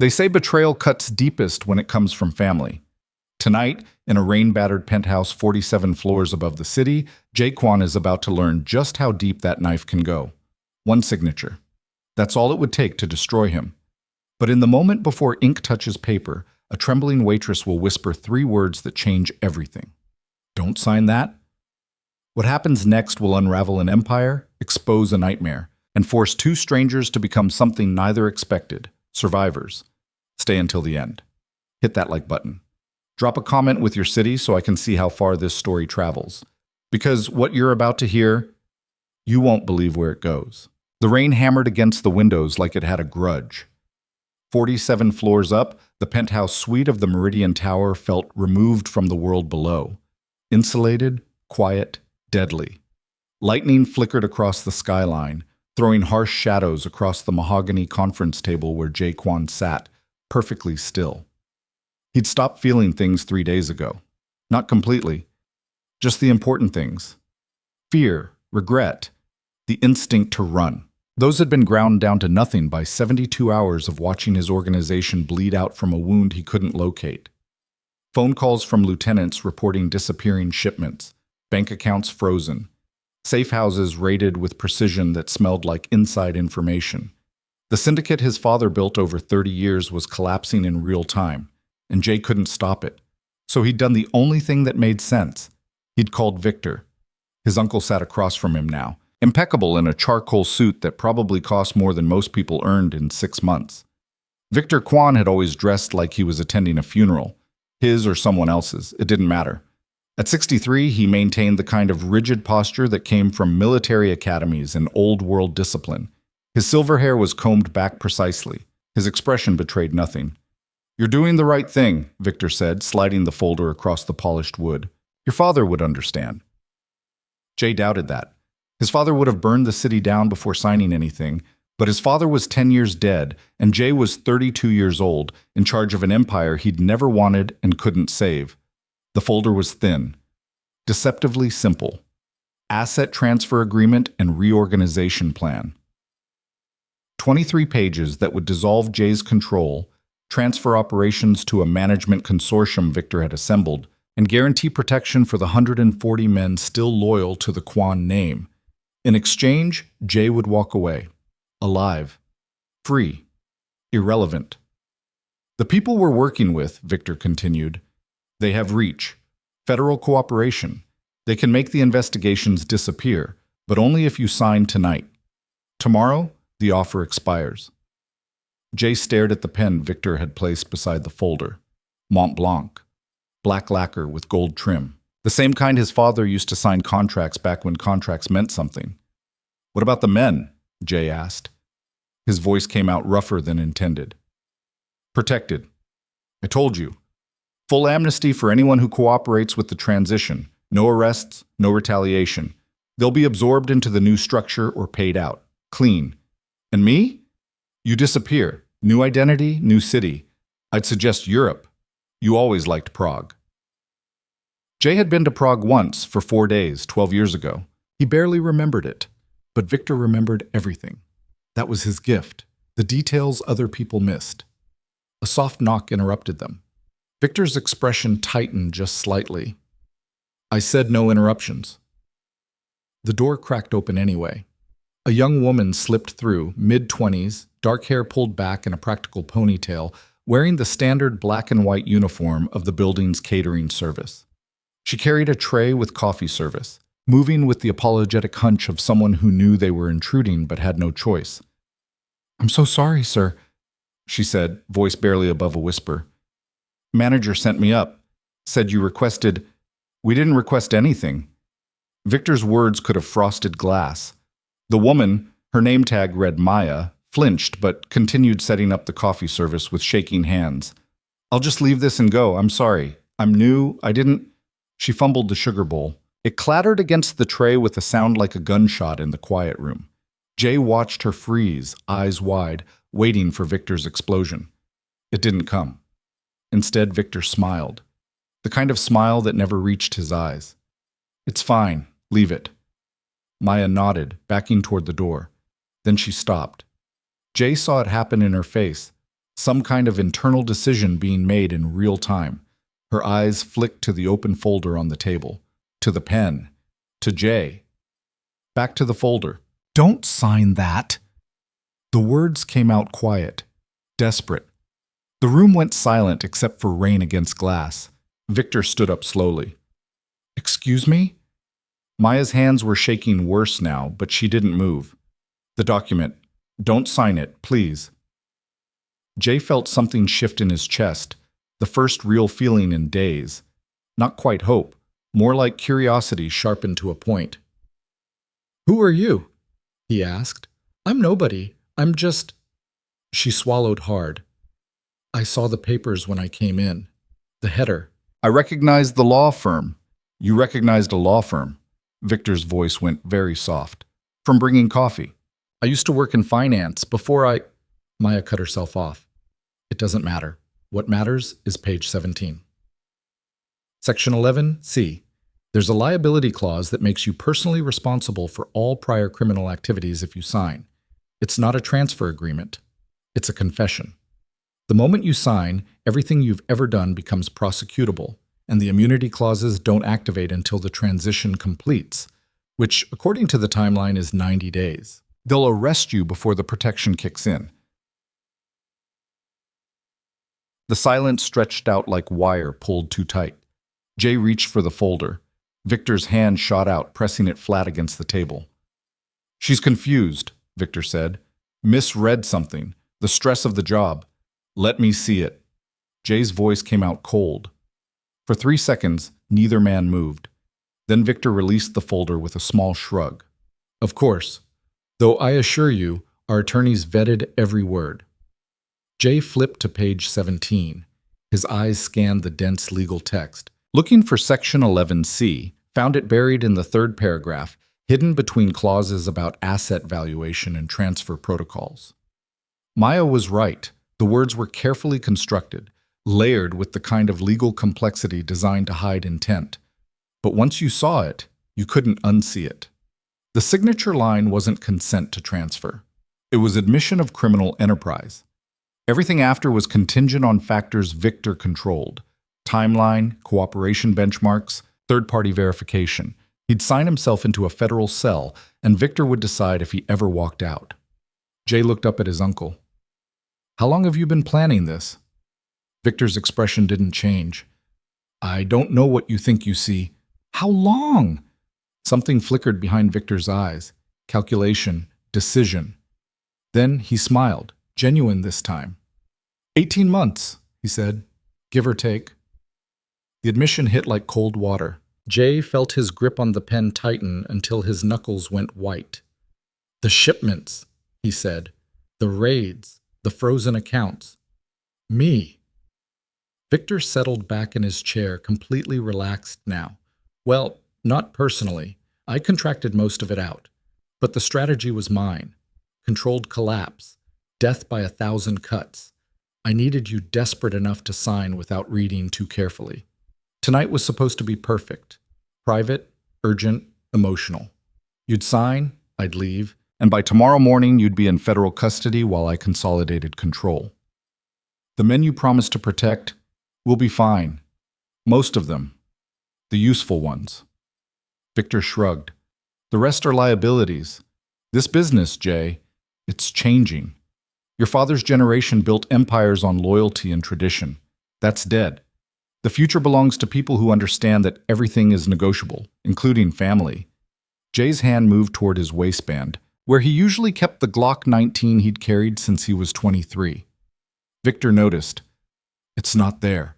They say betrayal cuts deepest when it comes from family. Tonight, in a rain-battered penthouse 47 floors above the city, Jaquan is about to learn just how deep that knife can go. One signature. That's all it would take to destroy him. But in the moment before ink touches paper, a trembling waitress will whisper 3 words that change everything. Don't sign that. What happens next will unravel an empire, expose a nightmare, and force 2 strangers to become something neither expected, survivors. Stay until the end. Hit that like button. Drop a comment with your city so I can see how far this story travels. Because what you're about to hear, you won't believe where it goes. The rain hammered against the windows like it had a grudge. 47 floors up, the penthouse suite of the Meridian Tower felt removed from the world below. Insulated, quiet, deadly. Lightning flickered across the skyline, throwing harsh shadows across the mahogany conference table where Jaquan sat, perfectly still. He'd stopped feeling things 3 days ago. Not completely. Just the important things. Fear, regret, the instinct to run. Those had been ground down to nothing by 72 hours of watching his organization bleed out from a wound he couldn't locate. Phone calls from lieutenants reporting disappearing shipments, bank accounts frozen, safe houses raided with precision that smelled like inside information. The syndicate his father built over 30 years was collapsing in real time, and Jay couldn't stop it. So he'd done the only thing that made sense. He'd called Victor. His uncle sat across from him now, impeccable in a charcoal suit that probably cost more than most people earned in 6 months. Victor Kwan had always dressed like he was attending a funeral. His or someone else's, it didn't matter. At 63, he maintained the kind of rigid posture that came from military academies and old-world discipline. His silver hair was combed back precisely. His expression betrayed nothing. "You're doing the right thing," Victor said, sliding the folder across the polished wood. "Your father would understand." Jay doubted that. His father would have burned the city down before signing anything, but his father was 10 years dead, and Jay was 32 years old, in charge of an empire he'd never wanted and couldn't save. The folder was thin, deceptively simple. Asset transfer agreement and reorganization plan. 23 pages that would dissolve Jay's control, transfer operations to a management consortium Victor had assembled, and guarantee protection for the 140 men still loyal to the Kwan name. In exchange, Jay would walk away. Alive. Free. Irrelevant. "The people we're working with," Victor continued, "they have reach. Federal cooperation. They can make the investigations disappear, but only if you sign tonight. Tomorrow, the offer expires." Jay stared at the pen Victor had placed beside the folder. Mont Blanc. Black lacquer with gold trim. The same kind his father used to sign contracts back when contracts meant something. "What about the men?" Jay asked. His voice came out rougher than intended. "Protected. I told you. Full amnesty for anyone who cooperates with the transition. No arrests, no retaliation. They'll be absorbed into the new structure or paid out. Clean. And me? You disappear. New identity, new city. I'd suggest Europe. You always liked Prague." Jay had been to Prague once, for 4 days, 12 years ago. He barely remembered it, but Victor remembered everything. That was his gift, the details other people missed. A soft knock interrupted them. Victor's expression tightened just slightly. "I said no interruptions." The door cracked open anyway. A young woman slipped through, mid-20s, dark hair pulled back in a practical ponytail, wearing the standard black and white uniform of the building's catering service. She carried a tray with coffee service, moving with the apologetic hunch of someone who knew they were intruding but had no choice. "I'm so sorry, sir," she said, voice barely above a whisper. "Manager sent me up. Said you requested—" "We didn't request anything." Victor's words could have frosted glass. The woman, her name tag read Maya, flinched but continued setting up the coffee service with shaking hands. "I'll just leave this and go. I'm sorry. I'm new. I didn't—" She fumbled the sugar bowl. It clattered against the tray with a sound like a gunshot in the quiet room. Jay watched her freeze, eyes wide, waiting for Victor's explosion. It didn't come. Instead, Victor smiled. The kind of smile that never reached his eyes. "It's fine. Leave it." Maya nodded, backing toward the door. Then she stopped. Jay saw it happen in her face. Some kind of internal decision being made in real time. Her eyes flicked to the open folder on the table, to the pen, to Jay. Back to the folder. "Don't sign that." The words came out quiet, desperate. The room went silent except for rain against glass. Victor stood up slowly. "Excuse me?" Maya's hands were shaking worse now, but she didn't move. "The document. Don't sign it, please." Jay felt something shift in his chest, the first real feeling in days. Not quite hope, more like curiosity sharpened to a point. "Who are you?" he asked. "I'm nobody. I'm just—" She swallowed hard. "I saw the papers when I came in. The header." "I recognized the law firm." "You recognized a law firm." Victor's voice went very soft. "From bringing coffee. I used to work in finance before I—" Maya cut herself off. "It doesn't matter. What matters is page 17. Section 11C. There's a liability clause that makes you personally responsible for all prior criminal activities if you sign. It's not a transfer agreement. It's a confession. The moment you sign, everything you've ever done becomes prosecutable, and the immunity clauses don't activate until the transition completes, which, according to the timeline, is 90 days. They'll arrest you before the protection kicks in. The silence stretched out like wire pulled too tight. Jay reached for the folder. Victor's hand shot out, pressing it flat against the table. "She's confused," Victor said. "Misread something. The stress of the job. Let me see it." Jay's voice came out cold. For 3 seconds, neither man moved. Then Victor released the folder with a small shrug. "Of course. Though I assure you, our attorneys vetted every word." Jay flipped to page 17. His eyes scanned the dense legal text. Looking for Section 11C, found it buried in the third paragraph, hidden between clauses about asset valuation and transfer protocols. Maya was right. The words were carefully constructed, layered with the kind of legal complexity designed to hide intent. But once you saw it, you couldn't unsee it. The signature line wasn't consent to transfer. It was admission of criminal enterprise. Everything after was contingent on factors Victor controlled: timeline, cooperation benchmarks, third-party verification. He'd sign himself into a federal cell, and Victor would decide if he ever walked out. Jay looked up at his uncle. "How long have you been planning this?" Victor's expression didn't change. "I don't know what you think you see." "How long?" Something flickered behind Victor's eyes. Calculation, decision. Then he smiled, genuine this time. 18 months, he said, give or take. The admission hit like cold water. Jay felt his grip on the pen tighten until his knuckles went white. "The shipments," he said. "The raids, the frozen accounts. Me." Victor settled back in his chair, completely relaxed now. "Well, not personally. I contracted most of it out. But the strategy was mine. Controlled collapse. Death by 1,000 cuts. I needed you desperate enough to sign without reading too carefully. Tonight was supposed to be perfect. Private, urgent, emotional. You'd sign, I'd leave, and by tomorrow morning you'd be in federal custody while I consolidated control. The men you promised to protect will be fine. Most of them. The useful ones." Victor shrugged. "The rest are liabilities. This business, Jay, it's changing. Your father's generation built empires on loyalty and tradition. That's dead. The future belongs to people who understand that everything is negotiable, including family." Jay's hand moved toward his waistband, where he usually kept the Glock 19 he'd carried since he was 23. Victor noticed. "It's not there.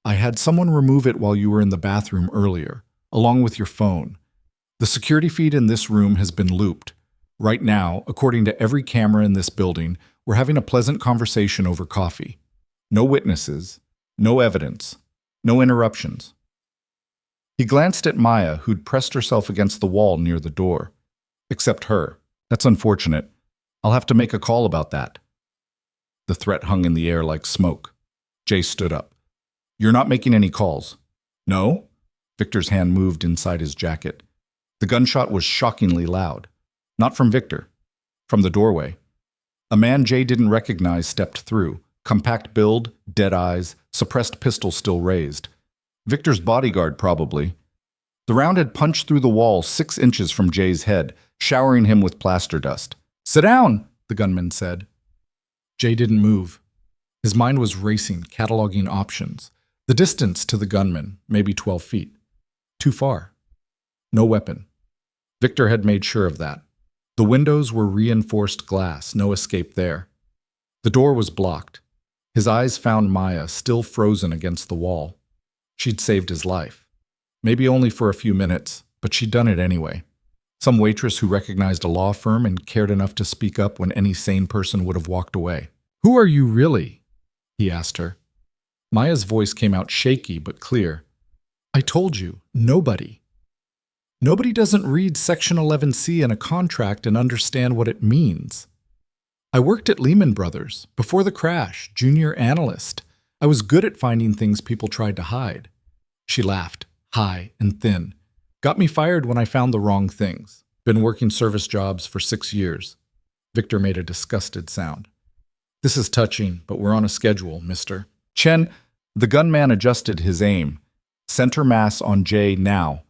I had someone remove it while you were in the bathroom earlier, along with your phone. The security feed in this room has been looped. Right now, according to every camera in this building, we're having a pleasant conversation over coffee. No witnesses, no evidence, no interruptions." He glanced at Maya, who'd pressed herself against the wall near the door. "Except her. That's unfortunate. I'll have to make a call about that." The threat hung in the air like smoke. Jay stood up. "You're not making any calls." "No?" Victor's hand moved inside his jacket. The gunshot was shockingly loud. Not from Victor. From the doorway. A man Jay didn't recognize stepped through, Compact build, dead eyes, suppressed pistol still raised. Victor's bodyguard, probably. The round had punched through the wall 6 inches from Jay's head, showering him with plaster dust. "Sit down," the gunman said. Jay didn't move. His mind was racing, cataloging options. The distance to the gunman, maybe 12 feet. Too far. No weapon. Victor had made sure of that. The windows were reinforced glass, no escape there. The door was blocked. His eyes found Maya, still frozen against the wall. She'd saved his life. Maybe only for a few minutes, but she'd done it anyway. Some waitress who recognized a law firm and cared enough to speak up when any sane person would have walked away. "Who are you really?" he asked her. Maya's voice came out shaky but clear. "I told you, nobody. Nobody doesn't read Section 11C in a contract and understand what it means. I worked at Lehman Brothers, before the crash, junior analyst. I was good at finding things people tried to hide." She laughed, high and thin. "Got me fired when I found the wrong things. Been working service jobs for 6 years. Victor made a disgusted sound. "This is touching, but we're on a schedule, mister." "Chen," the gunman adjusted his aim. "Center mass on Jay now."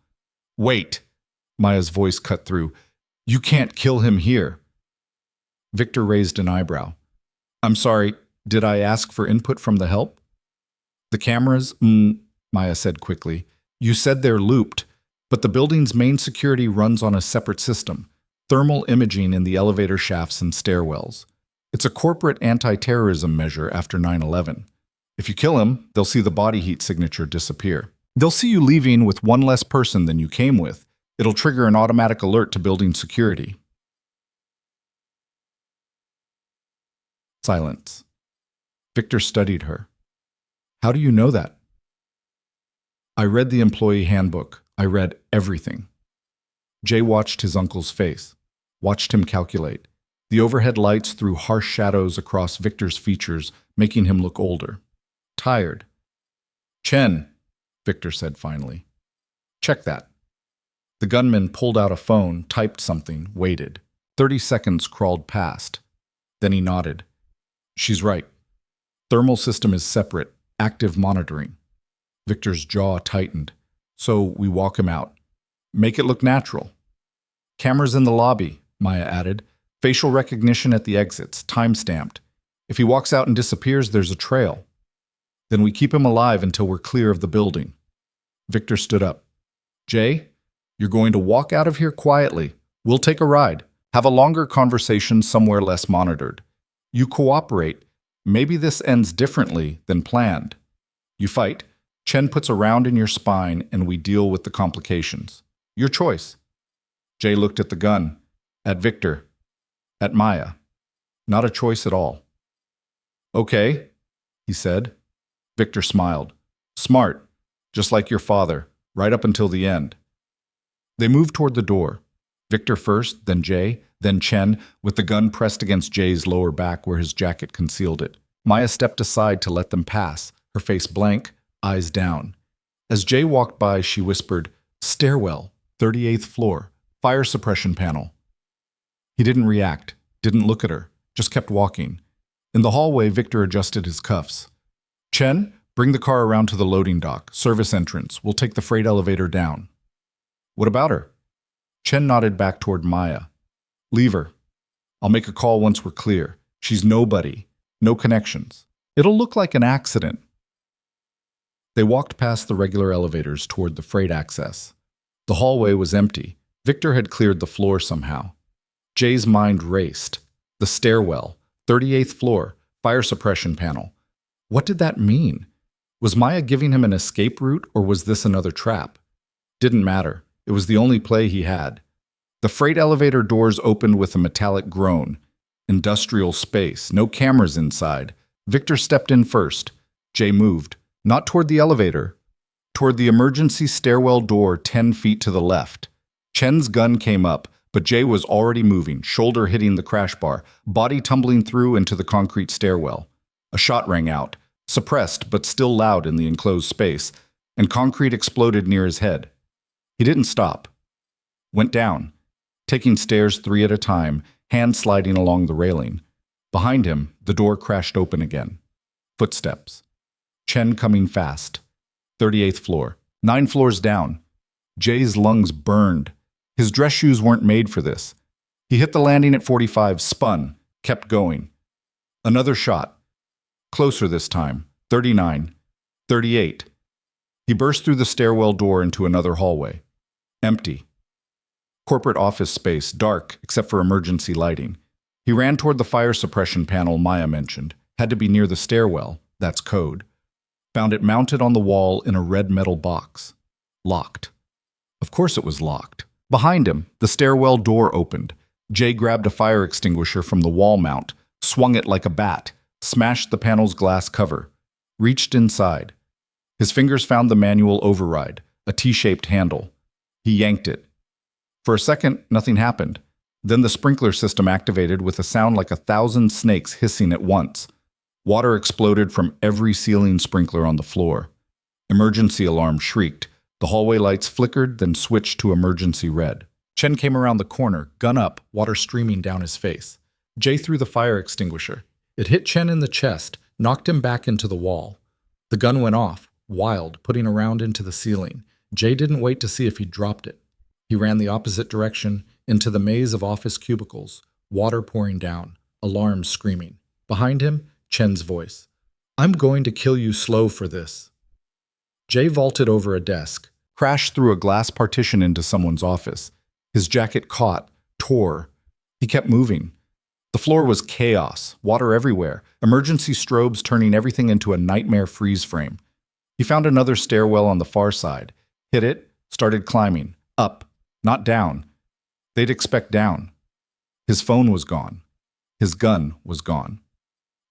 "Wait," Maya's voice cut through. "You can't kill him here." Victor raised an eyebrow. "I'm sorry, did I ask for input from the help?" "The cameras?" Maya said quickly. "You said they're looped, but the building's main security runs on a separate system. Thermal imaging in the elevator shafts and stairwells. It's a corporate anti-terrorism measure after 9/11. If you kill him, they'll see the body heat signature disappear. They'll see you leaving with one less person than you came with. It'll trigger an automatic alert to building security." Silence. Victor studied her. "How do you know that?" "I read the employee handbook. I read everything." Jay watched his uncle's face, watched him calculate. The overhead lights threw harsh shadows across Victor's features, making him look older. Tired. "Chen," Victor said finally. "Check that." The gunman pulled out a phone, typed something, waited. 30 seconds crawled past. Then he nodded. "She's right. Thermal system is separate, active monitoring." Victor's jaw tightened. "So we walk him out. Make it look natural." "Cameras in the lobby," Maya added. "Facial recognition at the exits, time-stamped. If he walks out and disappears, there's a trail. Then we keep him alive until we're clear of the building." Victor stood up. "Jay, you're going to walk out of here quietly. We'll take a ride. Have a longer conversation somewhere less monitored. You cooperate. Maybe this ends differently than planned. You fight. Chen puts a round in your spine and we deal with the complications. Your choice." Jay looked at the gun, at Victor, at Maya. Not a choice at all. "Okay," he said. Victor smiled. "Smart, just like your father, right up until the end." They moved toward the door. Victor first, then Jay, then Chen, with the gun pressed against Jay's lower back where his jacket concealed it. Maya stepped aside to let them pass, her face blank, eyes down. As Jay walked by, she whispered, "Stairwell, 38th floor, fire suppression panel." He didn't react, didn't look at her, just kept walking. In the hallway, Victor adjusted his cuffs. "Chen, bring the car around to the loading dock, service entrance. We'll take the freight elevator down." "What about her?" Chen nodded back toward Maya. "Leave her. I'll make a call once we're clear. She's nobody, no connections. It'll look like an accident." They walked past the regular elevators toward the freight access. The hallway was empty. Victor had cleared the floor somehow. Jay's mind raced. The stairwell, 38th floor, fire suppression panel. What did that mean? Was Maya giving him an escape route, or was this another trap? Didn't matter. It was the only play he had. The freight elevator doors opened with a metallic groan. Industrial space, no cameras inside. Victor stepped in first. Jay moved, not toward the elevator, toward the emergency stairwell door 10 feet to the left. Chen's gun came up, but Jay was already moving, shoulder hitting the crash bar, body tumbling through into the concrete stairwell. A shot rang out, suppressed but still loud in the enclosed space, and concrete exploded near his head. He didn't stop. Went down, taking stairs 3 at a time, hand sliding along the railing. Behind him, the door crashed open again. Footsteps. Chen coming fast. 38th floor. 9 floors down. Jay's lungs burned. His dress shoes weren't made for this. He hit the landing at 45, spun, kept going. Another shot. Closer this time. 39. 38. He burst through the stairwell door into another hallway. Empty. Corporate office space, dark except for emergency lighting. He ran toward the fire suppression panel Maya mentioned. Had to be near the stairwell. That's code. Found it mounted on the wall in a red metal box. Locked. Of course it was locked. Behind him, the stairwell door opened. Jay grabbed a fire extinguisher from the wall mount, swung it like a bat, smashed the panel's glass cover, reached inside. His fingers found the manual override, a T-shaped handle. He yanked it. For a second, nothing happened. Then the sprinkler system activated with a sound like 1,000 snakes hissing at once. Water exploded from every ceiling sprinkler on the floor. Emergency alarm shrieked. The hallway lights flickered, then switched to emergency red. Chen came around the corner, gun up, water streaming down his face. Jay threw the fire extinguisher. It hit Chen in the chest, knocked him back into the wall. The gun went off, wild, putting a round into the ceiling. Jay didn't wait to see if he dropped it. He ran the opposite direction, into the maze of office cubicles, water pouring down, alarms screaming. Behind him, Chen's voice. "I'm going to kill you slow for this." Jay vaulted over a desk, crashed through a glass partition into someone's office. His jacket caught, tore. He kept moving. The floor was chaos, water everywhere, emergency strobes turning everything into a nightmare freeze frame. He found another stairwell on the far side, hit it, started climbing, up, not down. They'd expect down. His phone was gone. His gun was gone.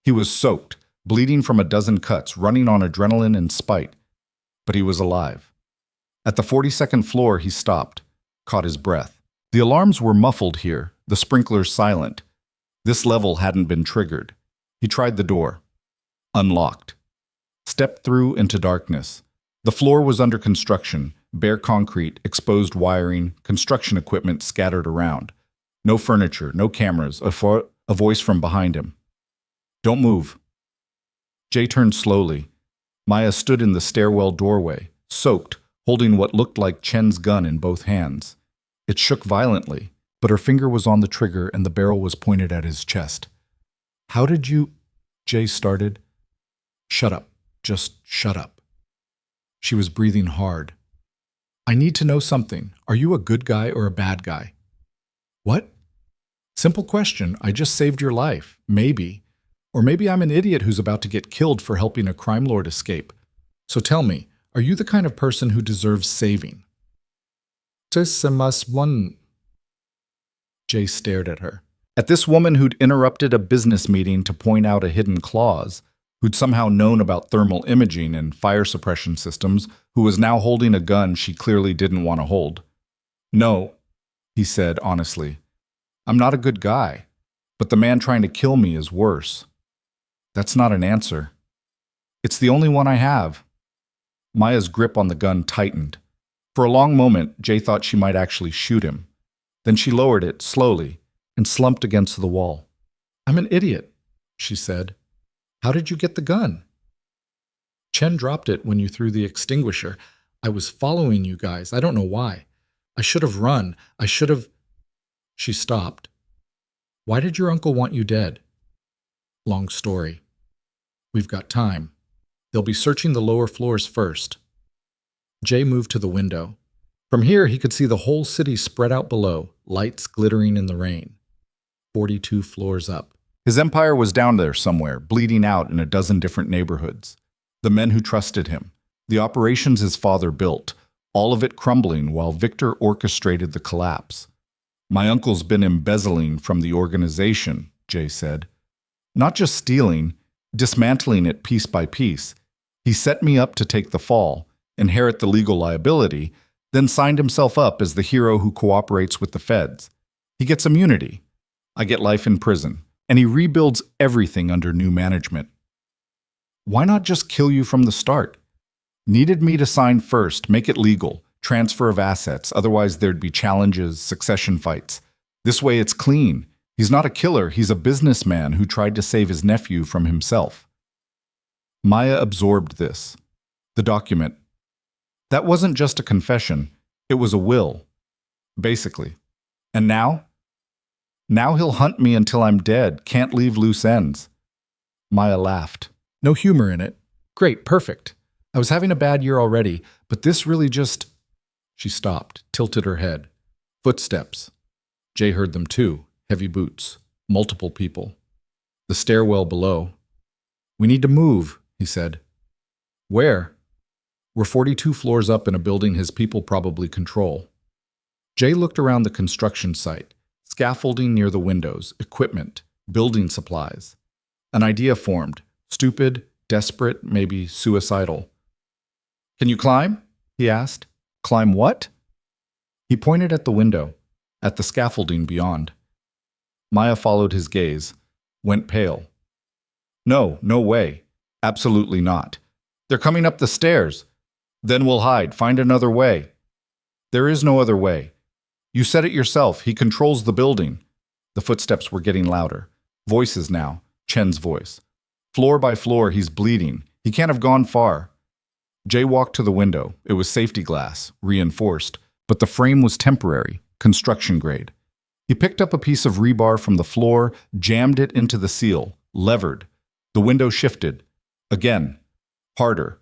He was soaked, bleeding from a dozen cuts, running on adrenaline and spite. But he was alive. At the 42nd floor, he stopped, caught his breath. The alarms were muffled here, the sprinklers silent. This level hadn't been triggered. He tried the door. Unlocked. Stepped through into darkness. The floor was under construction, bare concrete, exposed wiring, construction equipment scattered around. No furniture, no cameras, a voice from behind him. "Don't move." Jay turned slowly. Maya stood in the stairwell doorway, soaked, holding what looked like Chen's gun in both hands. It shook violently, but her finger was on the trigger and the barrel was pointed at his chest. "How did you—" Jay started. "Shut up. Just shut up." She was breathing hard. "I need to know something. Are you a good guy or a bad guy?" "What?" "Simple question. I just saved your life. Maybe. Or maybe I'm an idiot who's about to get killed for helping a crime lord escape. So tell me, are you the kind of person who deserves saving?" Jay stared at her. At this woman who'd interrupted a business meeting to point out a hidden clause, who'd somehow known about thermal imaging and fire suppression systems, who was now holding a gun she clearly didn't want to hold. "No," he said honestly. "I'm not a good guy, but the man trying to kill me is worse." "That's not an answer." "It's the only one I have." Maya's grip on the gun tightened. For a long moment, Jay thought she might actually shoot him. Then she lowered it slowly and slumped against the wall. "I'm an idiot," she said. "How did you get the gun?" "Chen dropped it when you threw the extinguisher. I was following you guys. I don't know why. I should have run. I should have—" She stopped. "Why did your uncle want you dead?" "Long story. We've got time. They'll be searching the lower floors first." Jay moved to the window. From here, he could see the whole city spread out below, lights glittering in the rain. 42 floors up. His empire was down there somewhere, bleeding out in a dozen different neighborhoods. The men who trusted him, the operations his father built, all of it crumbling while Victor orchestrated the collapse. "My uncle's been embezzling from the organization," Jay said. "Not just stealing, dismantling it piece by piece. He set me up to take the fall, inherit the legal liability, then signed himself up as the hero who cooperates with the feds. He gets immunity. I get life in prison, and he rebuilds everything under new management. Why not just kill you from the start? Needed me to sign first, make it legal, transfer of assets, otherwise there'd be challenges, succession fights. This way it's clean. He's not a killer, he's a businessman who tried to save his nephew from himself." Maya absorbed this. The document. That wasn't just a confession. It was a will, basically. And now? Now he'll hunt me until I'm dead, can't leave loose ends. Maya laughed. No humor in it. Great, perfect. I was having a bad year already, but this really just... She stopped, tilted her head. Footsteps. Jay heard them too. Heavy boots. Multiple people. The stairwell below. We need to move, he said. Where? We're 42 floors up in a building his people probably control. Jay looked around the construction site. Scaffolding near the windows, equipment, building supplies. An idea formed. Stupid, desperate, maybe suicidal. Can you climb? He asked. Climb what? He pointed at the window, at the scaffolding beyond. Maya followed his gaze, went pale. No, no way. Absolutely not. They're coming up the stairs. Then we'll hide, find another way. There is no other way. You said it yourself, he controls the building. The footsteps were getting louder. Voices now, Chen's voice. Floor by floor, he's bleeding. He can't have gone far. Jay walked to the window. It was safety glass, reinforced, but the frame was temporary, construction grade. He picked up a piece of rebar from the floor, jammed it into the seal, levered. The window shifted. Again. Harder.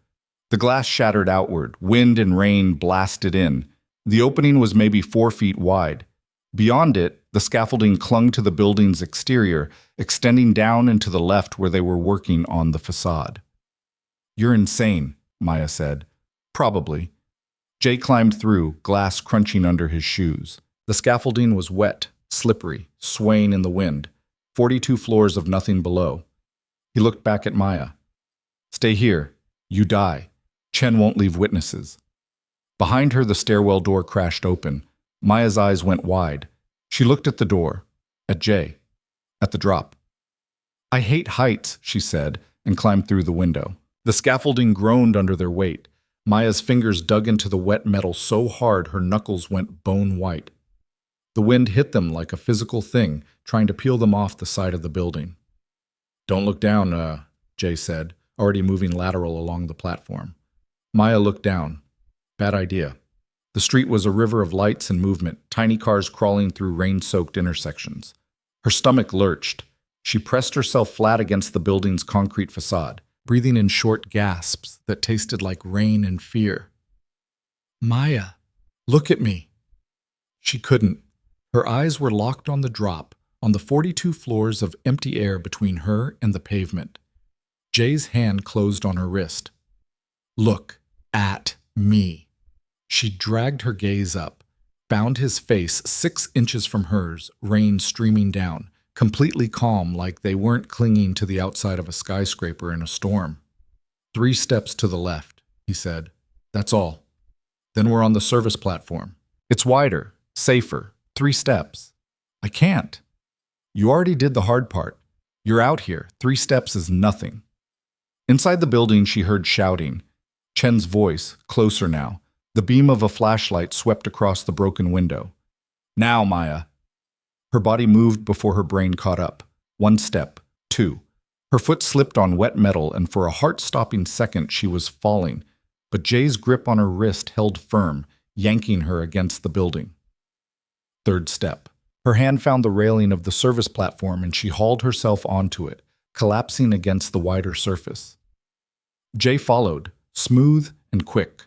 The glass shattered outward. Wind and rain blasted in. The opening was maybe 4 feet wide. Beyond it, the scaffolding clung to the building's exterior, extending down into the left where they were working on the facade. You're insane, Maya said. Probably. Jay climbed through, glass crunching under his shoes. The scaffolding was wet, slippery, swaying in the wind. 42 floors of nothing below. He looked back at Maya. Stay here. You die. Chen won't leave witnesses. Behind her, the stairwell door crashed open. Maya's eyes went wide. She looked at the door, at Jay, at the drop. I hate heights, she said, and climbed through the window. The scaffolding groaned under their weight. Maya's fingers dug into the wet metal so hard her knuckles went bone white. The wind hit them like a physical thing, trying to peel them off the side of the building. Don't look down, Jay said, already moving lateral along the platform. Maya looked down. Bad idea. The street was a river of lights and movement, tiny cars crawling through rain-soaked intersections. Her stomach lurched. She pressed herself flat against the building's concrete facade, breathing in short gasps that tasted like rain and fear. Maya, look at me. She couldn't. Her eyes were locked on the drop, on the 42 floors of empty air between her and the pavement. Jay's hand closed on her wrist. Look at me. She dragged her gaze up, found his face 6 inches from hers, rain streaming down, completely calm like they weren't clinging to the outside of a skyscraper in a storm. 3 steps to the left, he said. That's all. Then we're on the service platform. It's wider, safer. 3 steps. I can't. You already did the hard part. You're out here. 3 steps is nothing. Inside the building, she heard shouting. Chen's voice, closer now. The beam of a flashlight swept across the broken window. Now, Maya. Her body moved before her brain caught up. 1 step, 2. Her foot slipped on wet metal, and for a heart-stopping second she was falling, but Jay's grip on her wrist held firm, yanking her against the building. 3rd step. Her hand found the railing of the service platform and she hauled herself onto it, collapsing against the wider surface. Jay followed, smooth and quick.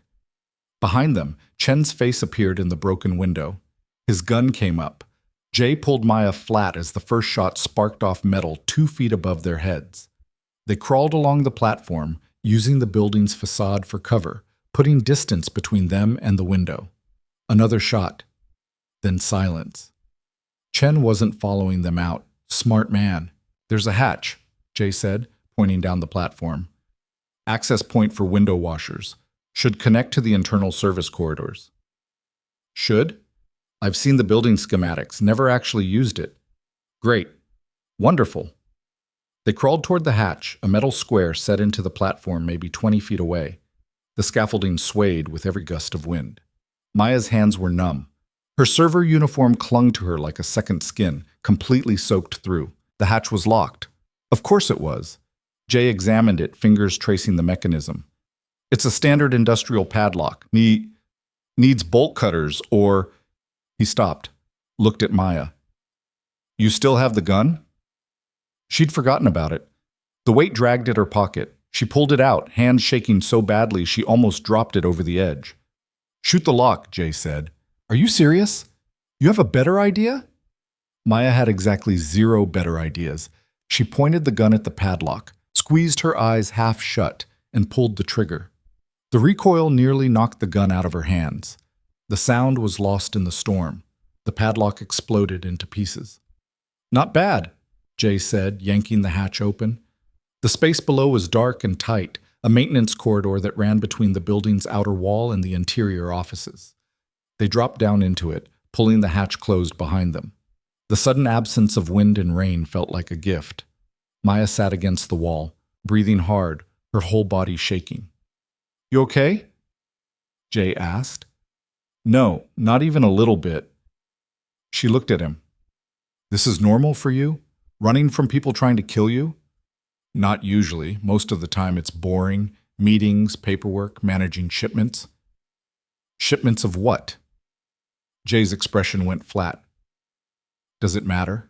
Behind them, Chen's face appeared in the broken window. His gun came up. Jay pulled Maya flat as the first shot sparked off metal 2 feet above their heads. They crawled along the platform, using the building's facade for cover, putting distance between them and the window. Another shot. Then silence. Chen wasn't following them out. Smart man. There's a hatch, Jay said, pointing down the platform. Access point for window washers. Should connect to the internal service corridors. Should? I've seen the building schematics, never actually used it. Great. Wonderful. They crawled toward the hatch, a metal square set into the platform maybe 20 feet away. The scaffolding swayed with every gust of wind. Maya's hands were numb. Her server uniform clung to her like a second skin, completely soaked through. The hatch was locked. Of course it was. Jay examined it, fingers tracing the mechanism. It's a standard industrial padlock. Needs bolt cutters or... He stopped, looked at Maya. You still have the gun? She'd forgotten about it. The weight dragged at her pocket. She pulled it out, hands shaking so badly she almost dropped it over the edge. Shoot the lock, Jay said. Are you serious? You have a better idea? Maya had exactly 0 better ideas. She pointed the gun at the padlock, squeezed her eyes half shut, and pulled the trigger. The recoil nearly knocked the gun out of her hands. The sound was lost in the storm. The padlock exploded into pieces. Not bad, Jay said, yanking the hatch open. The space below was dark and tight, a maintenance corridor that ran between the building's outer wall and the interior offices. They dropped down into it, pulling the hatch closed behind them. The sudden absence of wind and rain felt like a gift. Maya sat against the wall, breathing hard, her whole body shaking. You okay? Jay asked. No, not even a little bit. She looked at him. This is normal for you? Running from people trying to kill you? Not usually. Most of the time it's boring. Meetings, paperwork, managing shipments. Shipments of what? Jay's expression went flat. Does it matter?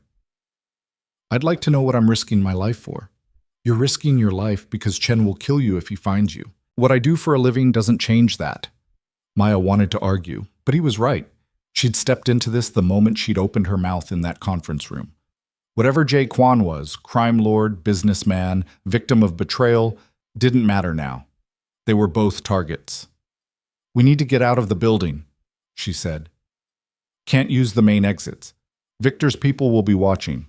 I'd like to know what I'm risking my life for. You're risking your life because Chen will kill you if he finds you. What I do for a living doesn't change that. Maya wanted to argue, but he was right. She'd stepped into this the moment she'd opened her mouth in that conference room. Whatever Jay Kwan was, crime lord, businessman, victim of betrayal, didn't matter now. They were both targets. We need to get out of the building, she said. Can't use the main exits. Victor's people will be watching.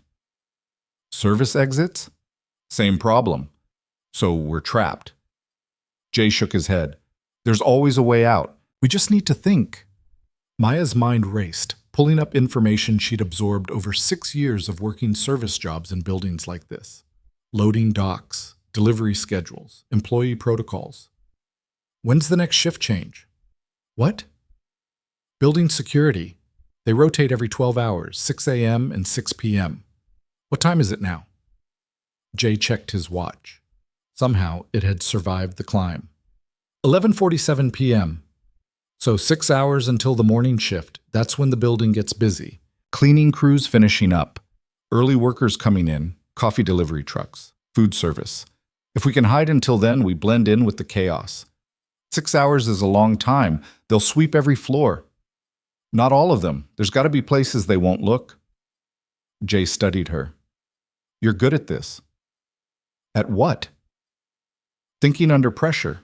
Service exits? Same problem. So we're trapped. Jay shook his head. There's always a way out. We just need to think. Maya's mind raced, pulling up information she'd absorbed over 6 years of working service jobs in buildings like this. Loading docks, delivery schedules, employee protocols. When's the next shift change? What? Building security. They rotate every 12 hours, 6 a.m. and 6 p.m. What time is it now? Jay checked his watch. Somehow it had survived the climb. 11:47 p.m. So 6 hours until the morning shift. That's when the building gets busy. Cleaning crews finishing up. Early workers coming in. Coffee delivery trucks. Food service. If we can hide until then, we blend in with the chaos. 6 hours is a long time. They'll sweep every floor. Not all of them. There's got to be places they won't look. Jay studied her. You're good at this. At what? Thinking under pressure.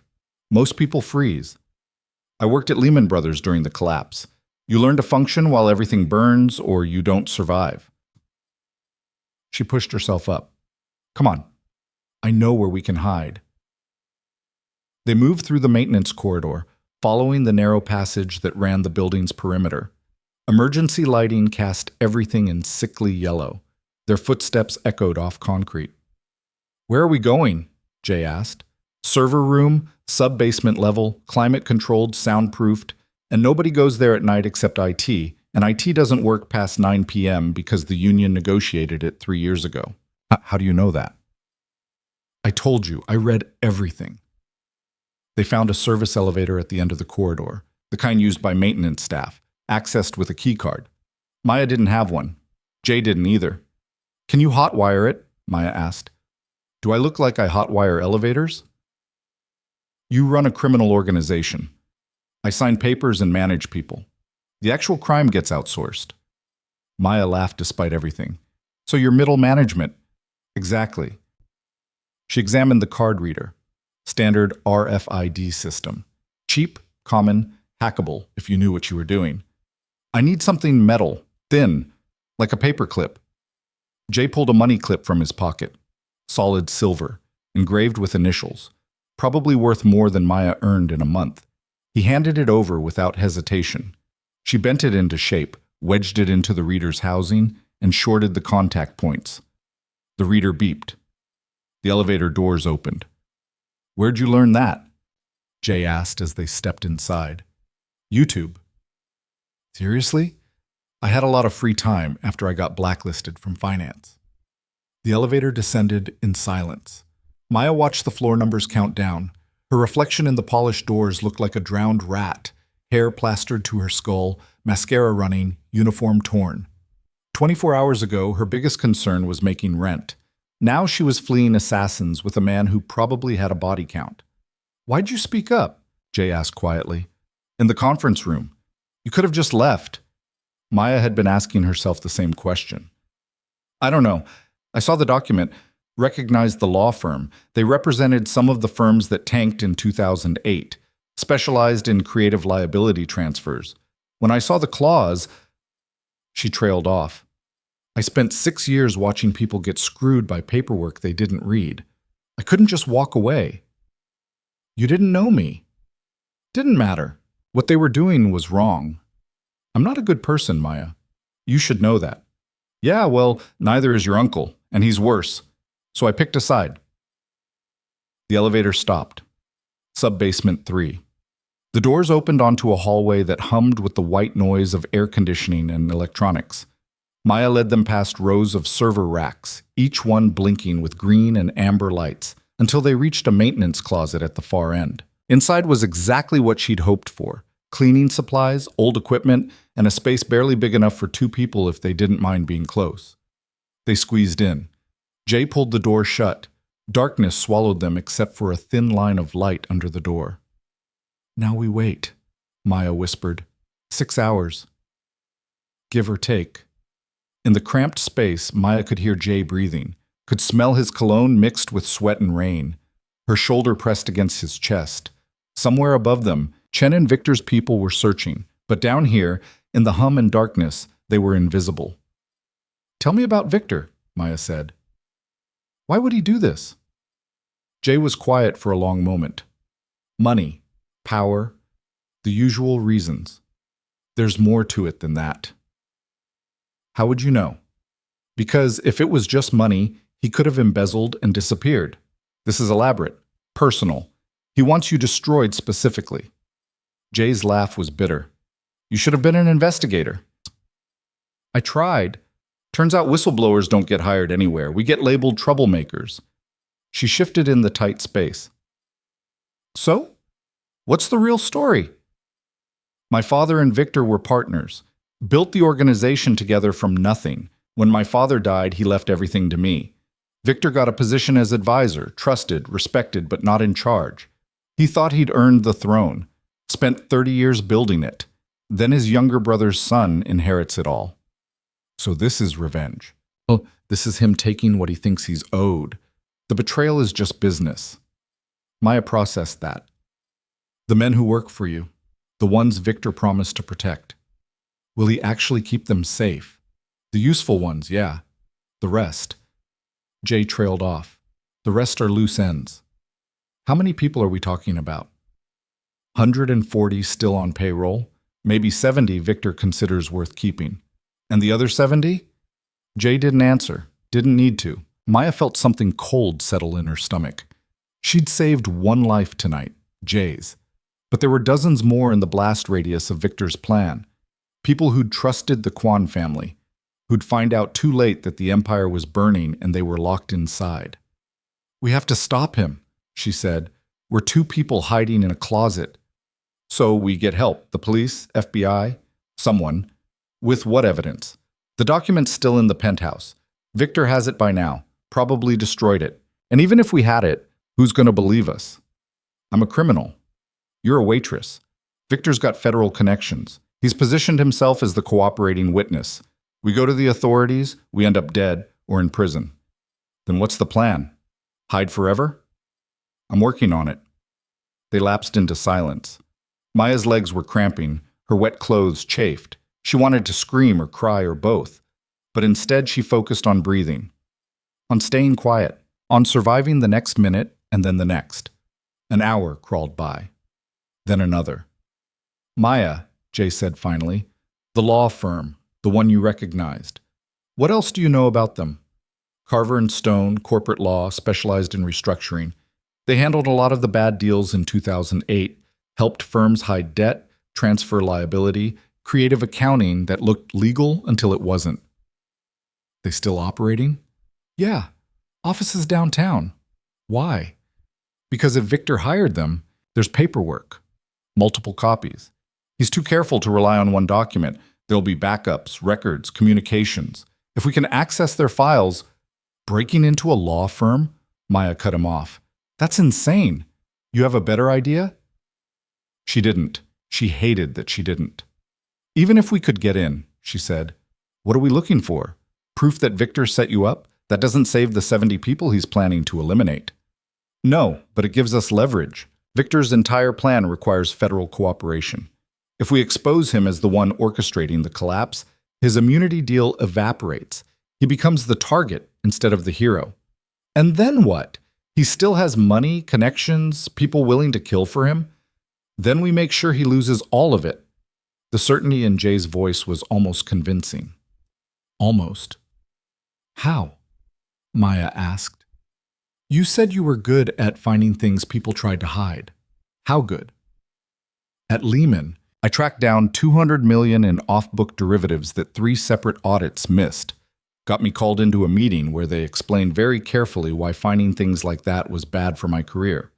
Most people freeze. I worked at Lehman Brothers during the collapse. You learn to function while everything burns or you don't survive. She pushed herself up. Come on. I know where we can hide. They moved through the maintenance corridor, following the narrow passage that ran the building's perimeter. Emergency lighting cast everything in sickly yellow. Their footsteps echoed off concrete. Where are we going? Jay asked. Server room, sub-basement level, climate-controlled, soundproofed, and nobody goes there at night except IT, and IT doesn't work past 9 p.m. because the union negotiated it 3 years ago. How do you know that? I told you, I read everything. They found a service elevator at the end of the corridor, the kind used by maintenance staff, accessed with a keycard. Maya didn't have one. Jay didn't either. Can you hotwire it? Maya asked. Do I look like I hotwire elevators? You run a criminal organization. I sign papers and manage people. The actual crime gets outsourced. Maya laughed despite everything. So you're middle management. Exactly. She examined the card reader. Standard RFID system. Cheap, common, hackable if you knew what you were doing. I need something metal, thin, like a paper clip. Jay pulled a money clip from his pocket. Solid silver, engraved with initials. Probably worth more than Maya earned in a month. He handed it over without hesitation. She bent it into shape, wedged it into the reader's housing, and shorted the contact points. The reader beeped. The elevator doors opened. Where'd you learn that? Jay asked as they stepped inside. YouTube. Seriously? I had a lot of free time after I got blacklisted from finance. The elevator descended in silence. Maya watched the floor numbers count down. Her reflection in the polished doors looked like a drowned rat, hair plastered to her skull, mascara running, uniform torn. 24 hours ago, her biggest concern was making rent. Now she was fleeing assassins with a man who probably had a body count. "Why'd you speak up?" Jay asked quietly. "In the conference room. You could have just left." Maya had been asking herself the same question. "I don't know. I saw the document, recognized the law firm. They represented some of the firms that tanked in 2008, specialized in creative liability transfers. When I saw the clause..." She trailed off. "I spent 6 years watching people get screwed by paperwork they didn't read. I couldn't just walk away." "You didn't know me." "Didn't matter. What they were doing was wrong. I'm not a good person, Maya. You should know that." "Yeah, well, neither is your uncle, and he's worse. So I picked a side." The elevator stopped. Sub-basement 3. The doors opened onto a hallway that hummed with the white noise of air conditioning and electronics. Maya led them past rows of server racks, each one blinking with green and amber lights, until they reached a maintenance closet at the far end. Inside was exactly what she'd hoped for: cleaning supplies, old equipment, and a space barely big enough for 2 people if they didn't mind being close. They squeezed in. Jay pulled the door shut. Darkness swallowed them except for a thin line of light under the door. "Now we wait," Maya whispered. 6 hours. Give or take. In the cramped space, Maya could hear Jay breathing, could smell his cologne mixed with sweat and rain. Her shoulder pressed against his chest. Somewhere above them, Chen and Victor's people were searching, but down here, in the hum and darkness, they were invisible. "Tell me about Victor," Maya said. "Why would he do this?" Jay was quiet for a long moment. "Money, power, the usual reasons. There's more to it than that." "How would you know?" "Because if it was just money, he could have embezzled and disappeared. This is elaborate, personal. He wants you destroyed specifically." Jay's laugh was bitter. "You should have been an investigator." "I tried. Turns out whistleblowers don't get hired anywhere. We get labeled troublemakers." She shifted in the tight space. "So? What's the real story?" "My father and Victor were partners. Built the organization together from nothing. When my father died, he left everything to me. Victor got a position as advisor, trusted, respected, but not in charge. He thought he'd earned the throne, spent 30 years building it. Then his younger brother's son inherits it all. So this is revenge. Oh, this is him taking what he thinks he's owed. The betrayal is just business." Maya processed that. "The men who work for you, the ones Victor promised to protect. Will he actually keep them safe? The useful ones, yeah. The rest..." Jay trailed off. "The rest are loose ends." "How many people are we talking about?" 140 still on payroll. Maybe 70 Victor considers worth keeping. "And the other 70? Jay didn't answer. Didn't need to. Maya felt something cold settle in her stomach. She'd saved one life tonight, Jay's. But there were dozens more in the blast radius of Victor's plan. People who'd trusted the Quan family, who'd find out too late that the empire was burning and they were locked inside. "We have to stop him," she said. "We're 2 people hiding in a closet." "So we get help, the police, FBI, someone. With what evidence?" "The document's still in the penthouse. Victor has it by now, probably destroyed it. And even if we had it, who's going to believe us?" "I'm a criminal. You're a waitress. Victor's got federal connections. He's positioned himself as the cooperating witness. We go to the authorities, we end up dead or in prison. Then what's the plan? Hide forever?" "I'm working on it." They lapsed into silence. Maya's legs were cramping, her wet clothes chafed. She wanted to scream or cry or both, but instead she focused on breathing, on staying quiet, on surviving the next minute and then the next. An hour crawled by, then another. "Maya," Jay said finally, "the law firm, the one you recognized. What else do you know about them?" "Carver and Stone, corporate law, specialized in restructuring. They handled a lot of the bad deals in 2008, helped firms hide debt, transfer liability, creative accounting that looked legal until it wasn't." "They still operating?" "Yeah. Offices downtown." Why? Because if Victor hired them, there's paperwork, multiple copies. He's too careful to rely on one document. There'll be backups, records, communications. If we can access their files, breaking into a law firm? Maya cut him off. That's insane. You have a better idea? She didn't. She hated that she didn't. Even if we could get in, she said, what are we looking for? Proof that Victor set you up? That doesn't save the 70 people he's planning to eliminate. No, but it gives us leverage. Victor's entire plan requires federal cooperation. If we expose him as the one orchestrating the collapse, his immunity deal evaporates. He becomes the target instead of the hero. And then what? He still has money, connections, people willing to kill for him? Then we make sure he loses all of it. The certainty in Jay's voice was almost convincing. Almost. How? Maya asked. You said you were good at finding things people tried to hide. How good? At Lehman, I tracked down $200 million in off-book derivatives that 3 separate audits missed. Got me called into a meeting where they explained very carefully why finding things like that was bad for my career.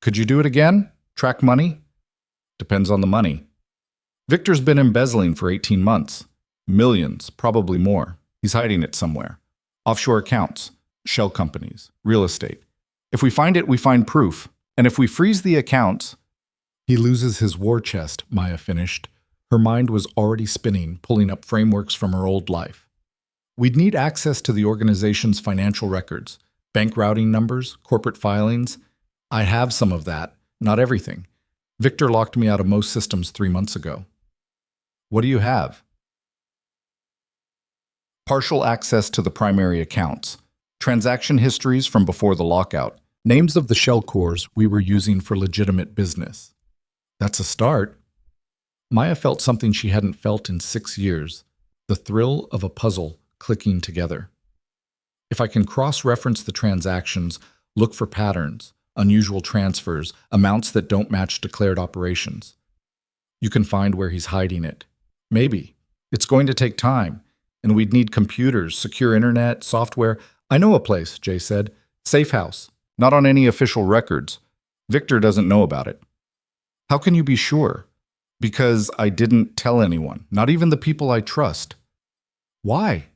Could you do it again? Track money? Depends on the money. Victor's been embezzling for 18 months. Millions, probably more. He's hiding it somewhere. Offshore accounts, shell companies, real estate. If we find it, we find proof. And if we freeze the accounts, he loses his war chest, Maya finished. Her mind was already spinning, pulling up frameworks from her old life. We'd need access to the organization's financial records, bank routing numbers, corporate filings. I have some of that, not everything. Victor locked me out of most systems 3 months ago. What do you have? Partial access to the primary accounts, transaction histories from before the lockout, names of the shell cores we were using for legitimate business. That's a start. Maya felt something she hadn't felt in 6 years, the thrill of a puzzle clicking together. If I can cross-reference the transactions, look for patterns, unusual transfers, amounts that don't match declared operations, you can find where he's hiding it. Maybe. It's going to take time, and we'd need computers, secure internet, software. I know a place, Jay said. Safe house. Not on any official records. Victor doesn't know about it. How can you be sure? Because I didn't tell anyone, not even the people I trust. Why?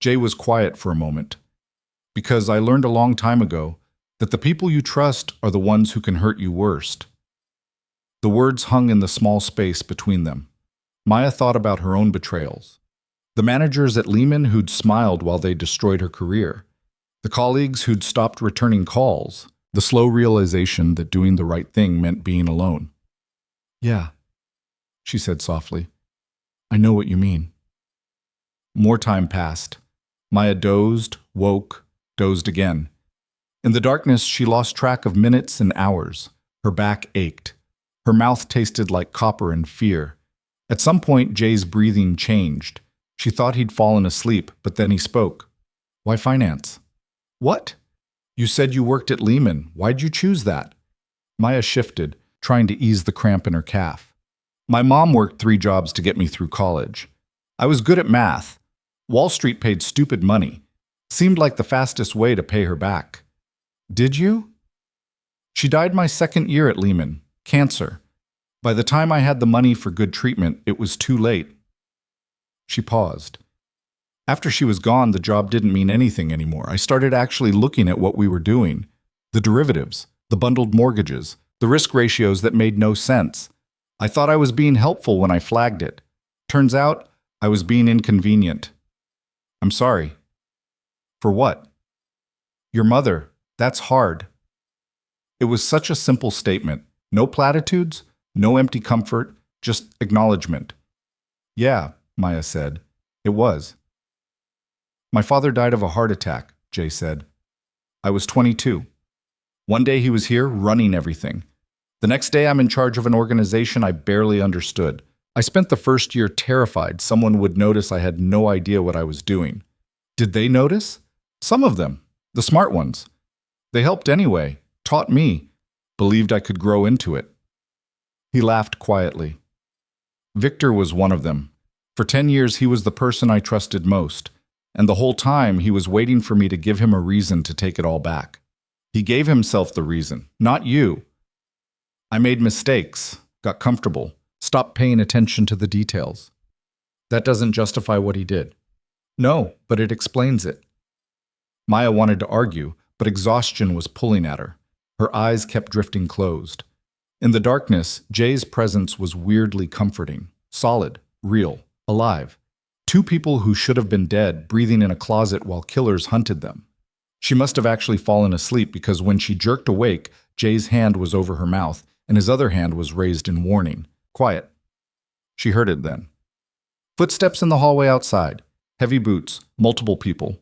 Jay was quiet for a moment. Because I learned a long time ago that the people you trust are the ones who can hurt you worst. The words hung in the small space between them. Maya thought about her own betrayals. The managers at Lehman who'd smiled while they destroyed her career. The colleagues who'd stopped returning calls. The slow realization that doing the right thing meant being alone. Yeah, she said softly. I know what you mean. More time passed. Maya dozed, woke, dozed again. In the darkness, she lost track of minutes and hours. Her back ached. Her mouth tasted like copper and fear. At some point, Jay's breathing changed. She thought he'd fallen asleep, but then he spoke. Why finance? What? You said you worked at Lehman. Why'd you choose that? Maya shifted, trying to ease the cramp in her calf. My mom worked 3 jobs to get me through college. I was good at math. Wall Street paid stupid money. Seemed like the fastest way to pay her back. Did you? She died my 2nd year at Lehman. Cancer. By the time I had the money for good treatment, it was too late. She paused. After she was gone, the job didn't mean anything anymore. I started actually looking at what we were doing. The derivatives, the bundled mortgages, the risk ratios that made no sense. I thought I was being helpful when I flagged it. Turns out, I was being inconvenient. I'm sorry. For what? Your mother. That's hard. It was such a simple statement. No platitudes, no empty comfort, just acknowledgement. Yeah, Maya said. It was. My father died of a heart attack, Jay said. I was 22. One day he was here running everything. The next day I'm in charge of an organization I barely understood. I spent the first year terrified someone would notice I had no idea what I was doing. Did they notice? Some of them, the smart ones. They helped anyway, taught me, believed I could grow into it. He laughed quietly. Victor was one of them. For 10 years he was the person I trusted most. And the whole time, he was waiting for me to give him a reason to take it all back. He gave himself the reason, not you. I made mistakes, got comfortable, stopped paying attention to the details. That doesn't justify what he did. No, but it explains it. Maya wanted to argue, but exhaustion was pulling at her. Her eyes kept drifting closed. In the darkness, Jay's presence was weirdly comforting, solid, real, alive. Two people who should have been dead breathing in a closet while killers hunted them. She must have actually fallen asleep because when she jerked awake, Jay's hand was over her mouth and his other hand was raised in warning. Quiet. She heard it then. Footsteps in the hallway outside. Heavy boots. Multiple people.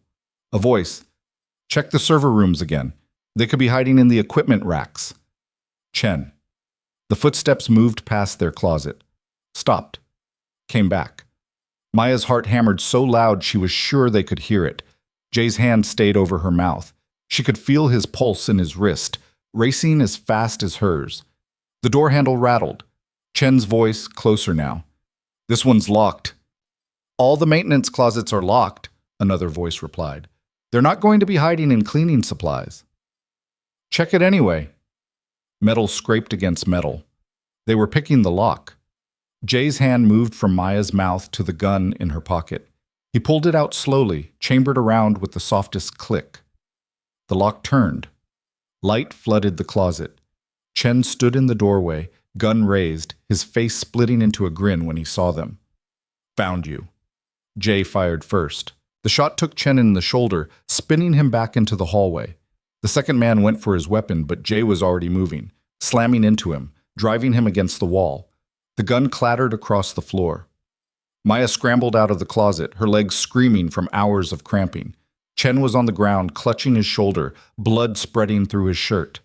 A voice. Check the server rooms again. They could be hiding in the equipment racks. Chen. The footsteps moved past their closet. Stopped. Came back. Maya's heart hammered so loud she was sure they could hear it. Jay's hand stayed over her mouth. She could feel his pulse in his wrist, racing as fast as hers. The door handle rattled. Chen's voice, closer now. This one's locked. All the maintenance closets are locked, another voice replied. They're not going to be hiding in cleaning supplies. Check it anyway. Metal scraped against metal. They were picking the lock. Jay's hand moved from Maya's mouth to the gun in her pocket. He pulled it out slowly, chambered around with the softest click. The lock turned. Light flooded the closet. Chen stood in the doorway, gun raised, his face splitting into a grin when he saw them. Found you. Jay fired first. The shot took Chen in the shoulder, spinning him back into the hallway. The second man went for his weapon, but Jay was already moving, slamming into him, driving him against the wall. The gun clattered across the floor. Maya scrambled out of the closet, her legs screaming from hours of cramping. Chen was on the ground, clutching his shoulder, blood spreading through his shirt.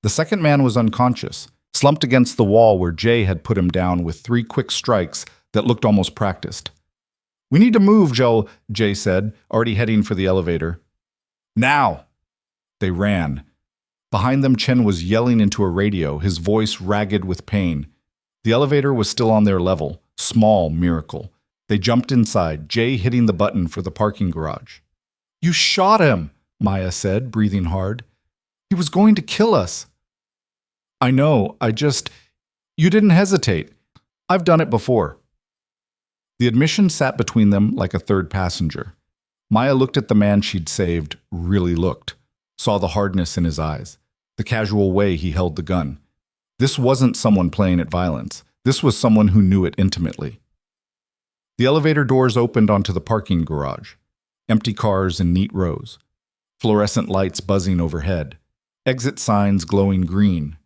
The second man was unconscious, slumped against the wall where Jay had put him down with 3 quick strikes that looked almost practiced. We need to move, Joe, Jay said, already heading for the elevator. Now! They ran. Behind them, Chen was yelling into a radio, his voice ragged with pain. The elevator was still on their level. Small miracle. They jumped inside, Jay hitting the button for the parking garage. You shot him, Maya said, breathing hard. He was going to kill us. I know, You didn't hesitate. I've done it before. The admission sat between them like a third passenger. Maya looked at the man she'd saved, really looked, saw the hardness in his eyes, the casual way he held the gun. This wasn't someone playing at violence. This was someone who knew it intimately. The elevator doors opened onto the parking garage. Empty cars in neat rows. Fluorescent lights buzzing overhead. Exit signs glowing green.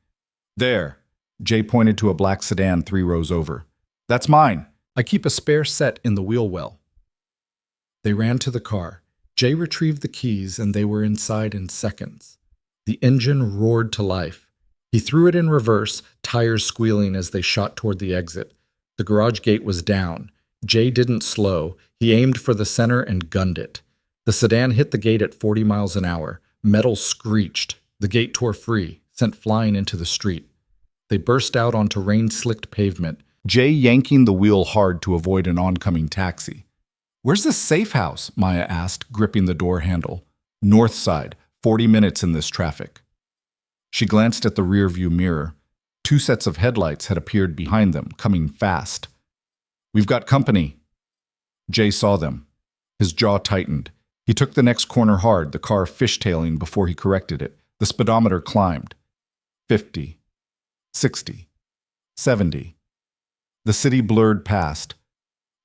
There, Jay pointed to a black sedan 3 rows over. That's mine. I keep a spare set in the wheel well. They ran to the car. Jay retrieved the keys and they were inside in seconds. The engine roared to life. He threw it in reverse, tires squealing as they shot toward the exit. The garage gate was down. Jay didn't slow. He aimed for the center and gunned it. The sedan hit the gate at 40 miles an hour. Metal screeched. The gate tore free, sent flying into the street. They burst out onto rain-slicked pavement, Jay yanking the wheel hard to avoid an oncoming taxi. Where's the safe house? Maya asked, gripping the door handle. North side, 40 minutes in this traffic. She glanced at the rearview mirror. 2 sets of headlights had appeared behind them, coming fast. We've got company. Jay saw them. His jaw tightened. He took the next corner hard, the car fishtailing before he corrected it. The speedometer climbed. 50. 60. 70. The city blurred past.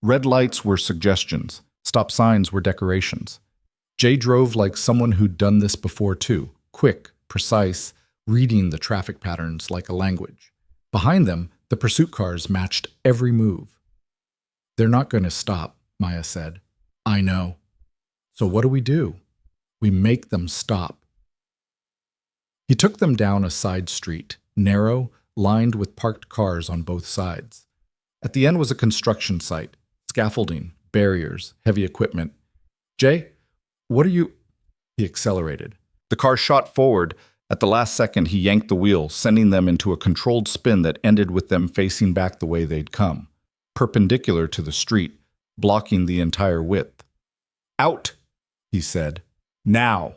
Red lights were suggestions. Stop signs were decorations. Jay drove like someone who'd done this before too. Quick, precise, reading the traffic patterns like a language. Behind them, the pursuit cars matched every move. They're not going to stop, Maya said. I know. So what do? We make them stop. He took them down a side street, narrow, lined with parked cars on both sides. At the end was a construction site, scaffolding, barriers, heavy equipment. Jay, what are you? He accelerated. The car shot forward. At the last second, he yanked the wheel, sending them into a controlled spin that ended with them facing back the way they'd come, perpendicular to the street, blocking the entire width. Out, he said. Now.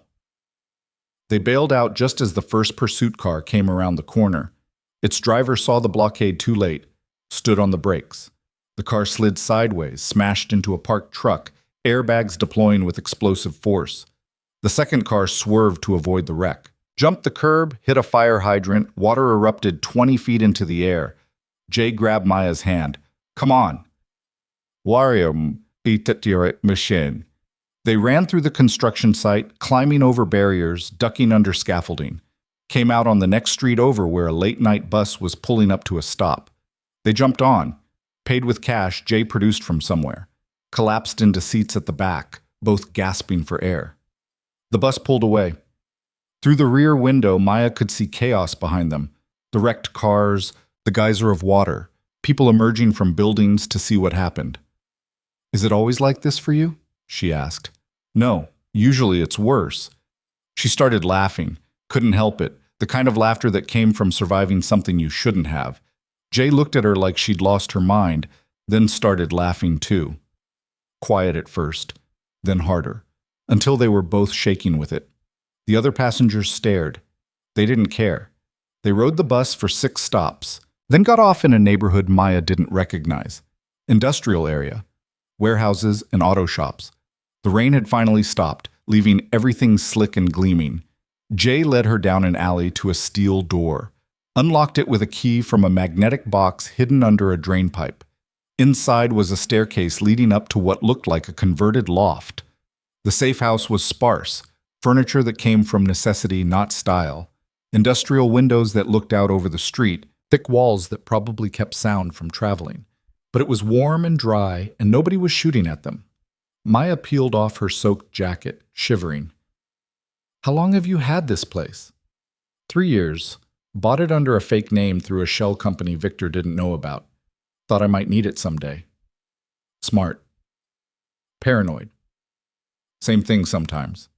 They bailed out just as the first pursuit car came around the corner. Its driver saw the blockade too late, stood on the brakes. The car slid sideways, smashed into a parked truck, airbags deploying with explosive force. The second car swerved to avoid the wreck. Jumped the curb, hit a fire hydrant, water erupted 20 feet into the air. Jay grabbed Maya's hand. Come on. Wario, machine. They ran through the construction site, climbing over barriers, ducking under scaffolding. Came out on the next street over where a late-night bus was pulling up to a stop. They jumped on. Paid with cash Jay produced from somewhere. Collapsed into seats at the back, both gasping for air. The bus pulled away. Through the rear window, Maya could see chaos behind them. The wrecked cars, the geyser of water, people emerging from buildings to see what happened. Is it always like this for you? She asked. No, usually it's worse. She started laughing. Couldn't help it. The kind of laughter that came from surviving something you shouldn't have. Jay looked at her like she'd lost her mind, then started laughing too. Quiet at first, then harder, until they were both shaking with it. The other passengers stared. They didn't care. They rode the bus for 6 stops, then got off in a neighborhood Maya didn't recognize. Industrial area, warehouses and auto shops. The rain had finally stopped, leaving everything slick and gleaming. Jay led her down an alley to a steel door, unlocked it with a key from a magnetic box hidden under a drain pipe. Inside was a staircase leading up to what looked like a converted loft. The safe house was sparse, furniture that came from necessity, not style. Industrial windows that looked out over the street, thick walls that probably kept sound from traveling. But it was warm and dry, and nobody was shooting at them. Maya peeled off her soaked jacket, shivering. How long have you had this place? 3 years. Bought it under a fake name through a shell company Victor didn't know about. Thought I might need it someday. Smart. Paranoid. Same thing sometimes.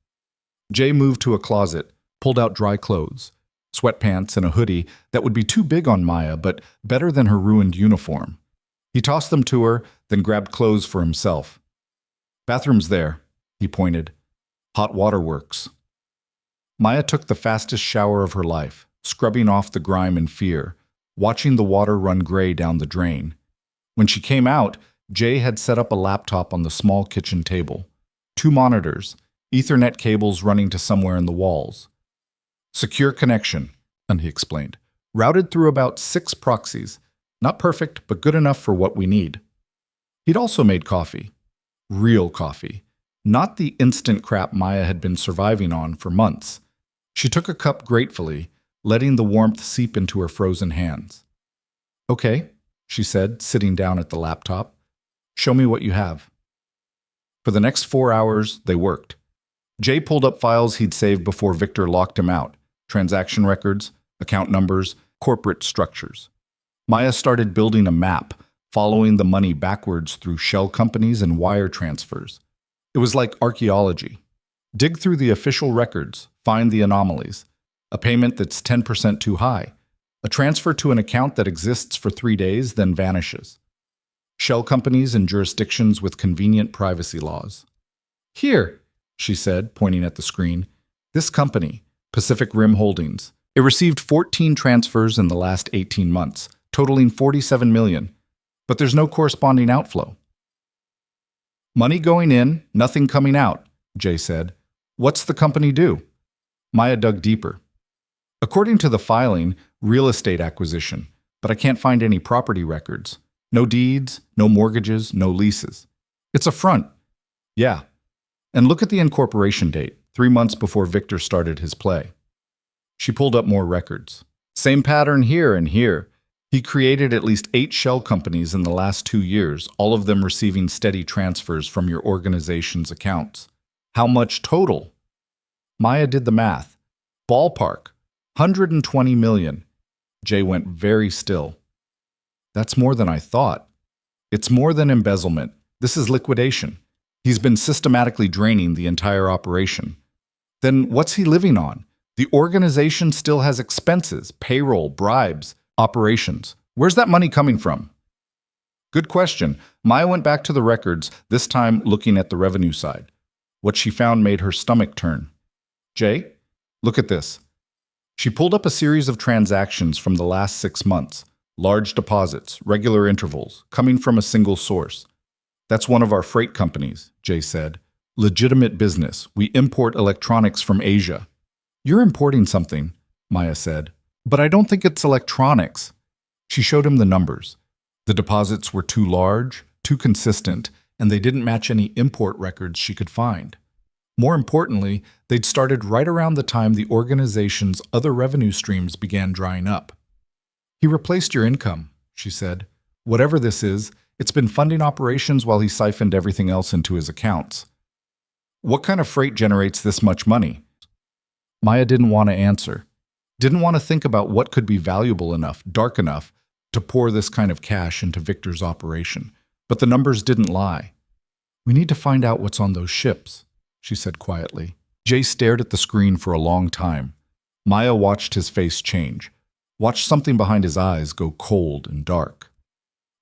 Jay moved to a closet, pulled out dry clothes, sweatpants and a hoodie that would be too big on Maya, but better than her ruined uniform. He tossed them to her, then grabbed clothes for himself. Bathroom's there, he pointed. Hot water works. Maya took the fastest shower of her life, scrubbing off the grime and fear, watching the water run gray down the drain. When she came out, Jay had set up a laptop on the small kitchen table. 2 monitors, Ethernet cables running to somewhere in the walls. Secure connection, and he explained. Routed through about 6 proxies. Not perfect, but good enough for what we need. He'd also made coffee. Real coffee. Not the instant crap Maya had been surviving on for months. She took a cup gratefully, letting the warmth seep into her frozen hands. Okay, she said, sitting down at the laptop. Show me what you have. For the next 4 hours, they worked. Jay pulled up files he'd saved before Victor locked him out. Transaction records, account numbers, corporate structures. Maya started building a map, following the money backwards through shell companies and wire transfers. It was like archaeology. Dig through the official records, find the anomalies. A payment that's 10% too high. A transfer to an account that exists for 3 days, then vanishes. Shell companies and jurisdictions with convenient privacy laws. Here, she said, pointing at the screen. This company, Pacific Rim Holdings. It received 14 transfers in the last 18 months, totaling $47 million. But there's no corresponding outflow. Money going in, nothing coming out, Jay said. What's the company do? Maya dug deeper. According to the filing, real estate acquisition, but I can't find any property records. No deeds, no mortgages, no leases. It's a front. Yeah. And look at the incorporation date, 3 months before Victor started his play. She pulled up more records. Same pattern here and here. He created at least 8 shell companies in the last 2 years, all of them receiving steady transfers from your organization's accounts. How much total? Maya did the math. Ballpark, $120 million. Jay went very still. That's more than I thought. It's more than embezzlement. This is liquidation. He's been systematically draining the entire operation. Then what's he living on? The organization still has expenses, payroll, bribes, operations. Where's that money coming from? Good question. Maya went back to the records, this time looking at the revenue side. What she found made her stomach turn. Jay, Look at this. She pulled up a series of transactions from the last 6 months, large deposits, regular intervals, coming from a single source. That's one of our freight companies, Jay said. Legitimate business. We import electronics from Asia. You're importing something, Maya said. But I don't think it's electronics. She showed him the numbers. The deposits were too large, too consistent, and they didn't match any import records she could find. More importantly, they'd started right around the time the organization's other revenue streams began drying up. He replaced your income, she said. Whatever this is, it's been funding operations while he siphoned everything else into his accounts. What kind of freight generates this much money? Maya didn't want to answer. Didn't want to think about what could be valuable enough, dark enough, to pour this kind of cash into Victor's operation. But the numbers didn't lie. We need to find out what's on those ships, she said quietly. Jay stared at the screen for a long time. Maya watched his face change, watched something behind his eyes go cold and dark.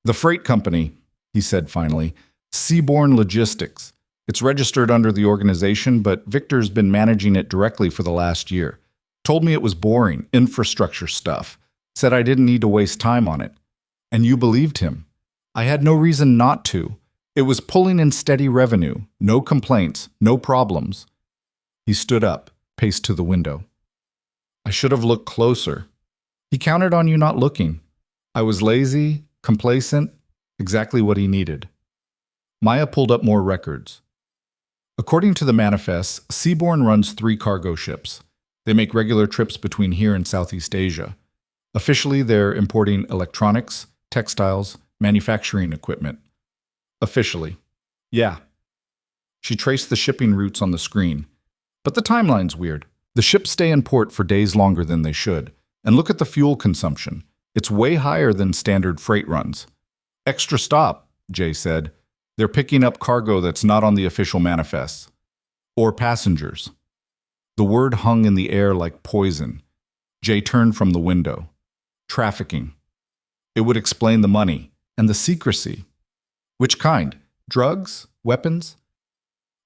The freight company, he said finally, Seaborne Logistics. It's registered under the organization, but Victor's been managing it directly for the last year. Told me it was boring, infrastructure stuff. Said I didn't need to waste time on it. And you believed him. I had no reason not to. It was pulling in steady revenue, no complaints, no problems. He stood up, paced to the window. I should have looked closer. He counted on you not looking. I was lazy, complacent, exactly what he needed. Maya pulled up more records. According to the manifests, Seaborne runs 3 cargo ships. They make regular trips between here and Southeast Asia. Officially, they're importing electronics, textiles, manufacturing equipment. Officially. Yeah. She traced the shipping routes on the screen. But the timeline's weird. The ships stay in port for days longer than they should. And look at the fuel consumption. It's way higher than standard freight runs. Extra stop, Jay said. They're picking up cargo that's not on the official manifests. Or passengers. The word hung in the air like poison. Jay turned from the window. Trafficking. It would explain the money and the secrecy. Which kind? Drugs? Weapons?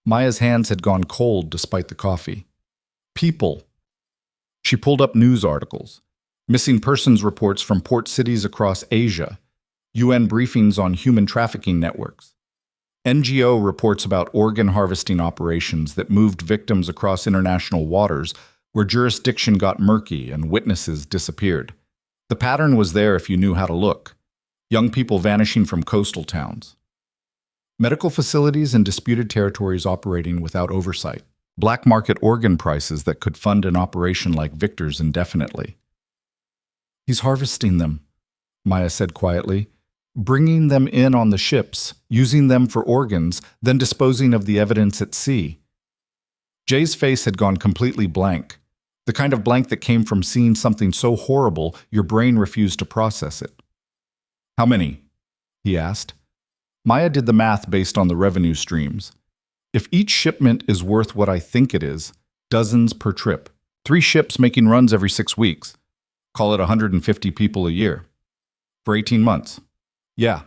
Maya's hands had gone cold despite the coffee. People. She pulled up news articles. Missing persons reports from port cities across Asia. UN briefings on human trafficking networks. NGO reports about organ harvesting operations that moved victims across international waters where jurisdiction got murky and witnesses disappeared. The pattern was there if you knew how to look. Young people vanishing from coastal towns. Medical facilities in disputed territories operating without oversight. Black market organ prices that could fund an operation like Victor's indefinitely. He's harvesting them, Maya said quietly. Bringing them in on the ships, using them for organs, then disposing of the evidence at sea. Jay's face had gone completely blank. The kind of blank that came from seeing something so horrible your brain refused to process it. How many? He asked. Maya did the math based on the revenue streams. If each shipment is worth what I think it is, dozens per trip. 3 ships making runs every 6 weeks. Call it 150 people a year. For 18 months. Yeah.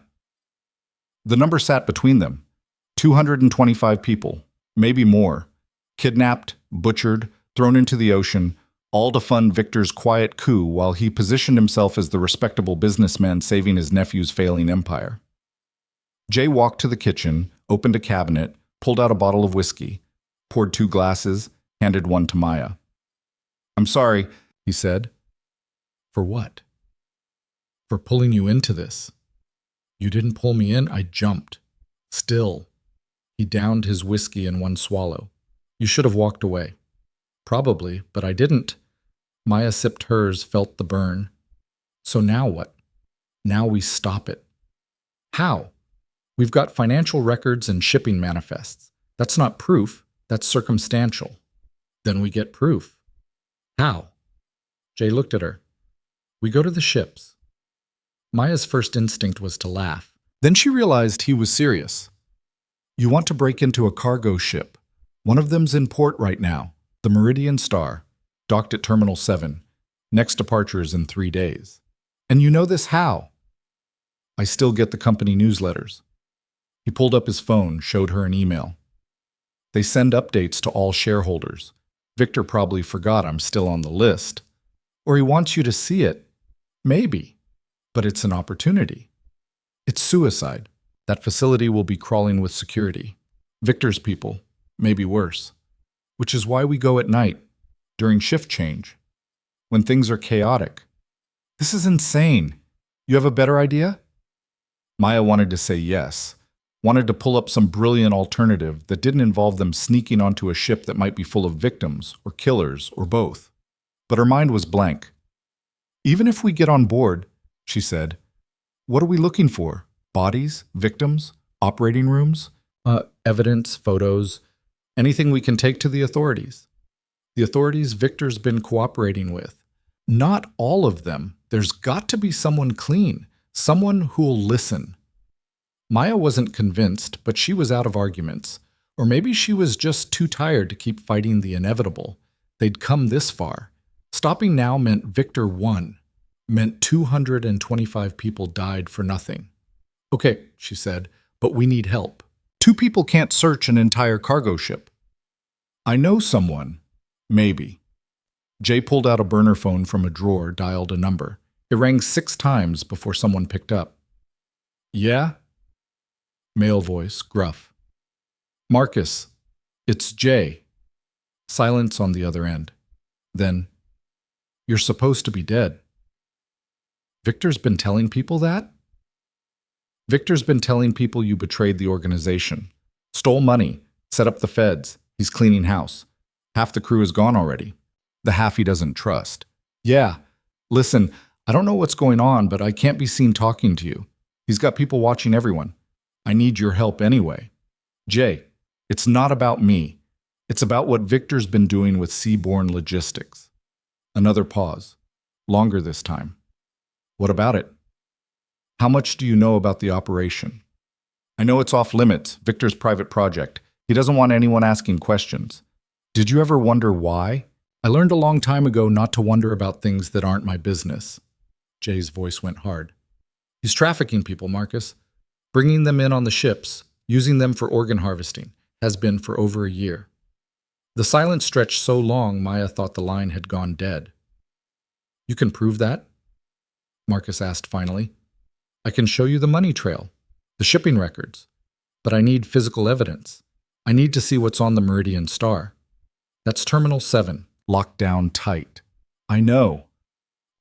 The number sat between them. 225 people, maybe more. Kidnapped, butchered, thrown into the ocean, all to fund Victor's quiet coup while he positioned himself as the respectable businessman saving his nephew's failing empire. Jay walked to the kitchen, opened a cabinet, pulled out a bottle of whiskey, poured 2 glasses, handed one to Maya. I'm sorry, he said. For what? For pulling you into this. You didn't pull me in, I jumped. Still. He downed his whiskey in one swallow. You should have walked away. Probably, but I didn't. Maya sipped hers, felt the burn. So now what? Now we stop it. How? We've got financial records and shipping manifests. That's not proof, that's circumstantial. Then we get proof. How? Jay looked at her. We go to the ships. Maya's first instinct was to laugh. Then she realized he was serious. You want to break into a cargo ship. One of them's in port right now, the Meridian Star, docked at Terminal 7. Next departure is in 3 days. And you know this how? I still get the company newsletters. He pulled up his phone, showed her an email. They send updates to all shareholders. Victor probably forgot I'm still on the list. Or he wants you to see it. Maybe. But it's an opportunity. It's suicide. That facility will be crawling with security. Victor's people, maybe worse. Which is why we go at night, during shift change, when things are chaotic. This is insane. You have a better idea? Maya wanted to say yes, wanted to pull up some brilliant alternative that didn't involve them sneaking onto a ship that might be full of victims or killers or both. But her mind was blank. Even if we get on board, she said, what are we looking for? Bodies? Victims? Operating rooms? Evidence, photos, anything we can take to the authorities. The authorities Victor's been cooperating with. Not all of them. There's got to be someone clean, someone who'll listen. Maya wasn't convinced, but she was out of arguments. Or maybe she was just too tired to keep fighting the inevitable. They'd come this far. Stopping now meant Victor won. Meant 225 people died for nothing. Okay, she said, but we need help. 2 people can't search an entire cargo ship. I know someone. Maybe. Jay pulled out a burner phone from a drawer, dialed a number. It rang 6 times before someone picked up. Yeah? Male voice, gruff. Marcus, it's Jay. Silence on the other end. Then, you're supposed to be dead. Victor's been telling people that? Victor's been telling people you betrayed the organization, stole money, set up the feds. He's cleaning house. Half the crew is gone already. The half he doesn't trust. Yeah, listen, I don't know what's going on, but I can't be seen talking to you. He's got people watching everyone. I need your help anyway. Jay, it's not about me. It's about what Victor's been doing with Seaborne Logistics. Another pause. Longer this time. What about it? How much do you know about the operation? I know it's off limits, Victor's private project. He doesn't want anyone asking questions. Did you ever wonder why? I learned a long time ago not to wonder about things that aren't my business. Jay's voice went hard. He's trafficking people, Marcus. Bringing them in on the ships, using them for organ harvesting, has been for over a year. The silence stretched so long, Maya thought the line had gone dead. You can prove that? Marcus asked finally. I can show you the money trail, the shipping records, but I need physical evidence. I need to see what's on the Meridian Star. That's Terminal 7, locked down tight. I know.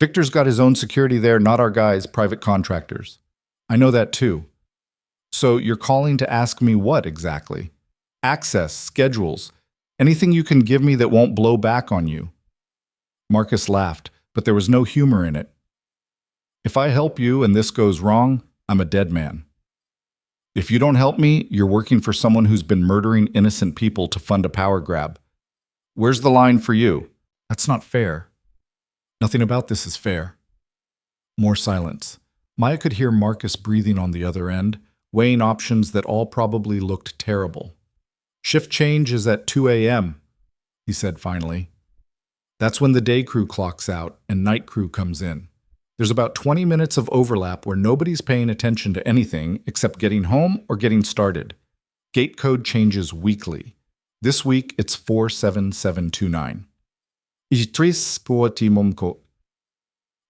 Victor's got his own security there, not our guys, private contractors. I know that too. So you're calling to ask me what exactly? Access, schedules, anything you can give me that won't blow back on you. Marcus laughed, but there was no humor in it. If I help you and this goes wrong, I'm a dead man. If you don't help me, you're working for someone who's been murdering innocent people to fund a power grab. Where's the line for you? That's not fair. Nothing about this is fair. More silence. Maya could hear Marcus breathing on the other end, weighing options that all probably looked terrible. Shift change is at 2 a.m., he said finally. That's when the day crew clocks out and night crew comes in. There's about 20 minutes of overlap where nobody's paying attention to anything except getting home or getting started. Gate code changes weekly. This week, it's 47729.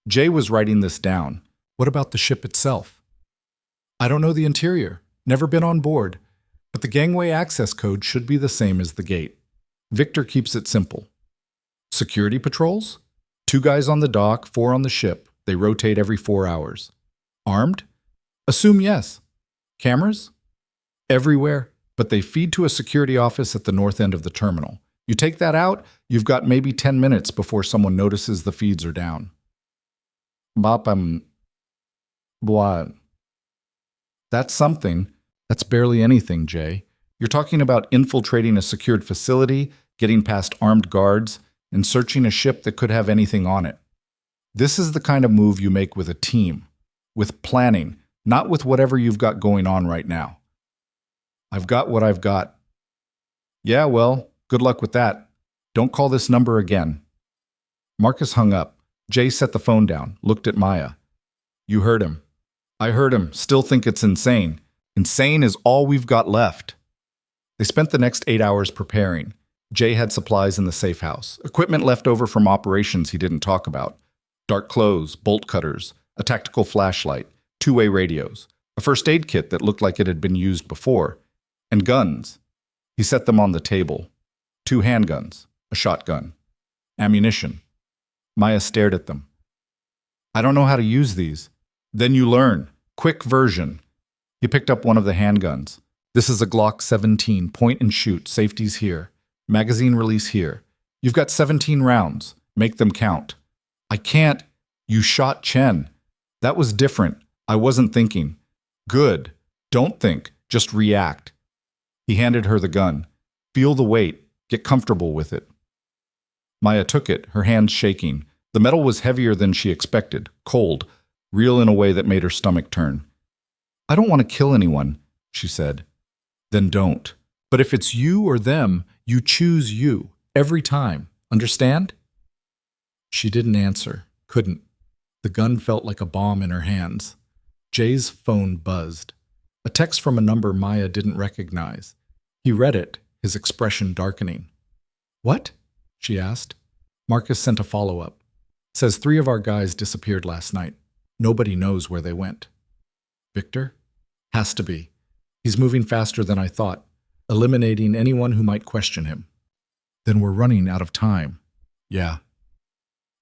Jay was writing this down. What about the ship itself? I don't know the interior. Never been on board. But the gangway access code should be the same as the gate. Victor keeps it simple. Security patrols? 2 guys on the dock, 4 on the ship. They rotate every 4 hours. Armed? Assume yes. Cameras? Everywhere, but they feed to a security office at the north end of the terminal. You take that out, you've got maybe 10 minutes before someone notices the feeds are down. That's something. That's barely anything, Jay. You're talking about infiltrating a secured facility, getting past armed guards, and searching a ship that could have anything on it. This is the kind of move you make with a team, with planning, not with whatever you've got going on right now. I've got what I've got. Yeah, well, good luck with that. Don't call this number again. Marcus hung up. Jay set the phone down, looked at Maya. You heard him. I heard him. Still think it's insane. Insane is all we've got left. They spent the next 8 hours preparing. Jay had supplies in the safe house, equipment left over from operations he didn't talk about. Dark clothes, bolt cutters, a tactical flashlight, two-way radios, a first aid kit that looked like it had been used before, and guns. He set them on the table. 2 handguns, a shotgun, ammunition. Maya stared at them. I don't know how to use these. Then you learn. Quick version. He picked up one of the handguns. This is a Glock 17, point and shoot, safeties here. Magazine release here. You've got 17 rounds. Make them count. I can't. You shot Chen. That was different. I wasn't thinking. Good. Don't think. Just react. He handed her the gun. Feel the weight. Get comfortable with it. Maya took it, her hands shaking. The metal was heavier than she expected, cold, real in a way that made her stomach turn. I don't want to kill anyone, she said. Then don't. But if it's you or them, you choose you, every time. Understand? She didn't answer, couldn't. The gun felt like a bomb in her hands. Jay's phone buzzed. A text from a number Maya didn't recognize. He read it, his expression darkening. What? She asked. Marcus sent a follow-up. Says 3 of our guys disappeared last night. Nobody knows where they went. Victor? Has to be. He's moving faster than I thought, eliminating anyone who might question him. Then we're running out of time. Yeah.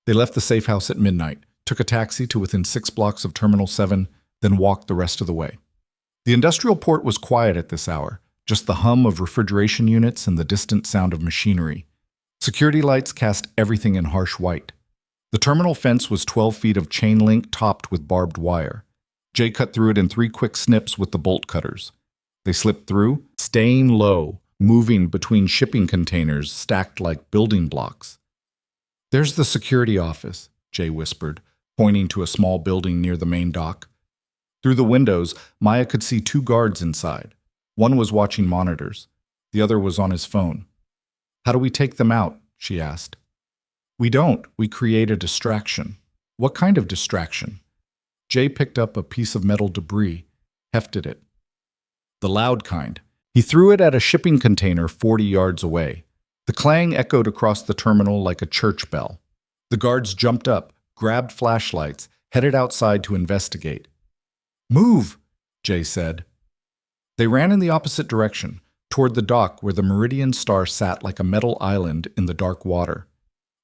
They left the safe house at midnight, took a taxi to within 6 blocks of Terminal 7, then walked the rest of the way. The industrial port was quiet at this hour, just the hum of refrigeration units and the distant sound of machinery. Security lights cast everything in harsh white. The terminal fence was 12 feet of chain link topped with barbed wire. Jay cut through it in 3 quick snips with the bolt cutters. They slipped through, staying low, moving between shipping containers stacked like building blocks. There's the security office, Jay whispered, pointing to a small building near the main dock. Through the windows, Maya could see 2 guards inside. One was watching monitors. The other was on his phone. How do we take them out? She asked. We don't. We create a distraction. What kind of distraction? Jay picked up a piece of metal debris, hefted it. The loud kind. He threw it at a shipping container 40 yards away. The clang echoed across the terminal like a church bell. The guards jumped up, grabbed flashlights, headed outside to investigate. Move, Jay said. They ran in the opposite direction, toward the dock where the Meridian Star sat like a metal island in the dark water.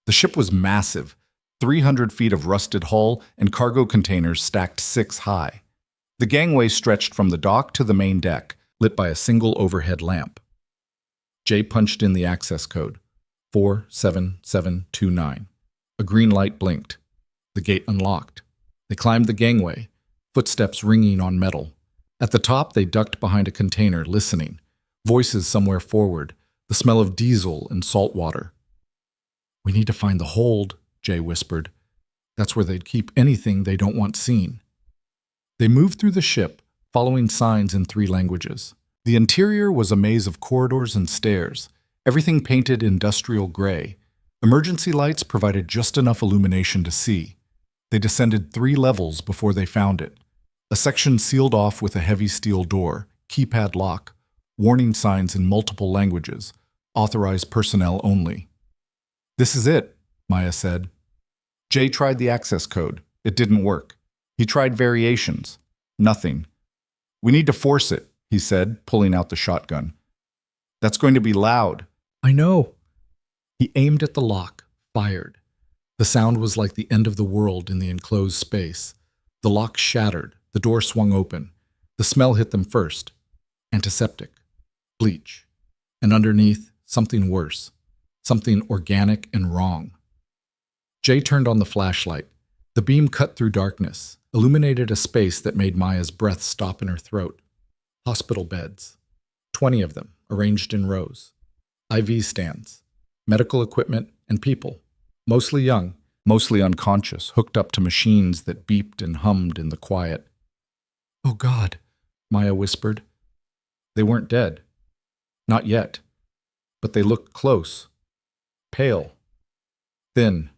The ship was massive, 300 feet of rusted hull and cargo containers stacked 6 high. The gangway stretched from the dock to the main deck, lit by a single overhead lamp. Jay punched in the access code, 47729. A green light blinked. The gate unlocked. They climbed the gangway, footsteps ringing on metal. At the top, they ducked behind a container, listening. Voices somewhere forward, the smell of diesel and salt water. We need to find the hold, Jay whispered. That's where they'd keep anything they don't want seen. They moved through the ship, following signs in 3 languages. The interior was a maze of corridors and stairs, everything painted industrial gray. Emergency lights provided just enough illumination to see. They descended 3 levels before they found it. A section sealed off with a heavy steel door, keypad lock, warning signs in multiple languages, authorized personnel only. This is it, Maya said. Jay tried the access code. It didn't work. He tried variations. Nothing. We need to force it, he said, pulling out the shotgun. That's going to be loud. I know. He aimed at the lock, fired. The sound was like the end of the world in the enclosed space. The lock shattered. The door swung open. The smell hit them first. Antiseptic. Bleach. And underneath, something worse. Something organic and wrong. Jay turned on the flashlight. The beam cut through darkness, illuminated a space that made Maya's breath stop in her throat. Hospital beds. 20 of them, arranged in rows. IV stands. Medical equipment and people. Mostly young, mostly unconscious, hooked up to machines that beeped and hummed in the quiet. Oh God, Maya whispered. They weren't dead. Not yet. But they looked close. Pale. Thin.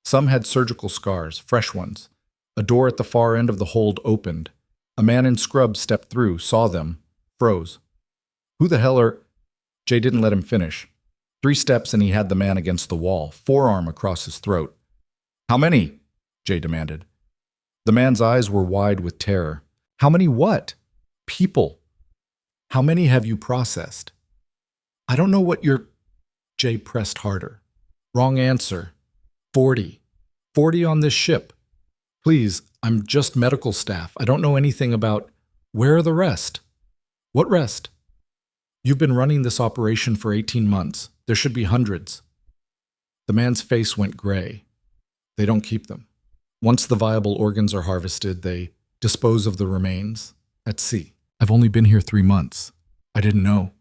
Some had surgical scars, fresh ones. A door at the far end of the hold opened. A man in scrubs stepped through, saw them, froze. Who the hell are... Jay didn't let him finish. 3 steps and he had the man against the wall, forearm across his throat. "How many?" Jay demanded. The man's eyes were wide with terror. "How many what?" "People. How many have you processed?" "I don't know what you're—" Jay pressed harder. "Wrong answer. 40. 40 on this ship. Please, I'm just medical staff. I don't know anything about— Where are the rest?" "What rest?" "You've been running this operation for 18 months. There should be hundreds." The man's face went gray. "They don't keep them. Once the viable organs are harvested, they dispose of the remains at sea. I've only been here 3 months. I didn't know.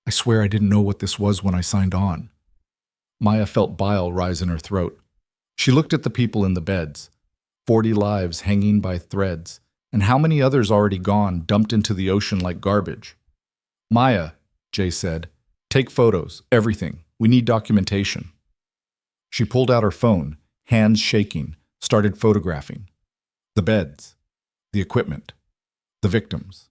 I swear I didn't know what this was when I signed on." Maya felt bile rise in her throat. She looked at the people in the beds. 40 lives hanging by threads, and how many others already gone, dumped into the ocean like garbage? "Maya," Jay said, "take photos, everything. We need documentation." She pulled out her phone, hands shaking, started photographing. The beds, the equipment, the victims.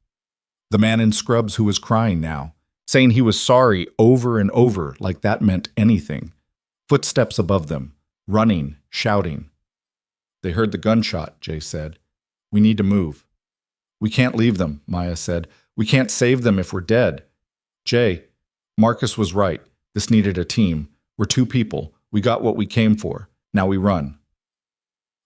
The man in scrubs who was crying now, saying he was sorry over and over like that meant anything. Footsteps above them, running, shouting. "They heard the gunshot," Jay said. "We need to move." "We can't leave them," Maya said. "We can't save them if we're dead." "Jay, Marcus was right. This needed a team. We're 2 people. We got what we came for. Now we run."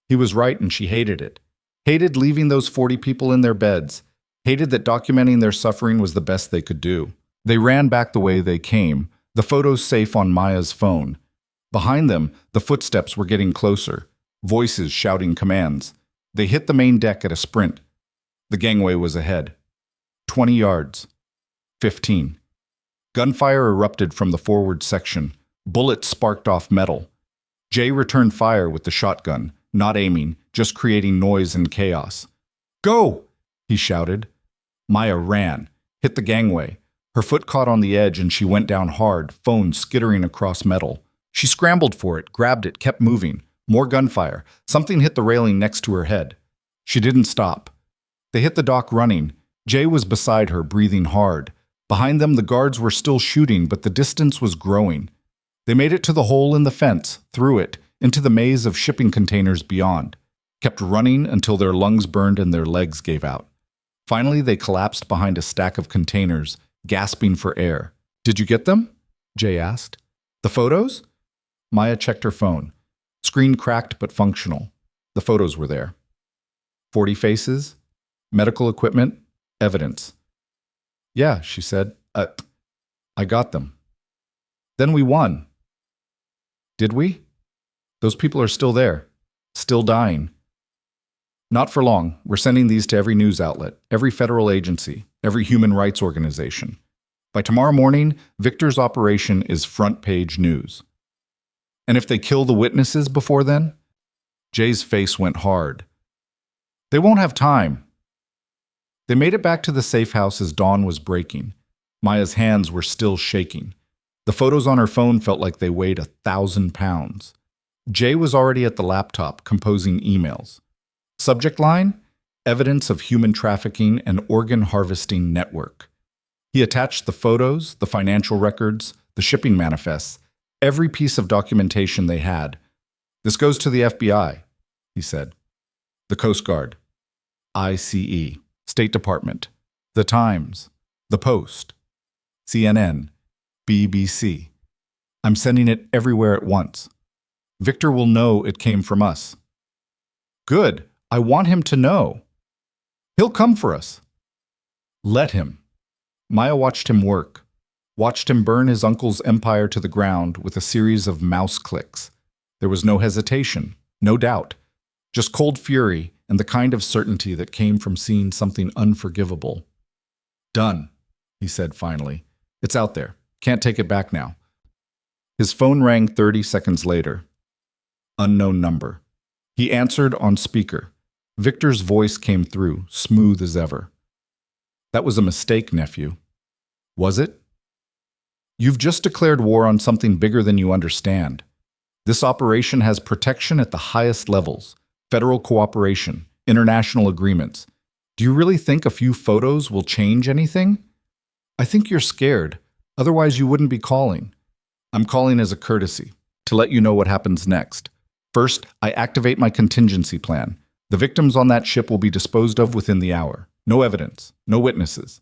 He was right, and she hated it. Hated leaving those 40 people in their beds. Hated that documenting their suffering was the best they could do. They ran back the way they came, the photos safe on Maya's phone. Behind them, the footsteps were getting closer, voices shouting commands. They hit the main deck at a sprint. The gangway was ahead. 20 yards. 15. Gunfire erupted from the forward section. Bullets sparked off metal. Jay returned fire with the shotgun, not aiming, just creating noise and chaos. "Go!" he shouted. Maya ran, hit the gangway. Her foot caught on the edge and she went down hard, phone skittering across metal. She scrambled for it, grabbed it, kept moving. More gunfire. Something hit the railing next to her head. She didn't stop. They hit the dock running. Jay was beside her, breathing hard. Behind them, the guards were still shooting, but the distance was growing. They made it to the hole in the fence, through it, into the maze of shipping containers beyond. Kept running until their lungs burned and their legs gave out. Finally, they collapsed behind a stack of containers, gasping for air. "Did you get them?" Jay asked. "The photos?" Maya checked her phone. Screen cracked but functional. The photos were there. 40 faces, medical equipment, evidence. "Yeah," she said. I got them." "Then we won." "Did we?" "Those people are still there, still dying." "Not for long. We're sending these to every news outlet, every federal agency, every human rights organization. By tomorrow morning, Victor's operation is front-page news." "And if they kill the witnesses before then?" Jay's face went hard. "They won't have time." They made it back to the safe house as dawn was breaking. Maya's hands were still shaking. The photos on her phone felt like they weighed 1,000 pounds. Jay was already at the laptop, composing emails. Subject line: Evidence of Human Trafficking and Organ Harvesting Network. He attached the photos, the financial records, the shipping manifests, every piece of documentation they had. "This goes to the FBI," he said. "The Coast Guard, ICE, State Department, The Times, The Post, CNN, BBC. I'm sending it everywhere at once. Victor will know it came from us." "Good. I want him to know. He'll come for us." "Let him." Maya watched him work, watched him burn his uncle's empire to the ground with a series of mouse clicks. There was no hesitation, no doubt, just cold fury and the kind of certainty that came from seeing something unforgivable. "Done," he said finally. "It's out there. Can't take it back now." His phone rang 30 seconds later. Unknown number. He answered on speaker. Victor's voice came through, smooth as ever. "That was a mistake, nephew." "Was it?" "You've just declared war on something bigger than you understand. This operation has protection at the highest levels, federal cooperation, international agreements. Do you really think a few photos will change anything? I think you're scared, otherwise you wouldn't be calling. I'm calling as a courtesy to let you know what happens next. First, I activate my contingency plan. The victims on that ship will be disposed of within the hour. No evidence, no witnesses.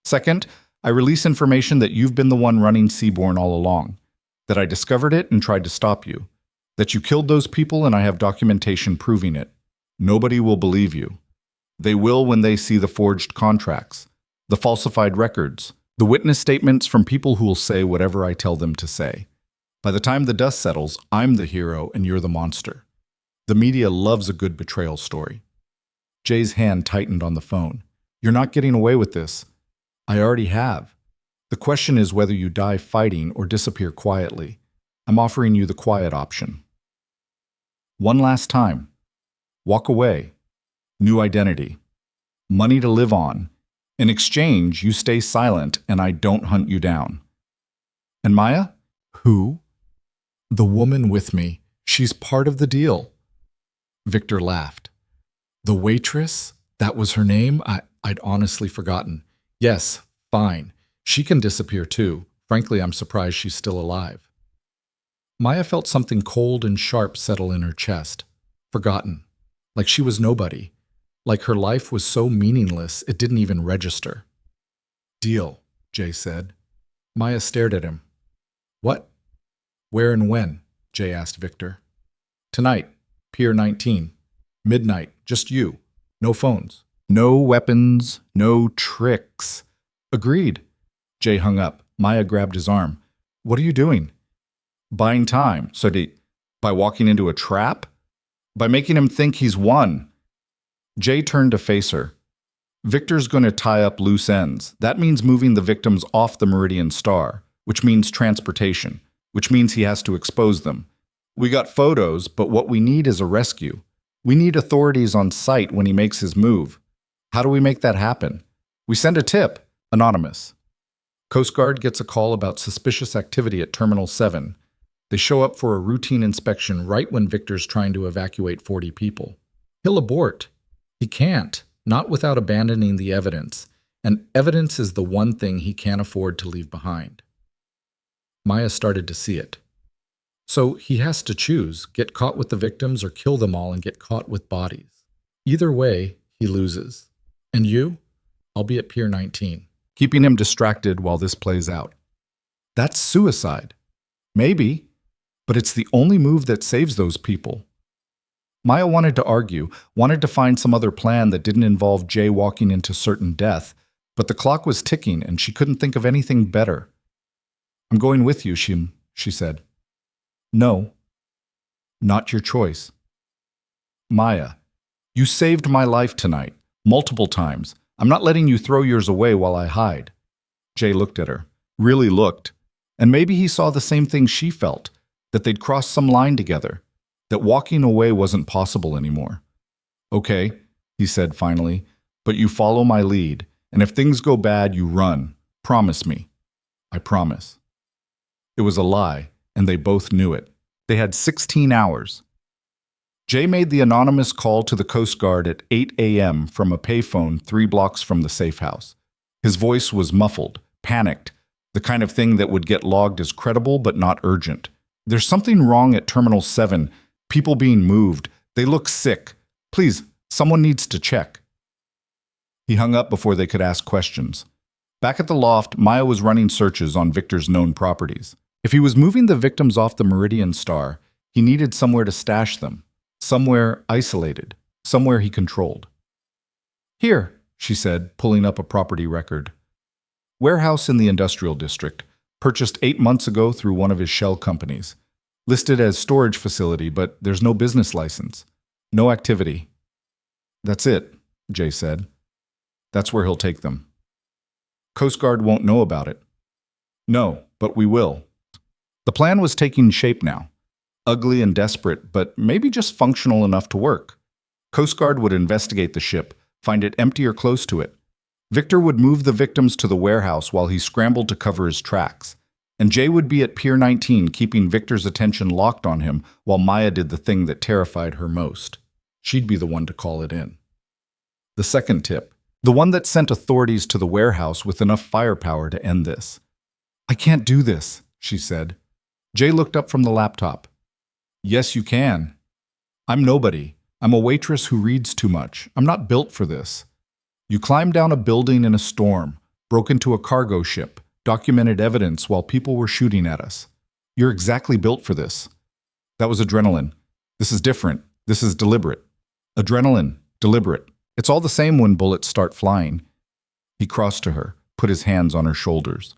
Second, I release information that you've been the one running Seaborn all along, that I discovered it and tried to stop you, that you killed those people and I have documentation proving it. Nobody will believe you. They will when they see the forged contracts, the falsified records, the witness statements from people who will say whatever I tell them to say. By the time the dust settles, I'm the hero and you're the monster. The media loves a good betrayal story. Jay's hand tightened on the phone. You're not getting away with this. I already have. The question is whether you die fighting or disappear quietly. I'm offering you the quiet option. One last time. Walk away. New identity. Money to live on. In exchange, you stay silent and I don't hunt you down. And Maya? Who? The woman with me. She's part of the deal. Victor laughed. The waitress? That was her name? I'd honestly forgotten. Yes, fine. She can disappear too. Frankly, I'm surprised she's still alive. Maya felt something cold and sharp settle in her chest. Forgotten. Like she was nobody. Like her life was so meaningless it didn't even register. Deal, Jay said. Maya stared at him. What? Where and when? Jay asked Victor. Tonight, Pier 19. Midnight, just you. No phones. No weapons, no tricks. Agreed. Jay hung up. Maya grabbed his arm. What are you doing? Buying time. By walking into a trap? By making him think he's won. Jay turned to face her. Victor's going to tie up loose ends. That means moving the victims off the Meridian Star, which means transportation, which means he has to expose them. We got photos, but what we need is a rescue. We need authorities on site when he makes his move. How do we make that happen? We send a tip. Anonymous. Coast Guard gets a call about suspicious activity at Terminal 7. They show up for a routine inspection right when Victor's trying to evacuate 40 people. He'll abort. He can't, not without abandoning the evidence, and evidence is the one thing he can't afford to leave behind. Maya started to see it. So he has to choose, get caught with the victims or kill them all and get caught with bodies. Either way, he loses. And you? I'll be at Pier 19. Keeping him distracted while this plays out. That's suicide. Maybe, but it's the only move that saves those people. Maya wanted to argue, wanted to find some other plan that didn't involve Jay walking into certain death, but the clock was ticking and she couldn't think of anything better. I'm going with you, she said. No, not your choice. Maya, you saved my life tonight, multiple times. I'm not letting you throw yours away while I hide. Jay looked at her, really looked, and maybe he saw the same thing she felt, that they'd crossed some line together, that walking away wasn't possible anymore. Okay, he said finally, but you follow my lead, and if things go bad, you run. Promise me. I promise. It was a lie, and they both knew it. They had 16 hours. Jay made the anonymous call to the Coast Guard at 8 a.m. from a payphone 3 blocks from the safe house. His voice was muffled, panicked, the kind of thing that would get logged as credible but not urgent. There's something wrong at Terminal 7. People being moved. They look sick. Please, someone needs to check. He hung up before they could ask questions. Back at the loft, Maya was running searches on Victor's known properties. If he was moving the victims off the Meridian Star, he needed somewhere to stash them. Somewhere isolated. Somewhere he controlled. Here, she said, pulling up a property record. Warehouse in the industrial district. Purchased 8 months ago through one of his shell companies. Listed as storage facility, but there's no business license. No activity. That's it, Jay said. That's where he'll take them. Coast Guard won't know about it. No, but we will. The plan was taking shape now. Ugly and desperate, but maybe just functional enough to work. Coast Guard would investigate the ship, find it empty or close to it. Victor would move the victims to the warehouse while he scrambled to cover his tracks. And Jay would be at Pier 19 keeping Victor's attention locked on him while Maya did the thing that terrified her most. She'd be the one to call it in. The second tip, the one that sent authorities to the warehouse with enough firepower to end this. I can't do this, she said. Jay looked up from the laptop. Yes, you can. I'm nobody. I'm a waitress who reads too much. I'm not built for this. You climbed down a building in a storm, broke into a cargo ship, documented evidence while people were shooting at us. You're exactly built for this. That was adrenaline. This is different. This is deliberate. Adrenaline, deliberate. It's all the same when bullets start flying. He crossed to her, put his hands on her shoulders.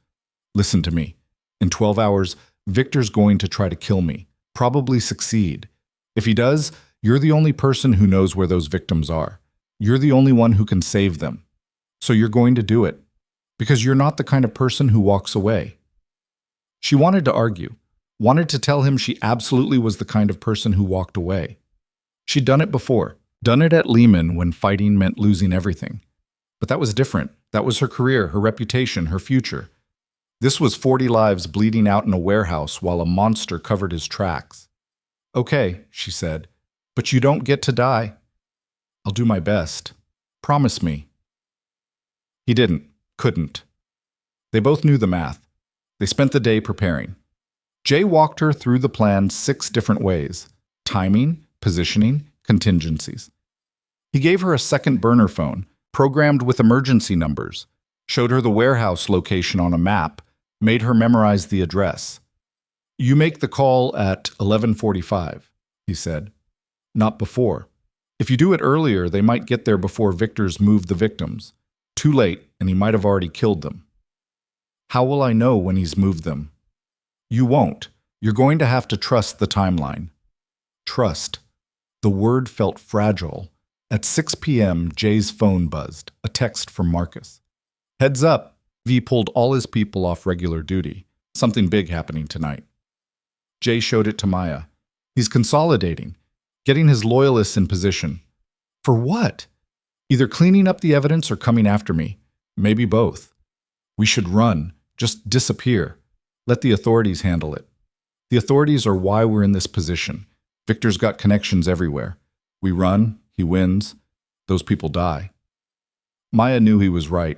Listen to me. In 12 hours, Victor's going to try to kill me. Probably succeed. If he does, you're the only person who knows where those victims are. You're the only one who can save them. So you're going to do it. Because you're not the kind of person who walks away. She wanted to argue, wanted to tell him she absolutely was the kind of person who walked away. She'd done it before, done it at Lehman when fighting meant losing everything. But that was different. That was her career, her reputation, her future. This was 40 lives bleeding out in a warehouse while a monster covered his tracks. Okay, she said, but you don't get to die. I'll do my best. Promise me. He didn't, couldn't. They both knew the math. They spent the day preparing. Jay walked her through the plan 6 different ways: timing, positioning, contingencies. He gave her a second burner phone, programmed with emergency numbers, showed her the warehouse location on a map, made her memorize the address. You make the call at 11:45, he said. Not before. If you do it earlier, they might get there before Victor's moved the victims. Too late, and he might have already killed them. How will I know when he's moved them? You won't. You're going to have to trust the timeline. Trust. The word felt fragile. At 6 p.m., Jay's phone buzzed, a text from Marcus. Heads up, V pulled all his people off regular duty. Something big happening tonight. Jay showed it to Maya. He's consolidating, getting his loyalists in position. For what? Either cleaning up the evidence or coming after me. Maybe both. We should run, just disappear. Let the authorities handle it. The authorities are why we're in this position. Victor's got connections everywhere. We run, he wins, those people die. Maya knew he was right,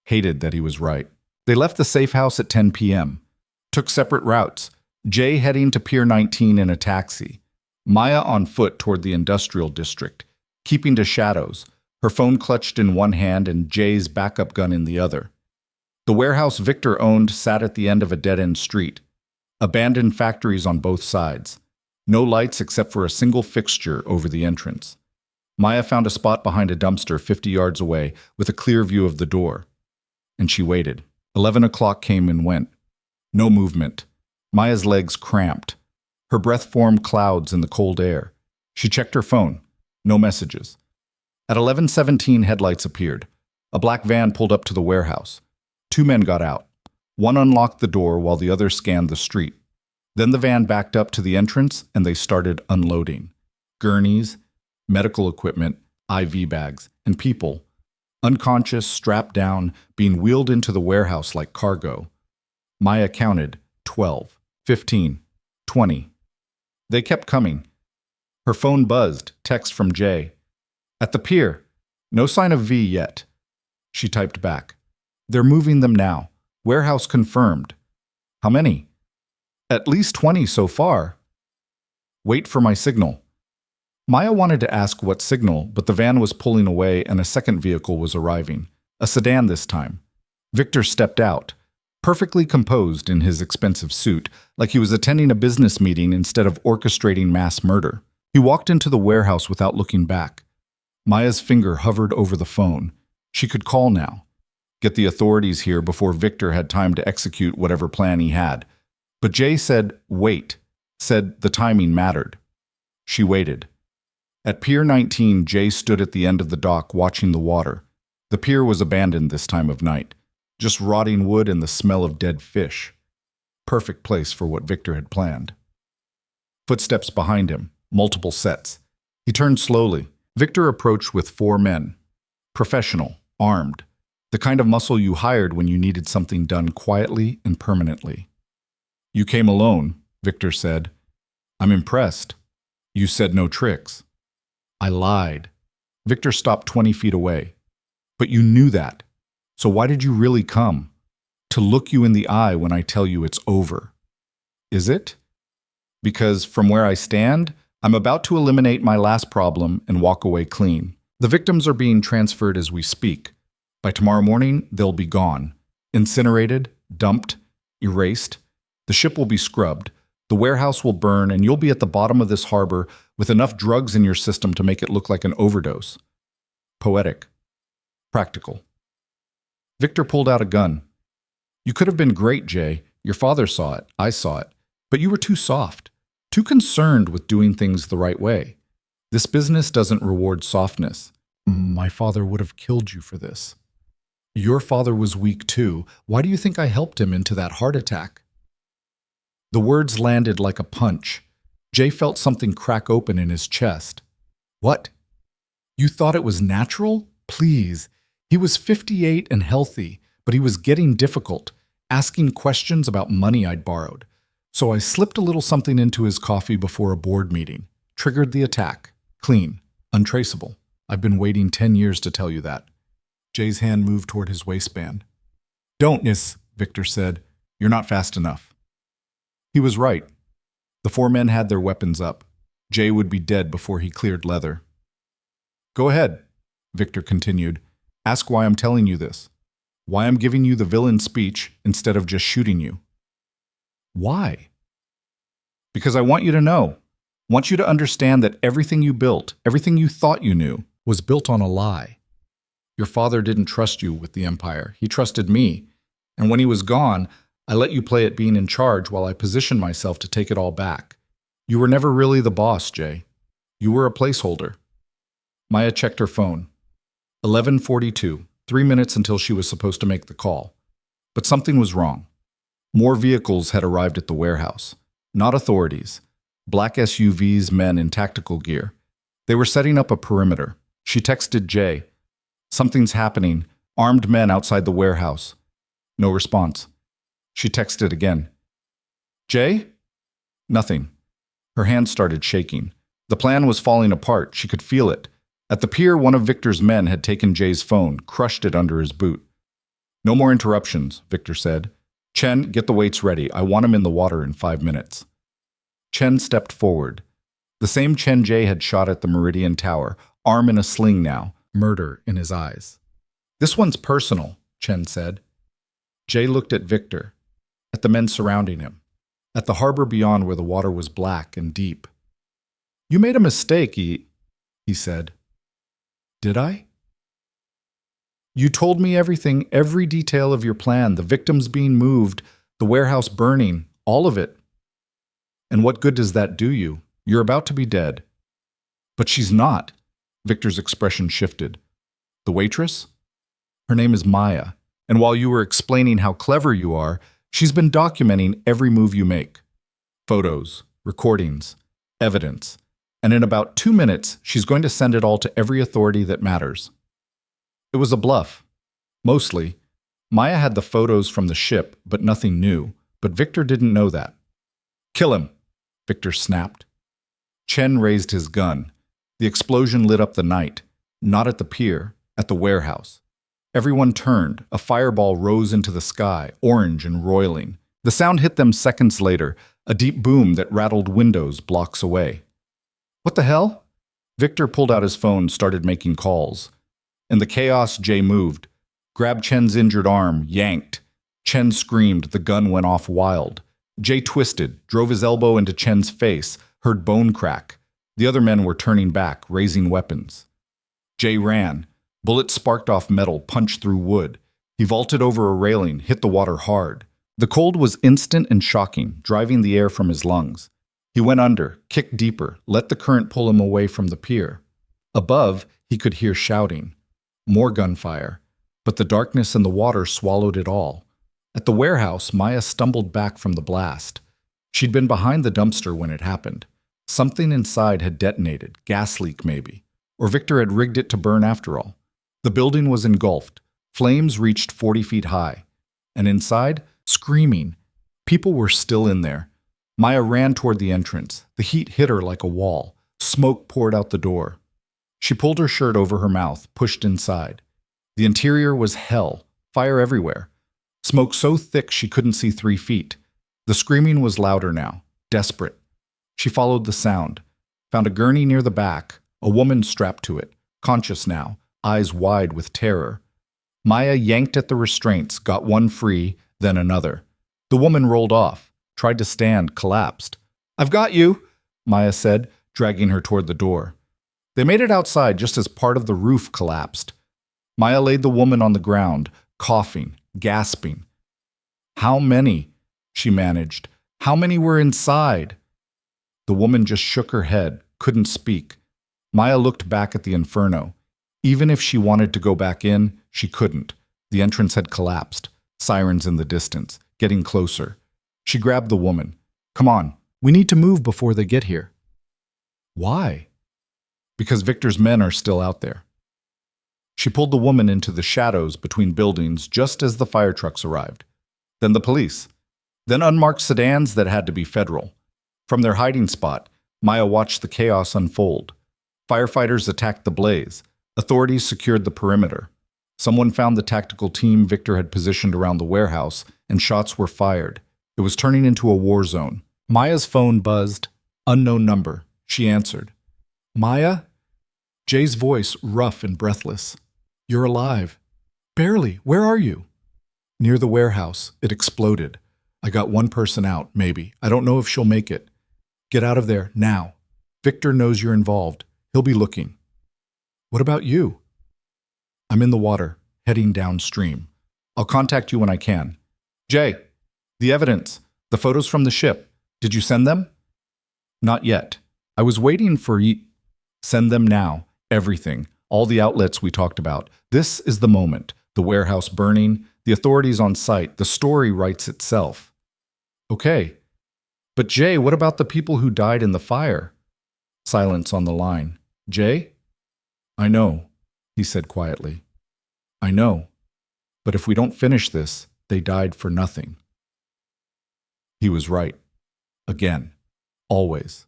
hated that he was right. They left the safe house at 10 p.m., took separate routes, Jay heading to Pier 19 in a taxi, Maya on foot toward the industrial district, keeping to shadows, her phone clutched in one hand and Jay's backup gun in the other. The warehouse Victor owned sat at the end of a dead-end street. Abandoned factories on both sides. No lights except for a single fixture over the entrance. Maya found a spot behind a dumpster 50 yards away with a clear view of the door. And she waited. 11 o'clock came and went. No movement. Maya's legs cramped. Her breath formed clouds in the cold air. She checked her phone. No messages. At 11:17, headlights appeared. A black van pulled up to the warehouse. 2 men got out. One unlocked the door while the other scanned the street. Then the van backed up to the entrance and they started unloading. Gurneys, medical equipment, IV bags, and people, unconscious, strapped down, being wheeled into the warehouse like cargo. Maya counted 12, 15, 20. They kept coming. Her phone buzzed, text from Jay. At the pier. No sign of V yet. She typed back. They're moving them now. Warehouse confirmed. How many? At least 20 so far. Wait for my signal. Maya wanted to ask what signal, but the van was pulling away and a second vehicle was arriving. A sedan this time. Victor stepped out, perfectly composed in his expensive suit, like he was attending a business meeting instead of orchestrating mass murder. He walked into the warehouse without looking back. Maya's finger hovered over the phone. She could call now. Get the authorities here before Victor had time to execute whatever plan he had. But Jay said, wait, said the timing mattered. She waited. At Pier 19, Jay stood at the end of the dock watching the water. The pier was abandoned this time of night. Just rotting wood and the smell of dead fish. Perfect place for what Victor had planned. Footsteps behind him, multiple sets. He turned slowly. Victor approached with 4 men. Professional, armed. The kind of muscle you hired when you needed something done quietly and permanently. You came alone, Victor said. I'm impressed. You said no tricks. I lied. Victor stopped 20 feet away. But you knew that. So why did you really come? To look you in the eye when I tell you it's over. Is it? Because from where I stand, I'm about to eliminate my last problem and walk away clean. The victims are being transferred as we speak. By tomorrow morning, they'll be gone. Incinerated, dumped, erased. The ship will be scrubbed. The warehouse will burn, and you'll be at the bottom of this harbor with enough drugs in your system to make it look like an overdose. Poetic. Practical. Victor pulled out a gun. You could have been great, Jay. Your father saw it. I saw it. But you were too soft. Too concerned with doing things the right way. This business doesn't reward softness. My father would have killed you for this. Your father was weak too. Why do you think I helped him into that heart attack? The words landed like a punch. Jay felt something crack open in his chest. What? You thought it was natural? Please. He was 58 and healthy, but he was getting difficult, asking questions about money I'd borrowed. So I slipped a little something into his coffee before a board meeting. Triggered the attack. Clean. Untraceable. I've been waiting 10 years to tell you that. Jay's hand moved toward his waistband. Don't, miss, Victor said. You're not fast enough. He was right. The four men had their weapons up. Jay would be dead before he cleared leather. Go ahead, Victor continued. Ask why I'm telling you this. Why I'm giving you the villain speech instead of just shooting you. Why? Because I want you to know. Want you to understand that everything you built, everything you thought you knew, was built on a lie. Your father didn't trust you with the empire. He trusted me. And when he was gone, I let you play at being in charge while I positioned myself to take it all back. You were never really the boss, Jay. You were a placeholder. Maya checked her phone. 11:42, 3 minutes until she was supposed to make the call. But something was wrong. More vehicles had arrived at the warehouse. Not authorities. Black SUVs, men in tactical gear. They were setting up a perimeter. She texted Jay. Something's happening. Armed men outside the warehouse. No response. She texted again. Jay? Nothing. Her hand started shaking. The plan was falling apart. She could feel it. At the pier, one of Victor's men had taken Jay's phone, crushed it under his boot. No more interruptions, Victor said. Chen, get the weights ready. I want him in the water in 5 minutes. Chen stepped forward. The same Chen Jay had shot at the Meridian Tower, arm in a sling now, murder in his eyes. This one's personal, Chen said. Jay looked at Victor, at the men surrounding him, at the harbor beyond where the water was black and deep. You made a mistake, he said. Did I? You told me everything, every detail of your plan, the victims being moved, the warehouse burning, all of it. And what good does that do you? You're about to be dead. But she's not. Victor's expression shifted. The waitress? Her name is Maya, and while you were explaining how clever you are, she's been documenting every move you make. Photos, recordings, evidence. And in about 2 minutes, she's going to send it all to every authority that matters. It was a bluff. Mostly. Maya had the photos from the ship, but nothing new. But Victor didn't know that. Kill him, Victor snapped. Chen raised his gun. The explosion lit up the night. Not at the pier, at the warehouse. Everyone turned. A fireball rose into the sky, orange and roiling. The sound hit them seconds later, a deep boom that rattled windows blocks away. What the hell? Victor pulled out his phone, started making calls. In the chaos, Jay moved. Grabbed Chen's injured arm, yanked. Chen screamed, the gun went off wild. Jay twisted, drove his elbow into Chen's face, heard bone crack. The other men were turning back, raising weapons. Jay ran. Bullets sparked off metal, punched through wood. He vaulted over a railing, hit the water hard. The cold was instant and shocking, driving the air from his lungs. He went under, kicked deeper, let the current pull him away from the pier. Above, he could hear shouting. More gunfire. But the darkness and the water swallowed it all. At the warehouse, Maya stumbled back from the blast. She'd been behind the dumpster when it happened. Something inside had detonated, gas leak maybe. Or Victor had rigged it to burn after all. The building was engulfed. Flames reached 40 feet high. And inside, screaming. People were still in there. Maya ran toward the entrance. The heat hit her like a wall. Smoke poured out the door. She pulled her shirt over her mouth, pushed inside. The interior was hell, fire everywhere. Smoke so thick she couldn't see 3 feet. The screaming was louder now, desperate. She followed the sound, found a gurney near the back, a woman strapped to it, conscious now, eyes wide with terror. Maya yanked at the restraints, got one free, then another. The woman rolled off, tried to stand, collapsed. "I've got you," Maya said, dragging her toward the door. They made it outside just as part of the roof collapsed. Maya laid the woman on the ground, coughing, gasping. "How many?" she managed. "How many were inside?" The woman just shook her head, couldn't speak. Maya looked back at the inferno. Even if she wanted to go back in, she couldn't. The entrance had collapsed. Sirens in the distance, getting closer. She grabbed the woman. "Come on, we need to move before they get here." "Why?" "Because Victor's men are still out there." She pulled the woman into the shadows between buildings just as the fire trucks arrived. Then the police. Then unmarked sedans that had to be federal. From their hiding spot, Maya watched the chaos unfold. Firefighters attacked the blaze. Authorities secured the perimeter. Someone found the tactical team Victor had positioned around the warehouse, and shots were fired. It was turning into a war zone. Maya's phone buzzed. Unknown number. She answered. "Maya?" Jay's voice rough and breathless. "You're alive." "Barely. Where are you?" "Near the warehouse. It exploded. I got one person out, maybe. I don't know if she'll make it. Get out of there, now. Victor knows you're involved. He'll be looking." "What about you?" "I'm in the water, heading downstream. I'll contact you when I can." "Jay, the evidence, the photos from the ship, did you send them?" "Not yet. I was waiting for you." "Send them now. Everything. All the outlets we talked about. This is the moment. The warehouse burning, the authorities on site. The story writes itself." "Okay. But Jay, what about the people who died in the fire?" Silence on the line. "Jay?" "I know," he said quietly. "I know. But if we don't finish this, they died for nothing." He was right. Again. Always.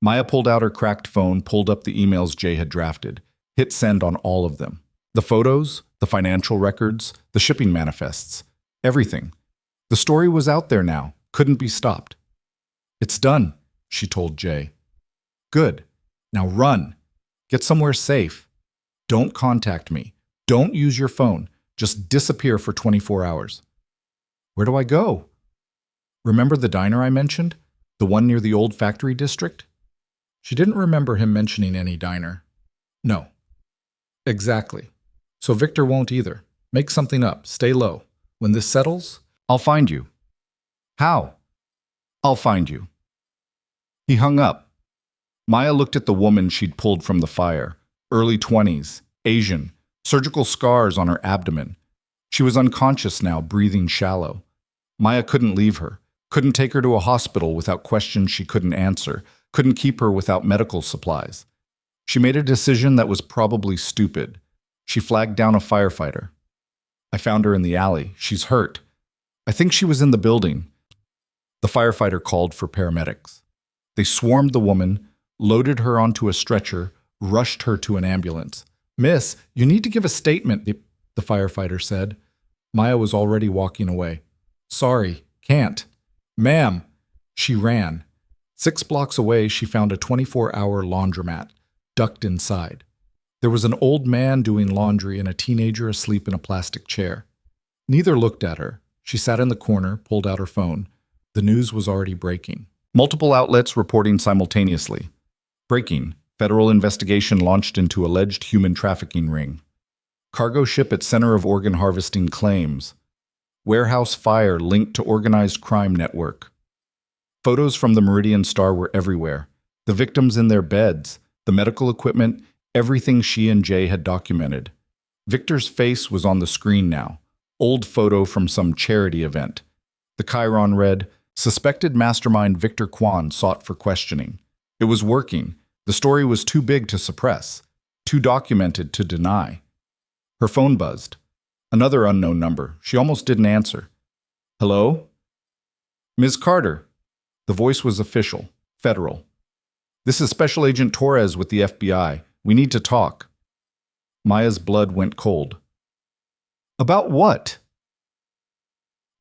Maya pulled out her cracked phone, pulled up the emails Jay had drafted, hit send on all of them. The photos, the financial records, the shipping manifests, everything. The story was out there now, couldn't be stopped. "It's done," she told Jay. "Good. Now run. Get somewhere safe. Don't contact me. Don't use your phone. Just disappear for 24 hours. "Where do I go?" "Remember the diner I mentioned? The one near the old factory district?" She didn't remember him mentioning any diner. "No." "Exactly. So Victor won't either. Make something up. Stay low. When this settles, I'll find you." "How?" "I'll find you." He hung up. Maya looked at the woman she'd pulled from the fire. Early 20s, Asian, surgical scars on her abdomen. She was unconscious now, breathing shallow. Maya couldn't leave her, couldn't take her to a hospital without questions she couldn't answer, couldn't keep her without medical supplies. She made a decision that was probably stupid. She flagged down a firefighter. "I found her in the alley. She's hurt. I think she was in the building." The firefighter called for paramedics. They swarmed the woman, loaded her onto a stretcher, rushed her to an ambulance. "Miss, you need to give a statement," the firefighter said. Maya was already walking away. "Sorry, can't." "Ma'am." She ran. 6 blocks away, she found a 24-hour laundromat, ducked inside. There was an old man doing laundry and a teenager asleep in a plastic chair. Neither looked at her. She sat in the corner, pulled out her phone. The news was already breaking. Multiple outlets reporting simultaneously. Breaking. Federal investigation launched into alleged human trafficking ring. Cargo ship at center of organ harvesting claims. Warehouse fire linked to organized crime network. Photos from the Meridian Star were everywhere. The victims in their beds, the medical equipment, everything she and Jay had documented. Victor's face was on the screen now. Old photo from some charity event. The chyron read, "Suspected mastermind Victor Kwan sought for questioning." It was working. The story was too big to suppress, too documented to deny. Her phone buzzed. Another unknown number. She almost didn't answer. "Hello?" "Ms. Carter." The voice was official, federal. "This is Special Agent Torres with the FBI. We need to talk." Maya's blood went cold. "About what?"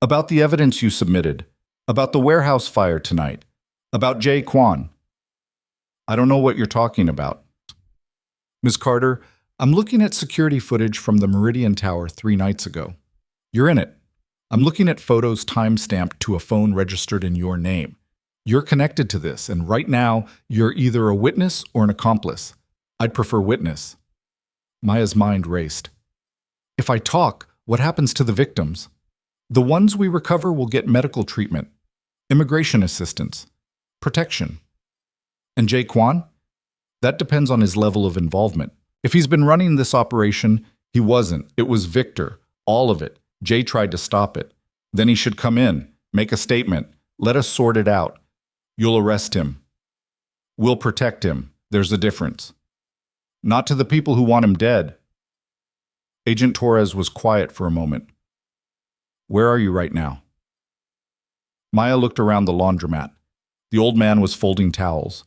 "About the evidence you submitted. About the warehouse fire tonight. About Jay Kwan. I don't know what you're talking about. Ms. Carter, I'm looking at security footage from the Meridian Tower 3 nights ago. You're in it. I'm looking at photos time-stamped to a phone registered in your name. You're connected to this, and right now, you're either a witness or an accomplice. I'd prefer witness. Maya's mind raced. If I talk, what happens to the victims? The ones we recover will get medical treatment, immigration assistance, protection. And Jay Kwan? That depends on his level of involvement. If he's been running this operation, he wasn't. It was Victor. All of it. Jay tried to stop it. Then he should come in, make a statement. Let us sort it out. You'll arrest him. We'll protect him. There's a difference. Not to the people who want him dead. Agent Torres was quiet for a moment. Where are you right now? Maya looked around the laundromat. The old man was folding towels.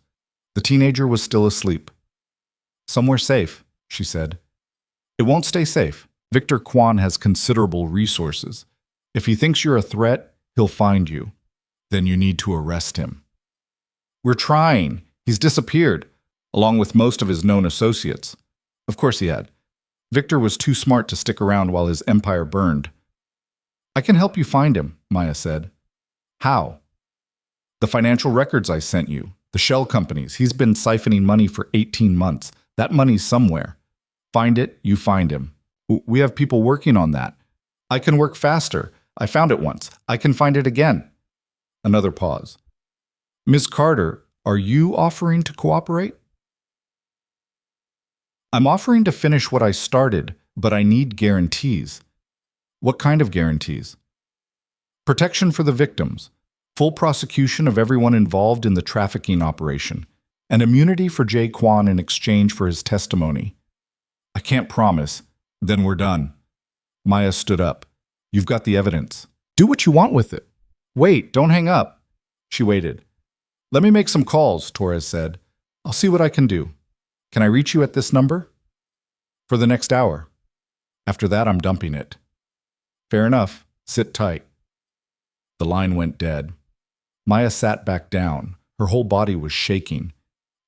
The teenager was still asleep. Somewhere safe, she said. It won't stay safe. Victor Kwan has considerable resources. If he thinks you're a threat, he'll find you. Then you need to arrest him. We're trying. He's disappeared, along with most of his known associates. Of course he had. Victor was too smart to stick around while his empire burned. I can help you find him, Maya said. How? The financial records I sent you. The shell companies. He's been siphoning money for 18 months. That money's somewhere. Find it, you find him. We have people working on that. I can work faster. I found it once. I can find it again. Another pause. Ms. Carter, are you offering to cooperate? I'm offering to finish what I started, but I need guarantees. What kind of guarantees? Protection for the victims, full prosecution of everyone involved in the trafficking operation, and immunity for Jay Kwan in exchange for his testimony. I can't promise. Then we're done. Maya stood up. You've got the evidence. Do what you want with it. Wait, don't hang up. She waited. Let me make some calls, Torres said. I'll see what I can do. Can I reach you at this number? For the next hour. After that, I'm dumping it. Fair enough. Sit tight. The line went dead. Maya sat back down. Her whole body was shaking.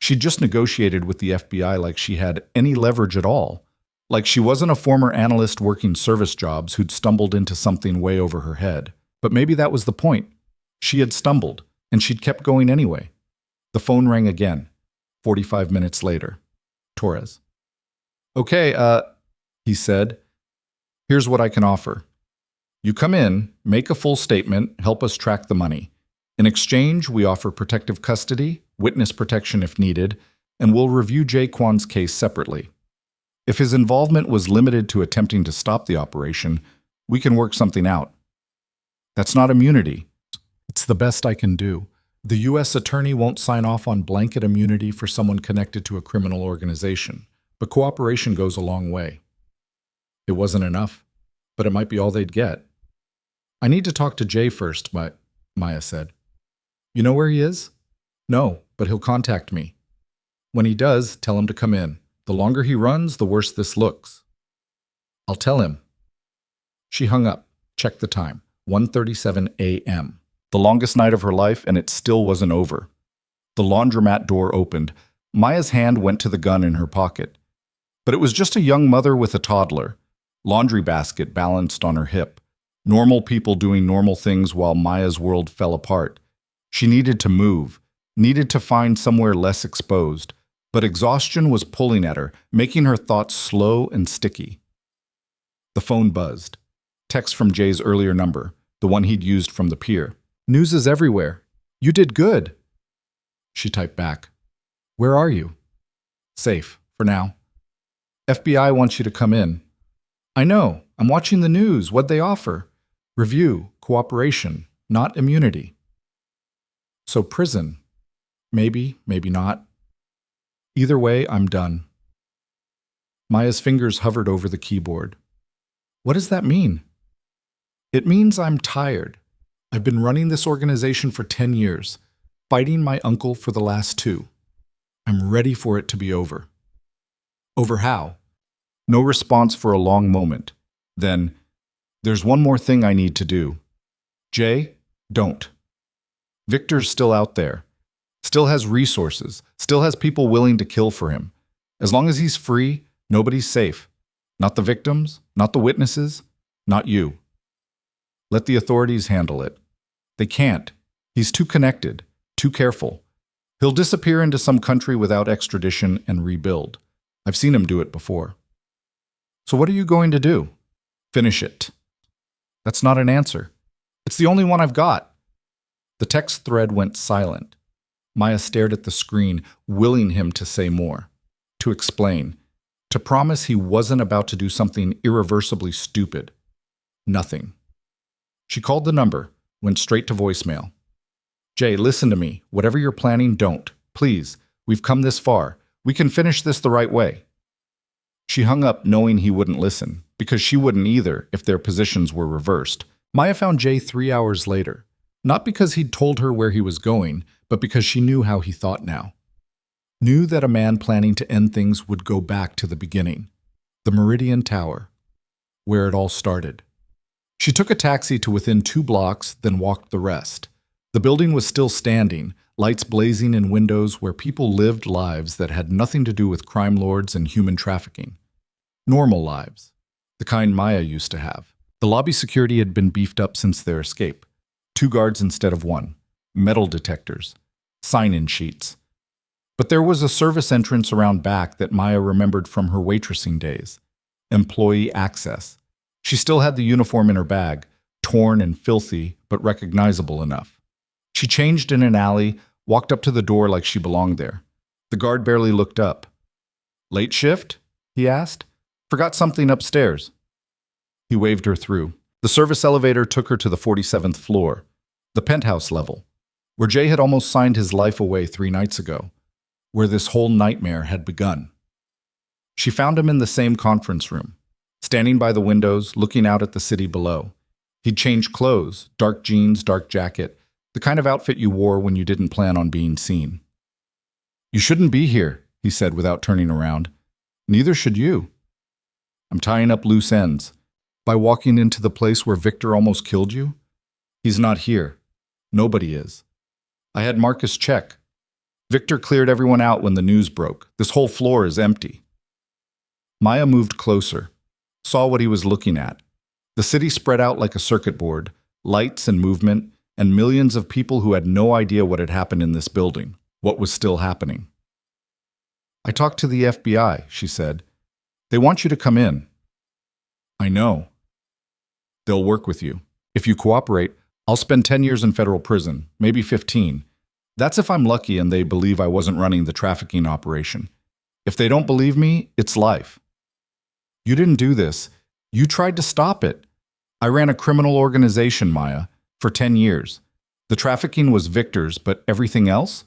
She'd just negotiated with the FBI like she had any leverage at all. Like she wasn't a former analyst working service jobs who'd stumbled into something way over her head. But maybe that was the point. She had stumbled, and she'd kept going anyway. The phone rang again, 45 minutes later. Torres. Okay, he said. Here's what I can offer. You come in, make a full statement, help us track the money. In exchange, we offer protective custody, witness protection if needed, and we'll review Jay Kwan's case separately. If his involvement was limited to attempting to stop the operation, we can work something out. That's not immunity. It's the best I can do. The U.S. attorney won't sign off on blanket immunity for someone connected to a criminal organization, but cooperation goes a long way. It wasn't enough, but it might be all they'd get. I need to talk to Jay first, Maya said. You know where he is? No, but he'll contact me. When he does, tell him to come in. The longer he runs, the worse this looks. I'll tell him. She hung up, checked the time, 1:37 a.m. The longest night of her life, and it still wasn't over. The laundromat door opened. Maya's hand went to the gun in her pocket. But it was just a young mother with a toddler. Laundry basket balanced on her hip. Normal people doing normal things while Maya's world fell apart. She needed to move, needed to find somewhere less exposed. But exhaustion was pulling at her, making her thoughts slow and sticky. The phone buzzed. Text from Jay's earlier number, the one he'd used from the pier. News is everywhere. You did good. She typed back. Where are you? Safe, for now. FBI wants you to come in. I know. I'm watching the news. What'd they offer? Review, cooperation, not immunity. So prison. Maybe, maybe not. Either way, I'm done. Maya's fingers hovered over the keyboard. What does that mean? It means I'm tired. I've been running this organization for 10 years, fighting my uncle for the last 2. I'm ready for it to be over. Over how? No response for a long moment. Then, there's one more thing I need to do. Jay, don't. Victor's still out there. Still has resources, still has people willing to kill for him. As long as he's free, nobody's safe. Not the victims, not the witnesses, not you. Let the authorities handle it. They can't. He's too connected, too careful. He'll disappear into some country without extradition and rebuild. I've seen him do it before. So what are you going to do? Finish it. That's not an answer. It's the only one I've got. The text thread went silent. Maya stared at the screen, willing him to say more, to explain, to promise he wasn't about to do something irreversibly stupid. Nothing. She called the number, went straight to voicemail. Jay, listen to me. Whatever you're planning, don't. Please. We've come this far. We can finish this the right way. She hung up knowing he wouldn't listen, because she wouldn't either if their positions were reversed. Maya found Jay 3 hours later, not because he'd told her where he was going, but because she knew how he thought now. Knew that a man planning to end things would go back to the beginning, the Meridian Tower, where it all started. She took a taxi to within 2 blocks, then walked the rest. The building was still standing, lights blazing in windows where people lived lives that had nothing to do with crime lords and human trafficking. Normal lives, the kind Maya used to have. The lobby security had been beefed up since their escape. 2 guards instead of 1, metal detectors, sign-in sheets. But there was a service entrance around back that Maya remembered from her waitressing days. Employee access. She still had the uniform in her bag, torn and filthy, but recognizable enough. She changed in an alley, walked up to the door like she belonged there. The guard barely looked up. "Late shift?" he asked. "Forgot something upstairs." He waved her through. The service elevator took her to the 47th floor, the penthouse level, where Jay had almost signed his life away 3 nights ago, where this whole nightmare had begun. She found him in the same conference room, standing by the windows, looking out at the city below. He'd changed clothes, dark jeans, dark jacket, the kind of outfit you wore when you didn't plan on being seen. "You shouldn't be here," he said without turning around. "Neither should you." "I'm tying up loose ends. By walking into the place where Victor almost killed you? He's not here. Nobody is. I had Marcus check. Victor cleared everyone out when the news broke. This whole floor is empty." Maya moved closer, saw what he was looking at. The city spread out like a circuit board, lights and movement, and millions of people who had no idea what had happened in this building, what was still happening. "I talked to the FBI," she said. "They want you to come in." "I know." "They'll work with you. If you cooperate, I'll spend 10 years in federal prison, maybe 15. That's if I'm lucky and they believe I wasn't running the trafficking operation. If they don't believe me, it's life." "You didn't do this. You tried to stop it." "I ran a criminal organization, Maya, for 10 years. The trafficking was Victor's, but everything else?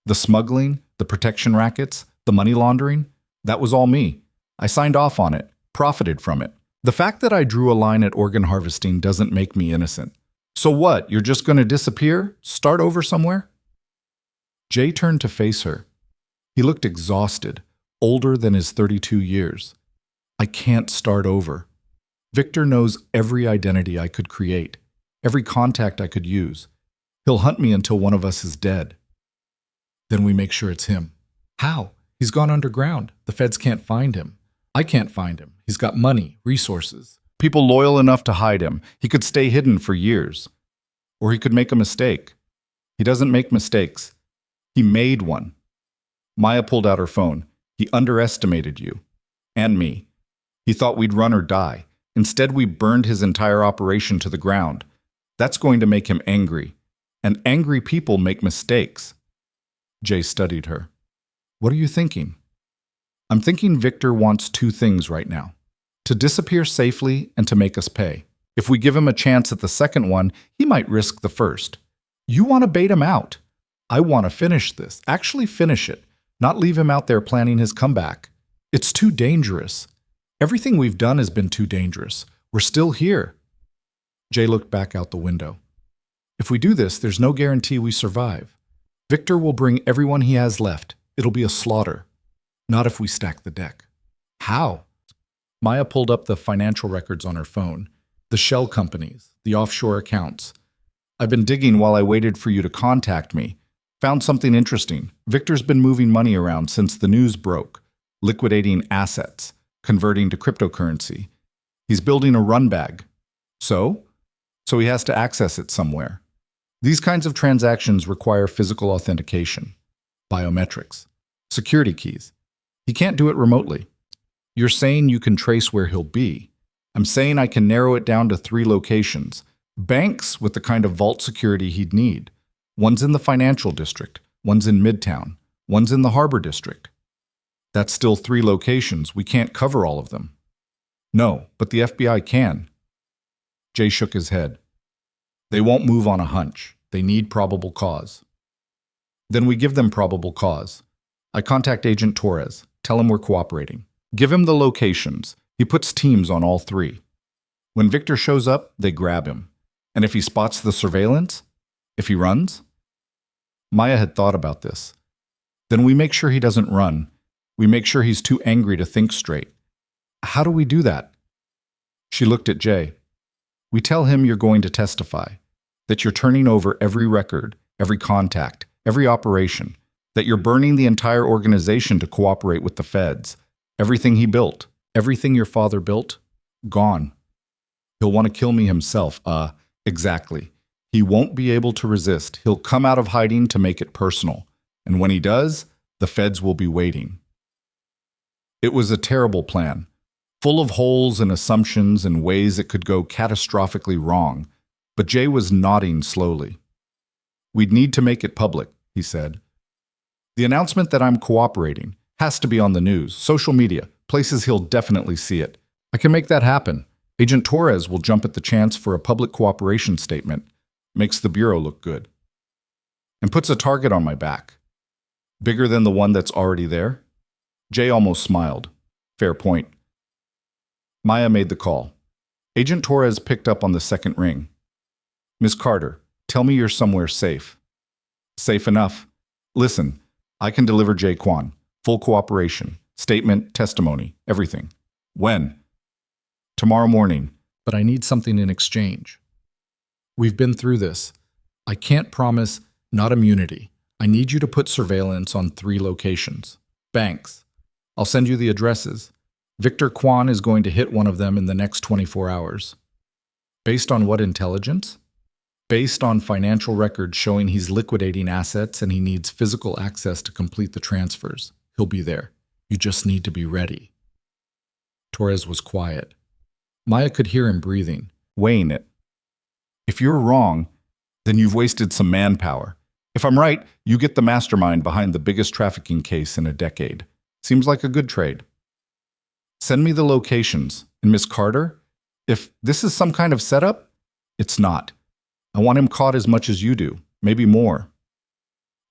The smuggling, the protection rackets, the money laundering? That was all me. I signed off on it, profited from it. The fact that I drew a line at organ harvesting doesn't make me innocent. So what, you're just going to disappear? Start over somewhere?" Jay turned to face her. He looked exhausted, older than his 32 years. "I can't start over. Victor knows every identity I could create, every contact I could use. He'll hunt me until one of us is dead. Then we make sure it's him." "How? He's gone underground. The feds can't find him. I can't find him. He's got money, resources. People loyal enough to hide him. He could stay hidden for years. Or he could make a mistake. He doesn't make mistakes. He made one." Maya pulled out her phone. "He underestimated you. And me. He thought we'd run or die. Instead, we burned his entire operation to the ground. That's going to make him angry. And angry people make mistakes." Jay studied her. "What are you thinking?" "I'm thinking Victor wants 2 things right now. To disappear safely and to make us pay. If we give him a chance at the second one, he might risk the first. You want to bait him out. I want to finish this. Actually finish it. Not leave him out there planning his comeback. It's too dangerous. Everything we've done has been too dangerous. We're still here." Jay looked back out the window. "If we do this, there's no guarantee we survive. Victor will bring everyone he has left. It'll be a slaughter. Not if we stack the deck." "How?" Maya pulled up the financial records on her phone. The shell companies, the offshore accounts. "I've been digging while I waited for you to contact me. Found something interesting. Victor's been moving money around since the news broke, liquidating assets, converting to cryptocurrency. He's building a run bag. So he has to access it somewhere. These kinds of transactions require physical authentication, biometrics, security keys. He can't do it remotely. You're saying you can trace where he'll be. I'm saying I can narrow it down to 3 locations. Banks with the kind of vault security he'd need. One's in the financial district, one's in Midtown, one's in the Harbor District. That's still 3 locations. We can't cover all of them. No, but the FBI can. Jay shook his head. They won't move on a hunch. They need probable cause. Then we give them probable cause. I contact Agent Torres. Tell him we're cooperating. Give him the locations. He puts teams on all 3. When Victor shows up, they grab him. And if he spots the surveillance? If he runs? Maya had thought about this. Then we make sure he doesn't run. We make sure he's too angry to think straight. How do we do that? She looked at Jay. We tell him you're going to testify, that you're turning over every record, every contact, every operation, that you're burning the entire organization to cooperate with the feds. Everything he built, everything your father built, gone. He'll want to kill me himself. Exactly. He won't be able to resist. He'll come out of hiding to make it personal. And when he does, the feds will be waiting. It was a terrible plan, full of holes and assumptions and ways it could go catastrophically wrong. But Jay was nodding slowly. We'd need to make it public, he said. The announcement that I'm cooperating has to be on the news, social media, places he'll definitely see it. I can make that happen. Agent Torres will jump at the chance for a public cooperation statement. Makes the Bureau look good. And puts a target on my back. Bigger than the one that's already there? Jay almost smiled. Fair point. Maya made the call. Agent Torres picked up on the second ring. Miss Carter, tell me you're somewhere safe. Safe enough. Listen, I can deliver Jay Kwan. Full cooperation. Statement, testimony, everything. When? Tomorrow morning. But I need something in exchange. We've been through this. I can't promise not immunity. I need you to put surveillance on 3 locations. Banks. I'll send you the addresses. Victor Kwan is going to hit one of them in the next 24 hours. Based on what intelligence? Based on financial records showing he's liquidating assets and he needs physical access to complete the transfers. He'll be there. You just need to be ready. Torres was quiet. Maya could hear him breathing, weighing it. If you're wrong, then you've wasted some manpower. If I'm right, you get the mastermind behind the biggest trafficking case in a decade. Seems like a good trade. Send me the locations. And Miss Carter, if this is some kind of setup, it's not. I want him caught as much as you do, maybe more.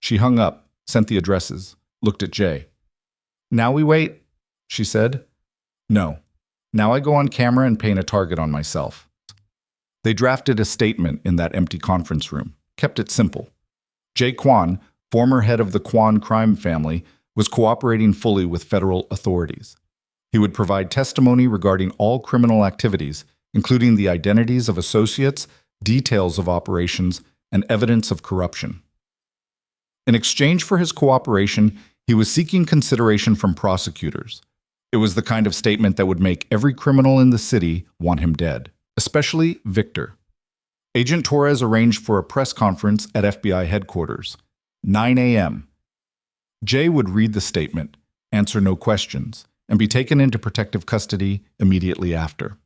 She hung up, sent the addresses, looked at Jay. Now we wait, she said. No. Now I go on camera and paint a target on myself. They drafted a statement in that empty conference room, kept it simple. Jay Kwan, former head of the Kwan crime family, was cooperating fully with federal authorities. He would provide testimony regarding all criminal activities, including the identities of associates, details of operations, and evidence of corruption. In exchange for his cooperation, he was seeking consideration from prosecutors. It was the kind of statement that would make every criminal in the city want him dead, especially Victor. Agent Torres arranged for a press conference at FBI headquarters, 9 a.m. Jay would read the statement, answer no questions, and be taken into protective custody immediately after.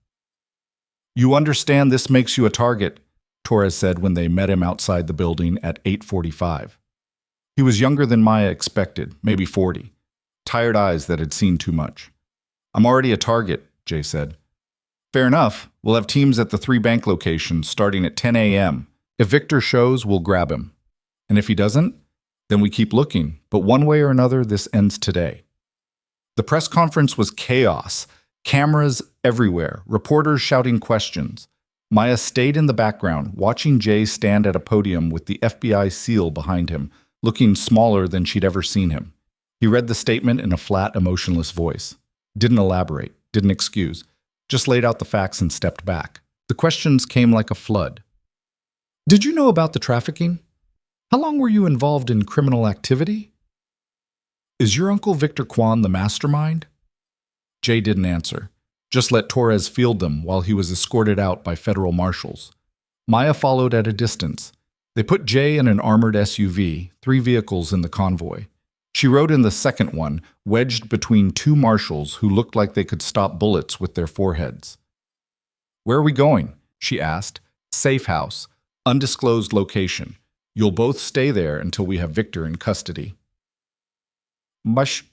You understand this makes you a target, Torres said when they met him outside the building at 8:45. He was younger than Maya expected, maybe 40, tired eyes that had seen too much. I'm already a target, Jay said. Fair enough. We'll have teams at the 3 bank locations starting at 10 a.m. If Victor shows, we'll grab him. And if he doesn't, then we keep looking. But one way or another, this ends today. The press conference was chaos. Cameras everywhere, reporters shouting questions. Maya stayed in the background, watching Jay stand at a podium with the FBI seal behind him, looking smaller than she'd ever seen him. He read the statement in a flat, emotionless voice. Didn't elaborate, didn't excuse, just laid out the facts and stepped back. The questions came like a flood. Did you know about the trafficking? How long were you involved in criminal activity? Is your uncle Victor Kwan the mastermind? Jay didn't answer. Just let Torres field them while he was escorted out by federal marshals. Maya followed at a distance. They put Jay in an armored SUV, 3 vehicles in the convoy. She rode in the second one, wedged between 2 marshals who looked like they could stop bullets with their foreheads. Where are we going? She asked. Safe house. Undisclosed location. You'll both stay there until we have Victor in custody. Mush.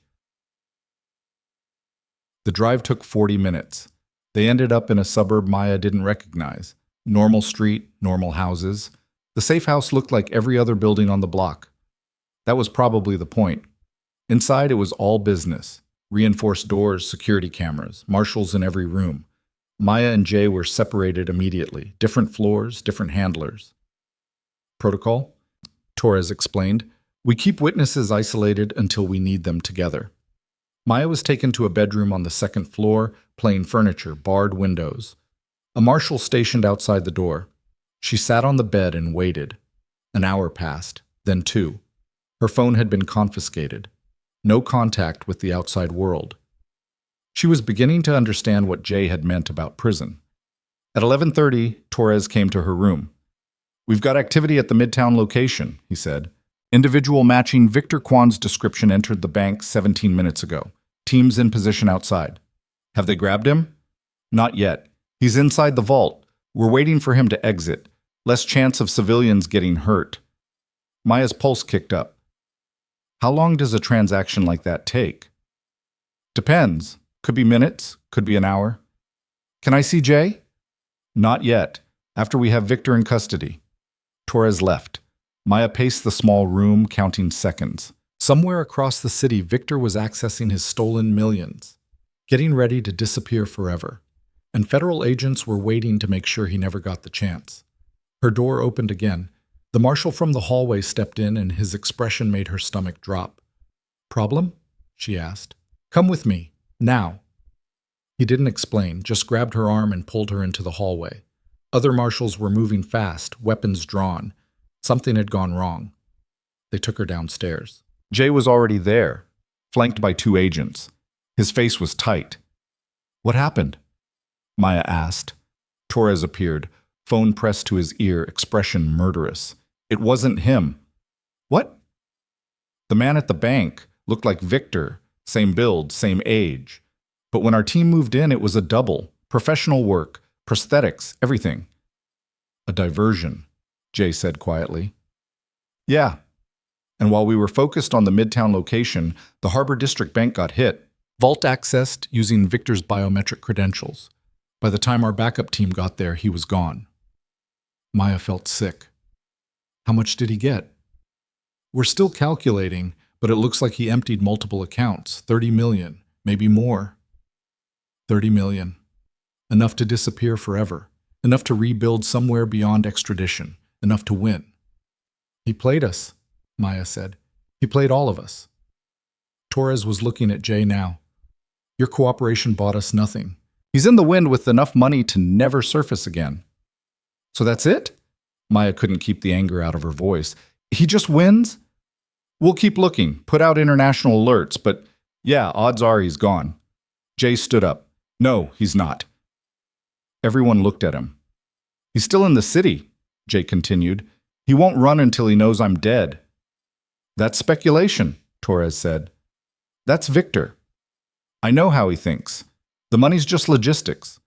The drive took 40 minutes. They ended up in a suburb Maya didn't recognize. Normal street, normal houses. The safe house looked like every other building on the block. That was probably the point. Inside, it was all business. Reinforced doors, security cameras, marshals in every room. Maya and Jay were separated immediately. Different floors, different handlers. Protocol? Torres explained. We keep witnesses isolated until we need them together. Maya was taken to a bedroom on the 2nd floor, plain furniture, barred windows. A marshal stationed outside the door. She sat on the bed and waited. An hour passed, then 2. Her phone had been confiscated. No contact with the outside world. She was beginning to understand what Jay had meant about prison. At 11:30, Torres came to her room. We've got activity at the Midtown location, he said. Individual matching Victor Kwan's description entered the bank 17 minutes ago. Teams in position outside. Have they grabbed him? Not yet. He's inside the vault. We're waiting for him to exit. Less chance of civilians getting hurt. Maya's pulse kicked up. How long does a transaction like that take? Depends. Could be minutes, could be an hour. Can I see Jay? Not yet. After we have Victor in custody. Torres left. Maya paced the small room, counting seconds. Somewhere across the city, Victor was accessing his stolen millions, getting ready to disappear forever. And federal agents were waiting to make sure he never got the chance. Her door opened again. The marshal from the hallway stepped in, and his expression made her stomach drop. Problem? She asked. Come with me. Now. He didn't explain, just grabbed her arm and pulled her into the hallway. Other marshals were moving fast, weapons drawn. Something had gone wrong. They took her downstairs. Jay was already there, flanked by 2 agents. His face was tight. What happened? Maya asked. Torres appeared, phone pressed to his ear, expression murderous. It wasn't him. What? The man at the bank looked like Victor, same build, same age. But when our team moved in, it was a double. Professional work, prosthetics, everything. A diversion, Jay said quietly. Yeah. And while we were focused on the Midtown location, the Harbor District Bank got hit. Vault accessed using Victor's biometric credentials. By the time our backup team got there, he was gone. Maya felt sick. How much did he get? We're still calculating, but it looks like he emptied multiple accounts, 30 million, maybe more. 30 million. Enough to disappear forever. Enough to rebuild somewhere beyond extradition. Enough to win. He played us, Maya said. He played all of us. Torres was looking at Jay now. Your cooperation bought us nothing. He's in the wind with enough money to never surface again. So that's it? Maya couldn't keep the anger out of her voice. He just wins? We'll keep looking, put out international alerts, but yeah, odds are he's gone. Jay stood up. No, he's not. Everyone looked at him. He's still in the city, Jay continued. He won't run until he knows I'm dead. That's speculation, Torres said. That's Victor. I know how he thinks. The money's just logistics.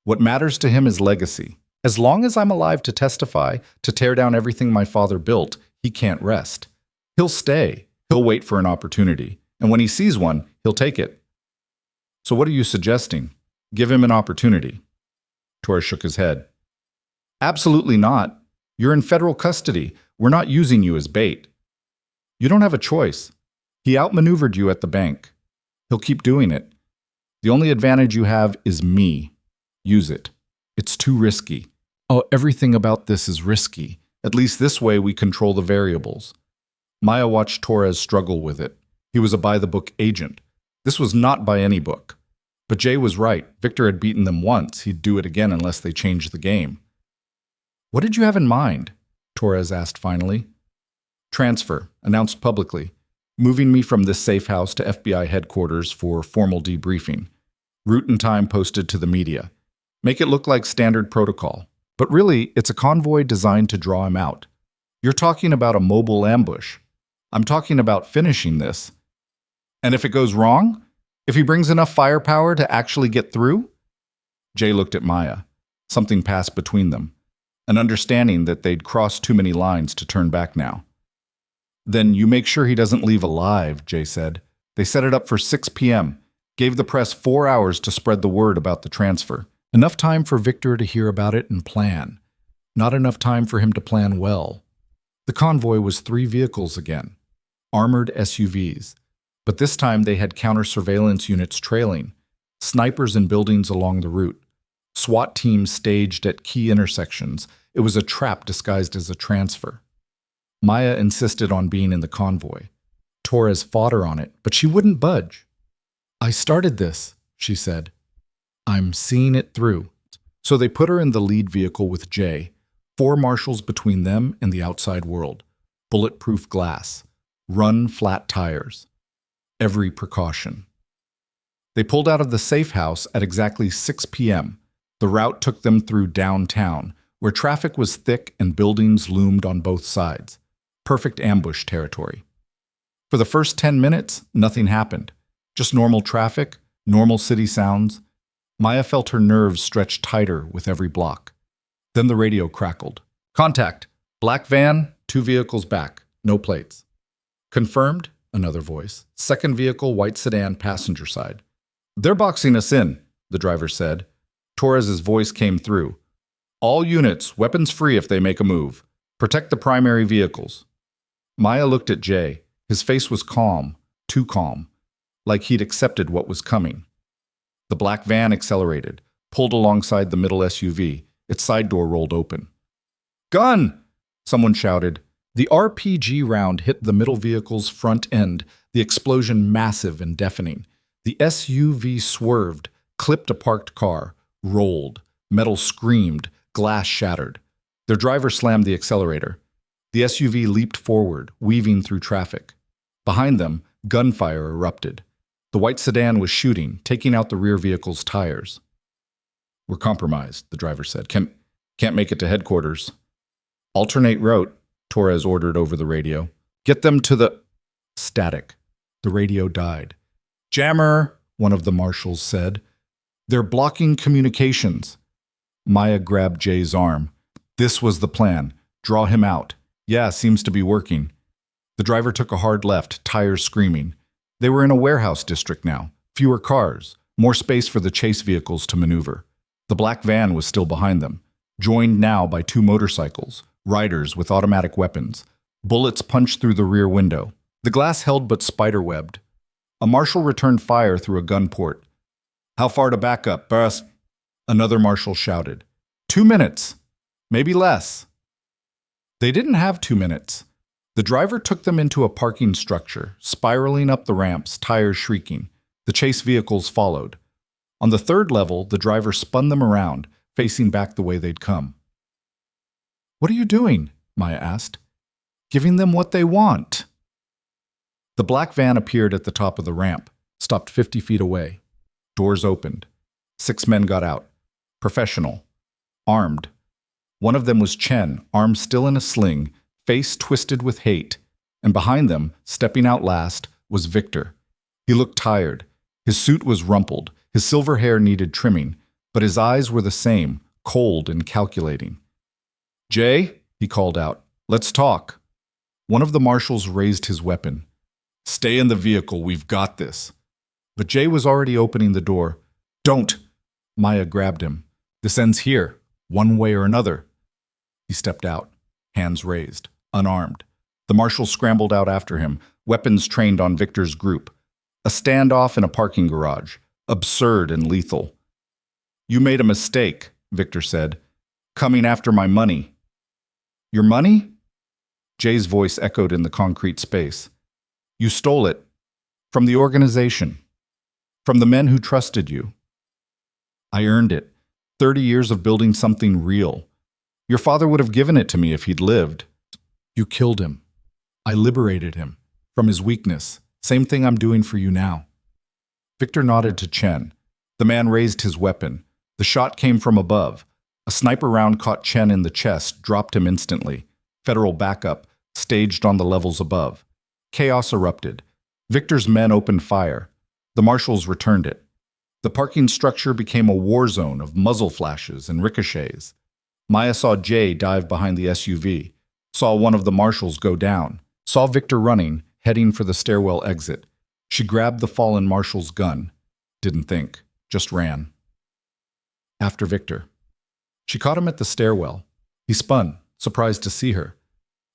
What matters to him is legacy. As long as I'm alive to testify, to tear down everything my father built, he can't rest. He'll stay. He'll wait for an opportunity. And when he sees one, he'll take it. So what are you suggesting? Give him an opportunity. Torres shook his head. Absolutely not. You're in federal custody. We're not using you as bait. You don't have a choice. He outmaneuvered you at the bank. He'll keep doing it. The only advantage you have is me. Use it. It's too risky. Oh, everything about this is risky. At least this way we control the variables. Maya watched Torres struggle with it. He was a by-the-book agent. This was not by any book. But Jay was right. Victor had beaten them once. He'd do it again unless they changed the game. What did you have in mind? Torres asked finally. Transfer, announced publicly. Moving me from this safe house to FBI headquarters for formal debriefing. Route and time posted to the media. Make it look like standard protocol. But really, it's a convoy designed to draw him out. You're talking about a mobile ambush. I'm talking about finishing this. And if it goes wrong? If he brings enough firepower to actually get through? Jay looked at Maya. Something passed between them. An understanding that they'd crossed too many lines to turn back now. Then you make sure he doesn't leave alive, Jay said. They set it up for 6 p.m., gave the press 4 hours to spread the word about the transfer. Enough time for Victor to hear about it and plan. Not enough time for him to plan well. The convoy was 3 vehicles again. Armored SUVs. But this time they had counter-surveillance units trailing. Snipers in buildings along the route. SWAT teams staged at key intersections. It was a trap disguised as a transfer. Maya insisted on being in the convoy. Torres fought her on it, but she wouldn't budge. I started this, she said. I'm seeing it through. So they put her in the lead vehicle with Jay, 4 marshals between them and the outside world. Bulletproof glass. Run flat tires. Every precaution. They pulled out of the safe house at exactly 6 p.m. The route took them through downtown, where traffic was thick and buildings loomed on both sides. Perfect ambush territory. For the first 10 minutes, nothing happened. Just normal traffic, normal city sounds. Maya felt her nerves stretch tighter with every block. Then the radio crackled. Contact. Black van, 2 vehicles back. No plates. Confirmed, another voice. Second vehicle, white sedan, passenger side. They're boxing us in, the driver said. Torres's voice came through. All units, weapons free if they make a move. Protect the primary vehicles. Maya looked at Jay. His face was calm, too calm, like he'd accepted what was coming. The black van accelerated, pulled alongside the middle SUV. Its side door rolled open. Gun! Someone shouted. The RPG round hit the middle vehicle's front end, the explosion massive and deafening. The SUV swerved, clipped a parked car, rolled. Metal screamed, glass shattered. Their driver slammed the accelerator. The SUV leaped forward, weaving through traffic. Behind them, gunfire erupted. The white sedan was shooting, taking out the rear vehicle's tires. We're compromised, the driver said. Can't make it to headquarters. Alternate route, Torres ordered over the radio. Get them to the... Static. The radio died. Jammer, one of the marshals said. They're blocking communications. Maya grabbed Jay's arm. This was the plan. Draw him out. Yeah, seems to be working. The driver took a hard left, tires screaming. They were in a warehouse district now. Fewer cars, more space for the chase vehicles to maneuver. The black van was still behind them, joined now by 2 motorcycles, riders with automatic weapons. Bullets punched through the rear window. The glass held but spiderwebbed. A marshal returned fire through a gun port. How far to back up, boss? Another marshal shouted. 2 minutes. Maybe less. They didn't have 2 minutes. The driver took them into a parking structure, spiraling up the ramps, tires shrieking. The chase vehicles followed. On the 3rd level, the driver spun them around, facing back the way they'd come. What are you doing? Maya asked. Giving them what they want. The black van appeared at the top of the ramp, stopped 50 feet away. Doors opened. 6 men got out. Professional. Armed. One of them was Chen, arm still in a sling, face twisted with hate, and behind them, stepping out last, was Victor. He looked tired. His suit was rumpled, his silver hair needed trimming, but his eyes were the same, cold and calculating. Jay, he called out, let's talk. One of the marshals raised his weapon. Stay in the vehicle, we've got this. But Jay was already opening the door. Don't! Maya grabbed him. This ends here, one way or another. He stepped out, hands raised, unarmed. The marshal scrambled out after him, weapons trained on Victor's group. A standoff in a parking garage, absurd and lethal. You made a mistake, Victor said. Coming after my money. Your money? Jay's voice echoed in the concrete space. You stole it. From the organization. From the men who trusted you. I earned it. 30 years of building something real. Your father would have given it to me if he'd lived. You killed him. I liberated him. From his weakness. Same thing I'm doing for you now. Victor nodded to Chen. The man raised his weapon. The shot came from above. A sniper round caught Chen in the chest, dropped him instantly. Federal backup, staged on the levels above. Chaos erupted. Victor's men opened fire. The marshals returned it. The parking structure became a war zone of muzzle flashes and ricochets. Maya saw Jay dive behind the SUV, saw one of the marshals go down, saw Victor running, heading for the stairwell exit. She grabbed the fallen marshal's gun. Didn't think, just ran. After Victor. She caught him at the stairwell. He spun, surprised to see her.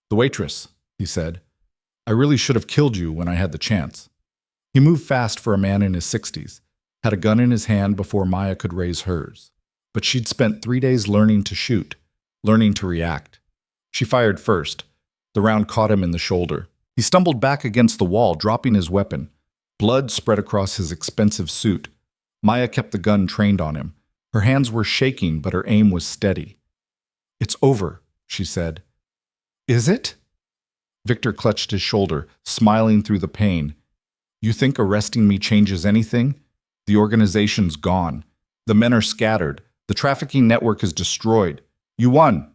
"The waitress," he said. "I really should have killed you when I had the chance." He moved fast for a man in his 60s, had a gun in his hand before Maya could raise hers. But she'd spent 3 days learning to shoot, learning to react. She fired first. The round caught him in the shoulder. He stumbled back against the wall, dropping his weapon. Blood spread across his expensive suit. Maya kept the gun trained on him. Her hands were shaking, but her aim was steady. "It's over," she said. "Is it?" Victor clutched his shoulder, smiling through the pain. "You think arresting me changes anything? The organization's gone. The men are scattered. The trafficking network is destroyed. You won.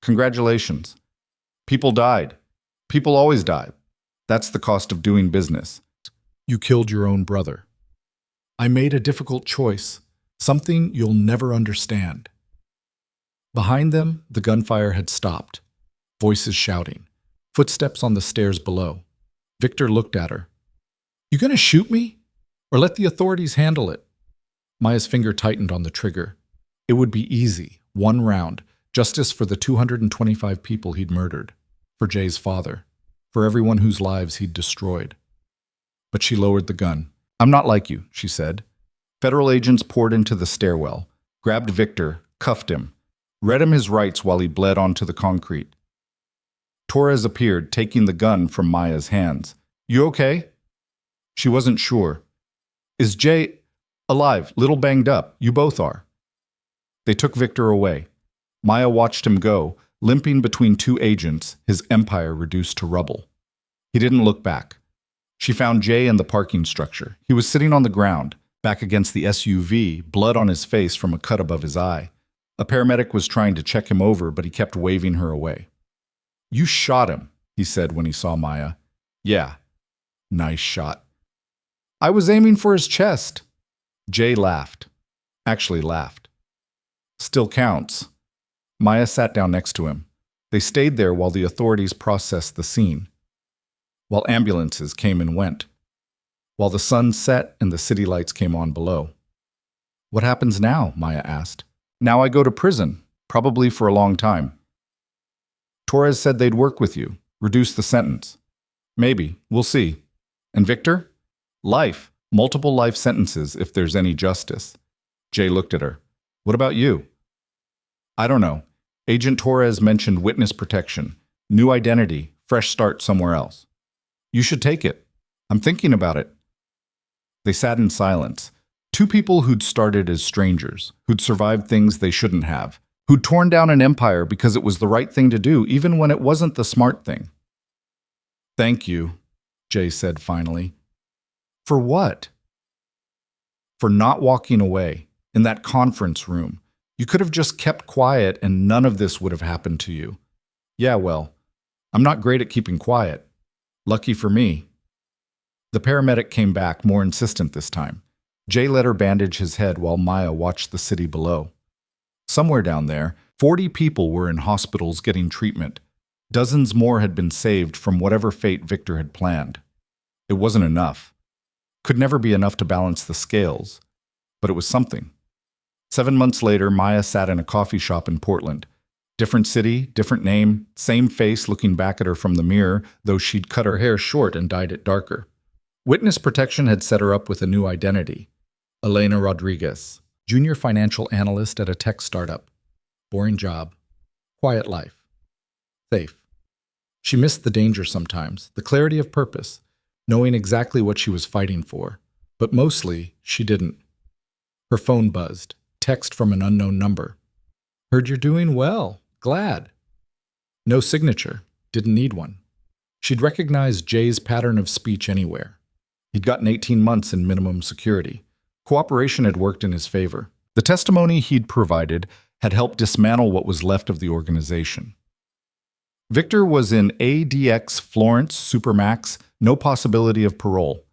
Congratulations. People died. People always die. That's the cost of doing business. You killed your own brother. I made a difficult choice, something you'll never understand." Behind them, the gunfire had stopped. Voices shouting. Footsteps on the stairs below. Victor looked at her. "You gonna shoot me? Or let the authorities handle it?" Maya's finger tightened on the trigger. It would be easy, one round, justice for the 225 people he'd murdered, for Jay's father, for everyone whose lives he'd destroyed. But she lowered the gun. "I'm not like you," she said. Federal agents poured into the stairwell, grabbed Victor, cuffed him, read him his rights while he bled onto the concrete. Torres appeared, taking the gun from Maya's hands. "You okay?" She wasn't sure. "Is Jay alive? Little banged up. You both are." They took Victor away. Maya watched him go, limping between two agents, his empire reduced to rubble. He didn't look back. She found Jay in the parking structure. He was sitting on the ground, back against the SUV, blood on his face from a cut above his eye. A paramedic was trying to check him over, but he kept waving her away. "You shot him," he said when he saw Maya. "Yeah." "Nice shot." "I was aiming for his chest." Jay laughed. Actually laughed. "Still counts." Maya sat down next to him. They stayed there while the authorities processed the scene, while ambulances came and went, while the sun set and the city lights came on below. "What happens now?" Maya asked. "Now I go to prison, probably for a long time." "Torres said they'd work with you, reduce the sentence." "Maybe, we'll see." "And Victor?" "Life, multiple life sentences if there's any justice." Jay looked at her. "What about you?" "I don't know. Agent Torres mentioned witness protection, new identity, fresh start somewhere else." "You should take it." "I'm thinking about it." They sat in silence. Two people who'd started as strangers, who'd survived things they shouldn't have, who'd torn down an empire because it was the right thing to do, even when it wasn't the smart thing. "Thank you," Jay said finally. "For what?" "For not walking away, in that conference room. You could have just kept quiet and none of this would have happened to you." "Yeah, well, I'm not great at keeping quiet. Lucky for me." The paramedic came back, more insistent this time. Jay let her bandage his head while Maya watched the city below. Somewhere down there, 40 people were in hospitals getting treatment. Dozens more had been saved from whatever fate Victor had planned. It wasn't enough. Could never be enough to balance the scales. But it was something. 7 months later, Maya sat in a coffee shop in Portland. Different city, different name, same face looking back at her from the mirror, though she'd cut her hair short and dyed it darker. Witness protection had set her up with a new identity. Elena Rodriguez, junior financial analyst at a tech startup. Boring job. Quiet life. Safe. She missed the danger sometimes, the clarity of purpose, knowing exactly what she was fighting for. But mostly, she didn't. Her phone buzzed. Text from an unknown number. "Heard you're doing well. Glad." No signature. Didn't need one. She'd recognized Jay's pattern of speech anywhere. He'd gotten 18 months in minimum security. Cooperation had worked in his favor. The testimony he'd provided had helped dismantle what was left of the organization. Victor was in ADX Florence Supermax, no possibility of parole.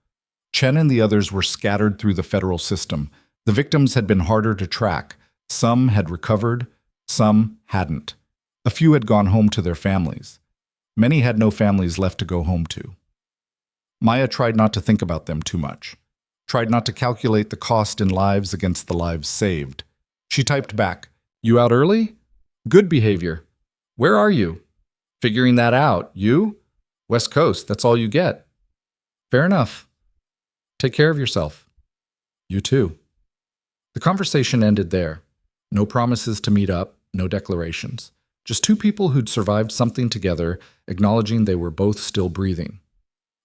Chen and the others were scattered through the federal system. The victims had been harder to track. Some had recovered, some hadn't. A few had gone home to their families. Many had no families left to go home to. Maya tried not to think about them too much. Tried not to calculate the cost in lives against the lives saved. She typed back, "You out early? Good behavior. Where are you? Figuring that out. You? West Coast, that's all you get. Fair enough. Take care of yourself. You too." The conversation ended there. No promises to meet up, no declarations. Just two people who'd survived something together, acknowledging they were both still breathing.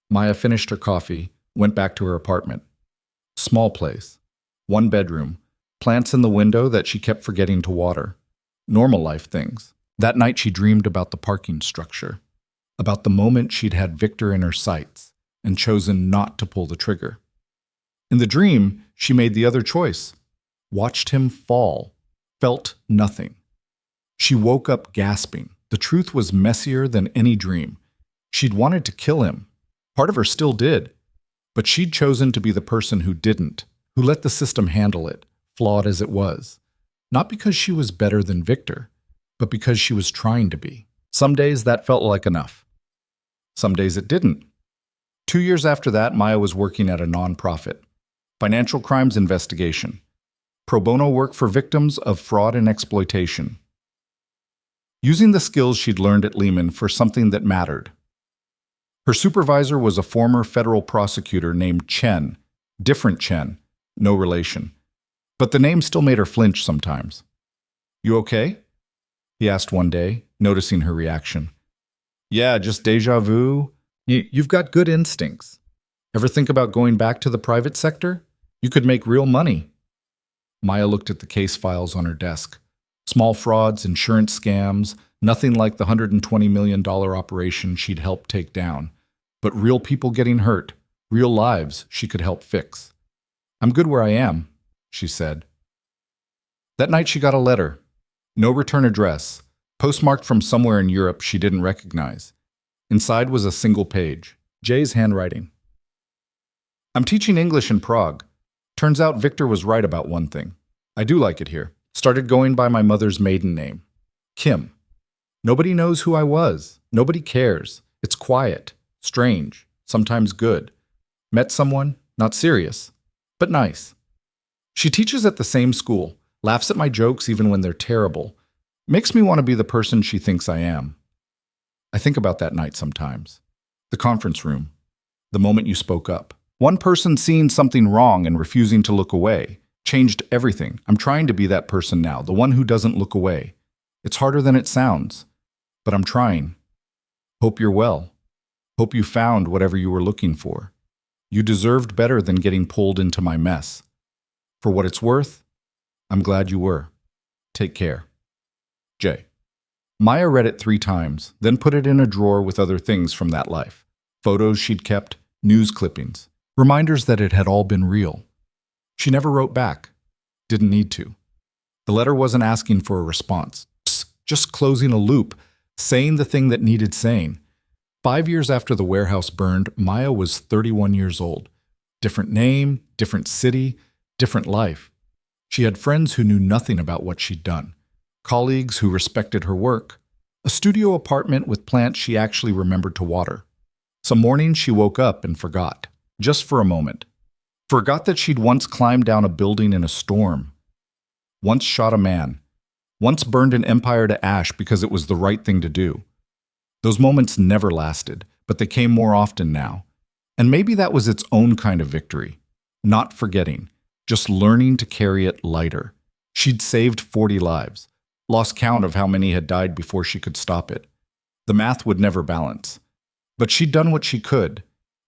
Maya finished her coffee, went back to her apartment. Small place. One bedroom. Plants in the window that she kept forgetting to water. Normal life things. That night she dreamed about the parking structure. About the moment she'd had Victor in her sights and chosen not to pull the trigger. In the dream, she made the other choice. Watched him fall. Felt nothing. She woke up gasping. The truth was messier than any dream. She'd wanted to kill him. Part of her still did. But she'd chosen to be the person who didn't, who let the system handle it, flawed as it was. Not because she was better than Victor, but because she was trying to be. Some days that felt like enough. Some days it didn't. 2 years after that, Maya was working at a nonprofit. Financial crimes investigation. Pro bono work for victims of fraud and exploitation. Using the skills she'd learned at Lehman for something that mattered. Her supervisor was a former federal prosecutor named Chen. Different Chen. No relation. But the name still made her flinch sometimes. "You okay?" he asked one day, noticing her reaction. "Yeah, just déjà vu. You've got good instincts. Ever think about going back to the private sector? You could make real money." Maya looked at the case files on her desk. Small frauds, insurance scams, nothing like the $120 million operation she'd helped take down. But real people getting hurt, real lives she could help fix. "I'm good where I am," she said. That night she got a letter. No return address, postmarked from somewhere in Europe she didn't recognize. Inside was a single page, Jay's handwriting. "I'm teaching English in Prague. Turns out Victor was right about one thing. I do like it here. Started going by my mother's maiden name, Kim. Nobody knows who I was. Nobody cares. It's quiet, strange, sometimes good. Met someone, not serious, but nice. She teaches at the same school, laughs at my jokes even when they're terrible. Makes me want to be the person she thinks I am." I think about that night sometimes. The conference room. The moment you spoke up. One person seeing something wrong and refusing to look away. Changed everything. I'm trying to be that person now, the one who doesn't look away. It's harder than it sounds, but I'm trying. Hope you're well. Hope you found whatever you were looking for. You deserved better than getting pulled into my mess. For what it's worth, I'm glad you were. Take care. Jay. Maya read it 3 times, then put it in a drawer with other things from that life. Photos she'd kept, news clippings, reminders that it had all been real. She never wrote back. Didn't need to. The letter wasn't asking for a response. Just closing a loop, saying the thing that needed saying. 5 years after the warehouse burned, Maya was 31 years old. Different name, different city, different life. She had friends who knew nothing about what she'd done. Colleagues who respected her work. A studio apartment with plants she actually remembered to water. Some mornings she woke up and forgot. Just for a moment. Forgot that she'd once climbed down a building in a storm. Once shot a man. Once burned an empire to ash because it was the right thing to do. Those moments never lasted, but they came more often now. And maybe that was its own kind of victory. Not forgetting, just learning to carry it lighter. She'd saved 40 lives. Lost count of how many had died before she could stop it. The math would never balance. But she'd done what she could,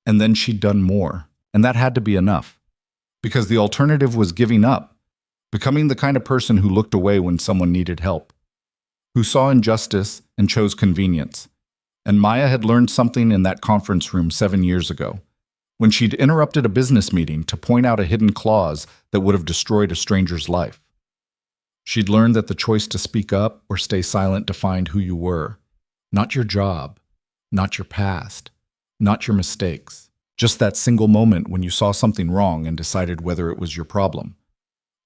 and then she'd done more. And that had to be enough. Because the alternative was giving up, becoming the kind of person who looked away when someone needed help, who saw injustice and chose convenience. And Maya had learned something in that conference room 7 years ago, when she'd interrupted a business meeting to point out a hidden clause that would have destroyed a stranger's life. She'd learned that the choice to speak up or stay silent defined who you were, not your job, not your past, not your mistakes, just that single moment when you saw something wrong and decided whether it was your problem.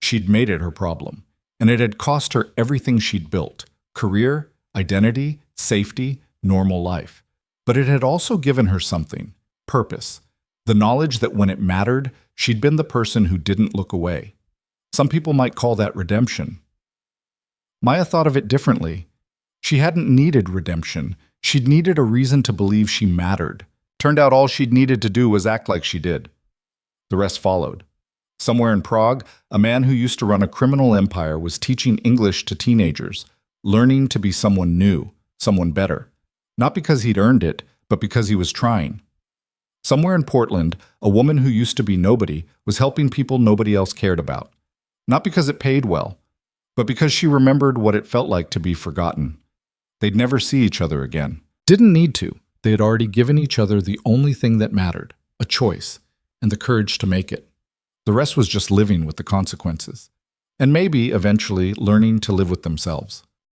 She'd made it her problem, and it had cost her everything she'd built: career, identity, safety, normal life. But it had also given her something: purpose, the knowledge that when it mattered, she'd been the person who didn't look away. Some people might call that redemption. Maya thought of it differently. She hadn't needed redemption. She'd needed a reason to believe she mattered. Turned out all she'd needed to do was act like she did. The rest followed. Somewhere in Prague, a man who used to run a criminal empire was teaching English to teenagers, learning to be someone new, someone better. Not because he'd earned it, but because he was trying. Somewhere in Portland, a woman who used to be nobody was helping people nobody else cared about. Not because it paid well, but because she remembered what it felt like to be forgotten. They'd never see each other again. Didn't need to. They had already given each other the only thing that mattered: a choice, and the courage to make it. The rest was just living with the consequences. And maybe, eventually, learning to live with themselves.